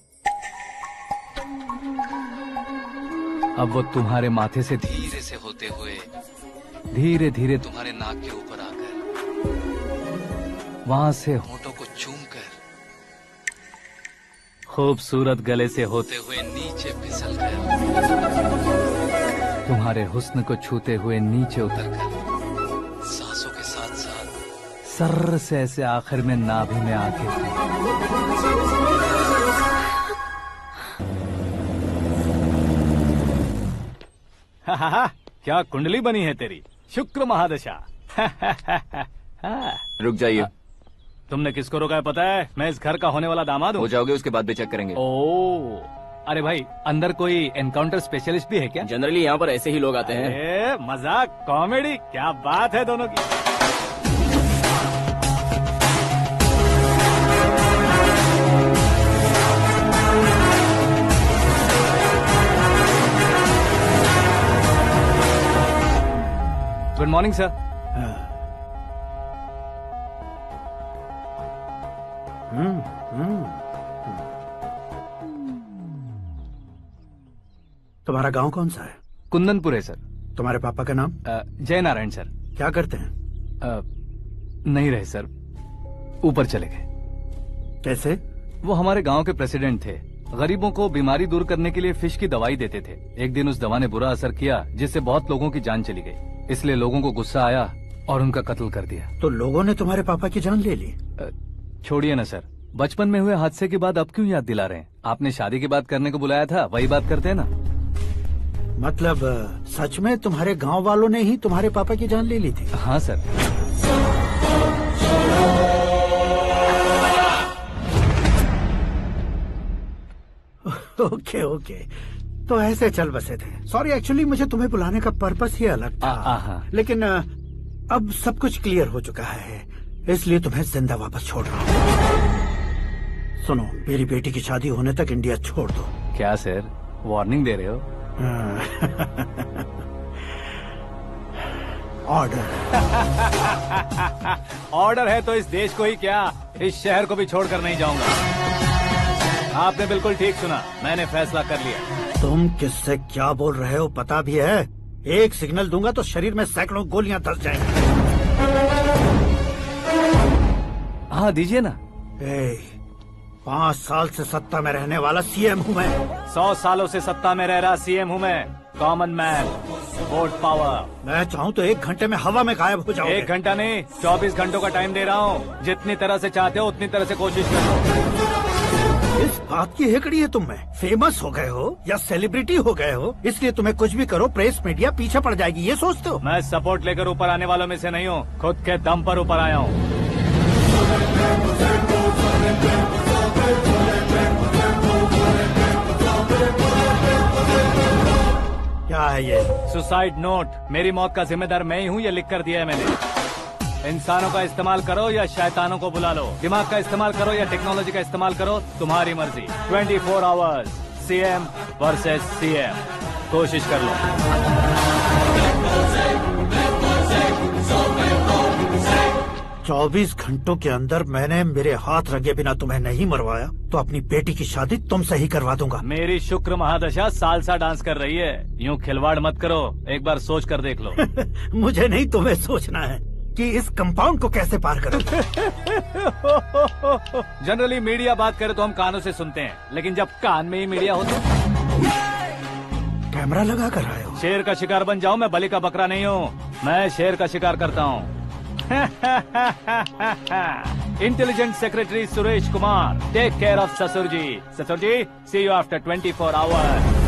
अब वो तुम्हारे माथे से धीरे होते हुए धीरे धीरे तुम्हारे नाक के ऊपर आकर वहां से होठों को चूमकर खूबसूरत गले से होते हुए नीचे फिसलकर तुम्हारे हुस्न को छूते हुए नीचे उतरकर सांसों के साथ साथ सर्र से ऐसे आखिर में नाभि में आके क्या कुंडली बनी है तेरी, शुक्र महादशा। रुक जाइए। तुमने किसको रोका है पता है? मैं इस घर का होने वाला दामाद हूँ। हो जाओगे उसके बाद भी चेक करेंगे। ओ, अरे भाई अंदर कोई एनकाउंटर स्पेशलिस्ट भी है क्या? जनरली यहाँ पर ऐसे ही लोग आते हैं। मजाक, कॉमेडी, क्या बात है दोनों की। Good morning sir. तुम्हारा गांव कौन सा है? कुंदनपुर है सर। तुम्हारे पापा का नाम? जय नारायण सर। क्या करते हैं? नहीं रहे सर, ऊपर चले गए। कैसे? वो हमारे गांव के प्रेसिडेंट थे। गरीबों को बीमारी दूर करने के लिए फिश की दवाई देते थे। एक दिन उस दवा ने बुरा असर किया जिससे बहुत लोगों की जान चली गई। इसलिए लोगों को गुस्सा आया और उनका कत्ल कर दिया। तो लोगों ने तुम्हारे पापा की जान ले ली? छोड़िए ना सर, बचपन में हुए हादसे के बाद अब क्यों याद दिला रहे हैं? आपने शादी की बात करने को बुलाया था, वही बात करते हैं ना। मतलब सच में तुम्हारे गांव वालों ने ही तुम्हारे पापा की जान ले ली थी? हाँ सर। ओके ओके, तो ऐसे चल बसे थे। सॉरी, एक्चुअली मुझे तुम्हें बुलाने का पर्पस ही अलग था। लेकिन अब सब कुछ क्लियर हो चुका है, इसलिए तुम्हें जिंदा वापस छोड़ रहा हूँ। सुनो, मेरी बेटी की शादी होने तक इंडिया छोड़ दो। क्या सर, वार्निंग दे रहे हो? ऑर्डर। ऑर्डर है तो इस देश को ही क्या, इस शहर को भी छोड़कर नहीं जाऊंगा। आपने बिल्कुल ठीक सुना, मैंने फैसला कर लिया। तुम किससे क्या बोल रहे हो पता भी है? एक सिग्नल दूंगा तो शरीर में सैकड़ों गोलियां धस जाएंगी। हाँ दीजिए ना। 5 साल से सत्ता में रहने वाला सीएम हूँ मैं। 100 सालों से सत्ता में रह रहा सीएम हूँ मैं। Common man, vote power. मैं चाहूँ तो 1 घंटे में हवा में गायब हो जाऊँ। 1 घंटा नहीं, 24 घंटों का टाइम दे रहा हूँ। जितनी तरह से चाहते हो उतनी तरह से कोशिश करो। इस बात की हेकड़ी है तुम में। फेमस हो गए हो या सेलिब्रिटी हो गए हो, इसलिए तुम्हें कुछ भी करो प्रेस मीडिया पीछे पड़ जाएगी, ये सोचते हो? मैं सपोर्ट लेकर ऊपर आने वालों में से नहीं हूँ, खुद के दम पर ऊपर आया हूँ। क्या है ये? Suicide note. मेरी मौत का जिम्मेदार मैं ही हूँ, ये लिख कर दिया है मैंने। इंसानों का इस्तेमाल करो या शैतानों को बुला लो, दिमाग का इस्तेमाल करो या टेक्नोलॉजी का इस्तेमाल करो, तुम्हारी मर्जी। 24 आवर्स, सीएम वर्सेस सीएम, कोशिश कर लो। चौबीस घंटों के अंदर मैंने मेरे हाथ रंगे बिना तुम्हें नहीं मरवाया तो अपनी बेटी की शादी तुमसे ही करवा दूंगा। मेरी शुक्र महादशा सालसा डांस कर रही है, यूँ खिलवाड़ मत करो, एक बार सोच कर देख लो। मुझे नहीं, तुम्हें सोचना है कि इस कंपाउंड को कैसे पार करो। जनरली मीडिया बात करे तो हम कानों से सुनते हैं, लेकिन जब कान में ही मीडिया हो तो कैमरा लगा कर आए हो। शेर का शिकार बन जाऊं, मैं बलि का बकरा नहीं हूँ, मैं शेर का शिकार करता हूँ। Intelligent secretary Suresh Kumar, take care of ससुर जी। ससुर जी, सी यू आफ्टर 24 आवर्स।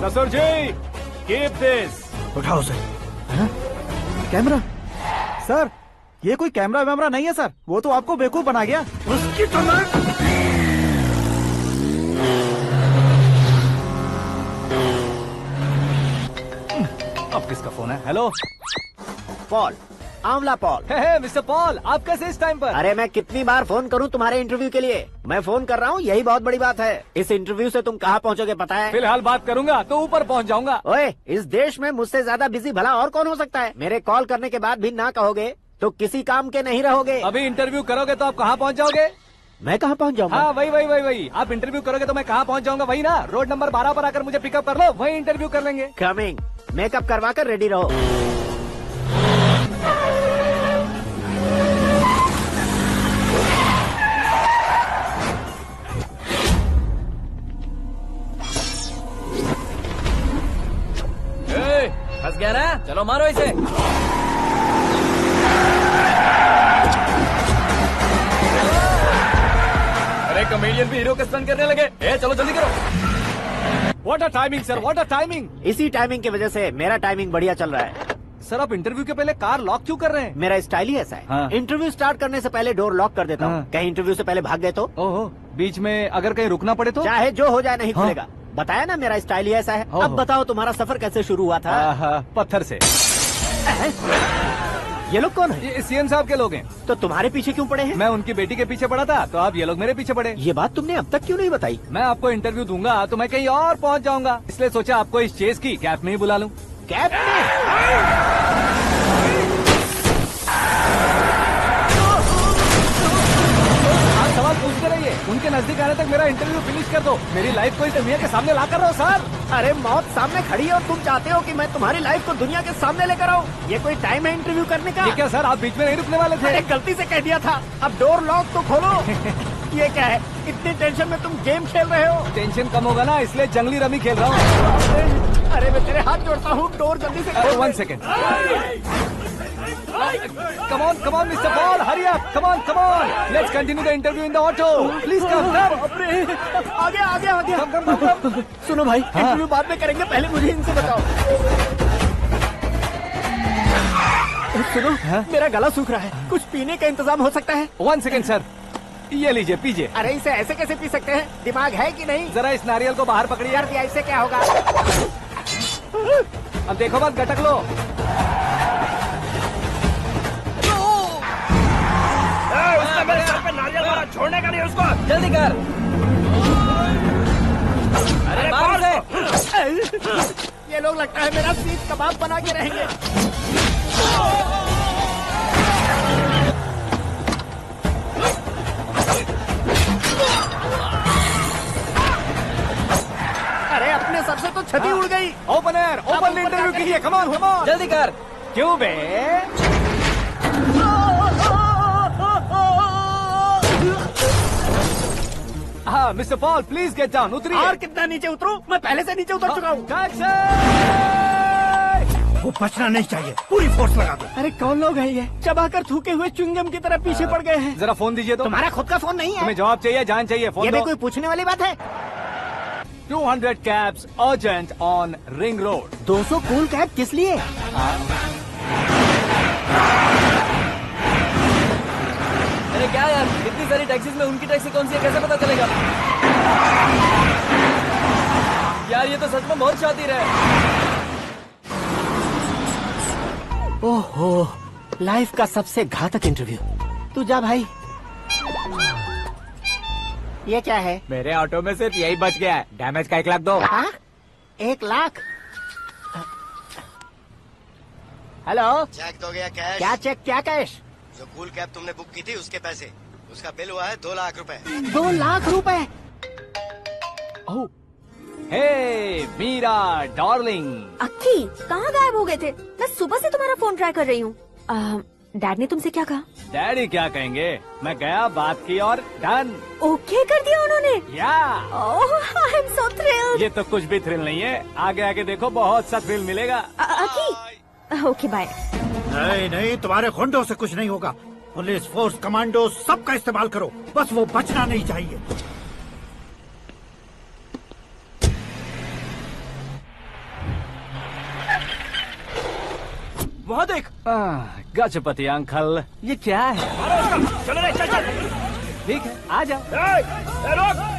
ससुर जी, कीप दिस। उठाओ उसे। कैमरा? सर, ये कोई कैमरा वैमरा नहीं है सर, वो तो आपको बेवकूफ बना गया। उसकी तो अब किसका फोन है? हेलो पॉल, आंवला पॉल। मिस्टर पॉल, आप कैसे इस टाइम पर? अरे मैं कितनी बार फोन करूं तुम्हारे इंटरव्यू के लिए? मैं फोन कर रहा हूं, यही बहुत बड़ी बात है। इस इंटरव्यू से तुम कहां पहुंचोगे पता है? फिलहाल बात करूंगा तो ऊपर पहुंच जाऊंगा। ओए, इस देश में मुझसे ज्यादा बिजी भला और कौन हो सकता है? मेरे कॉल करने के बाद भी ना कहोगे तो किसी काम के नहीं रहोगे। अभी इंटरव्यू करोगे तो आप कहाँ पहुँच जाओगे? मैं कहाँ पहुँच जाऊंगा? हाँ वही। आप इंटरव्यू करोगे तो मैं कहाँ पहुँच जाऊंगा? वही ना, रोड नंबर 12 पर आकर मुझे पिकअप कर लो, वही इंटरव्यू कर लेंगे। कमिंग। मेकअप करवा कर रेडी रहो। फंस गया ना, चलो मारो इसे। अरे कॉमेडियन भी हीरो के स्टंट करने लगे। चलो जल्दी करो। What a timing sir, what a timing. इसी टाइमिंग की वजह से मेरा टाइमिंग बढ़िया चल रहा है। सर आप इंटरव्यू के पहले कार लॉक क्यों कर रहे हैं? मेरा स्टाइल ही ऐसा है। हाँ। इंटरव्यू स्टार्ट करने से पहले डोर लॉक कर देता हूँ। हाँ। कहीं इंटरव्यू से पहले भाग गए तो? ओहो, बीच में अगर कहीं रुकना पड़े तो? चाहे जो हो जाए नहीं हाँ। खुलेगा। बताया ना मेरा स्टाइल ही ऐसा है। अब बताओ तुम्हारा सफर कैसे शुरू हुआ था? पत्थर से। ये लोग कौन है? ये सीएम साहब के लोग हैं। तो तुम्हारे पीछे क्यों पड़े हैं? मैं उनकी बेटी के पीछे पड़ा था, तो आप ये लोग मेरे पीछे पड़े। ये बात तुमने अब तक क्यों नहीं बताई? मैं आपको इंटरव्यू दूंगा तो मैं कहीं और पहुंच जाऊंगा, इसलिए सोचा आपको इस चेस की कैप में ही बुला लूं। कैप में? आप सवाल पूछते रहिए, उनके नजदीक आने तक मेरा इंटरव्यू फिनिश कर दो। मेरी लाइफ को इस दुनिया के सामने ला कर रहो सर। अरे मौत सामने खड़ी है और तुम चाहते हो कि मैं तुम्हारी लाइफ को दुनिया के सामने लेकर आऊं? ये कोई टाइम है इंटरव्यू करने का? ये क्या सर, आप बीच में नहीं रुकने वाले थे? अरे गलती से कह दिया था। अब डोर लॉक तो खोलो। ये क्या है? इतनी टेंशन में तुम गेम खेल रहे हो? टेंशन कम होगा ना, इसलिए जंगली रमी खेल रहा हूँ। अरे मैं तेरे हाथ जोड़ता हूँ, डोर जल्दी से खोल। 1 second. Come on, Mr. Paul, hurry up. Come on. Let's continue the interview in the auto. Please come. आगे। Come. सुनो भाई, इंटरव्यू बाद में करेंगे, पहले मुझे इनसे बताओ। सुनो, मेरा गला सूख रहा है, कुछ पीने का इंतजाम हो सकता है? 1 सेकेंड सर, ये लीजिए पीजिए। अरे इसे ऐसे कैसे पी सकते हैं? दिमाग है कि नहीं? जरा इस नारियल को बाहर पकड़िए। यार ऐसे क्या होगा? अब देखो मत, गटक लो। उसने मेरे सर पे नारियल मारा, छोड़ने का नहीं उसको। जल्दी कर। अरे मार उसे। ये लोग लगता है मेरा सीख कबाब बना के रहेंगे। अरे अपने सर से तो छती उड़ गई। ओपन इंटरव्यू कीजिए। कम ऑन जल्दी कर। क्यों बे? हाँ mister Paul, please get down. उतरिए। और कितना नीचे उतरूं? मैं पहले से नीचे उतर चुका हूँ। वो बचना नहीं चाहिए, पूरी फोर्स लगा दो। अरे कौन लोग हैं ये? चबाकर थूके हुए च्युइंगम की तरह पीछे पड़ गए हैं। जरा फोन दीजिए तो। तुम्हारा खुद का फोन नहीं है? तुम्हें जवाब चाहिए, जान चाहिए, फोन ये दो। भी कोई पूछने वाली बात है? 200 cabs urgent on Ring Road. 200 cool cab किस लिए? अरे क्या यार, इतनी सारी टैक्सीज में उनकी टैक्सी कौन सी है, कैसे पता चलेगा? यार ये तो सच में बहुत शातिर है। ओहो, लाइफ का सबसे घातक इंटरव्यू। तू जा भाई। ये क्या है? मेरे ऑटो में सिर्फ यही बच गया है, डैमेज का 1 लाख दो। 1 लाख? हेलो, चेक दोगे या कैश? क्या चेक क्या कैश? जो कूल कैब तुमने बुक की थी उसके पैसे, उसका बिल हुआ है 2 लाख रुपए। 2 लाख रुपए? हे मीरा डार्लिंग। अक्की, कहाँ गायब हो गए थे? मैं सुबह से तुम्हारा फोन ट्राई कर रही हूँ। डैड ने तुमसे क्या कहा? डैडी क्या कहेंगे, मैं गया, बात की और डन। ओके कर दिया उन्होंने? या। ओह, आई एम सो थ्रिल्ड। ये तो कुछ भी थ्रिल नहीं है, आगे आगे देखो बहुत सा थ्रिल मिलेगा। अक्की, ओके बाय। नहीं, तुम्हारे गुंडों से कुछ नहीं होगा। पुलिस फोर्स, कमांडो, सबका इस्तेमाल करो, बस वो बचना नहीं चाहिए। वहाँ देख। गजपति अंकल, ये क्या है? चलो रे, चल। ठीक है, आ जाओ। रोक।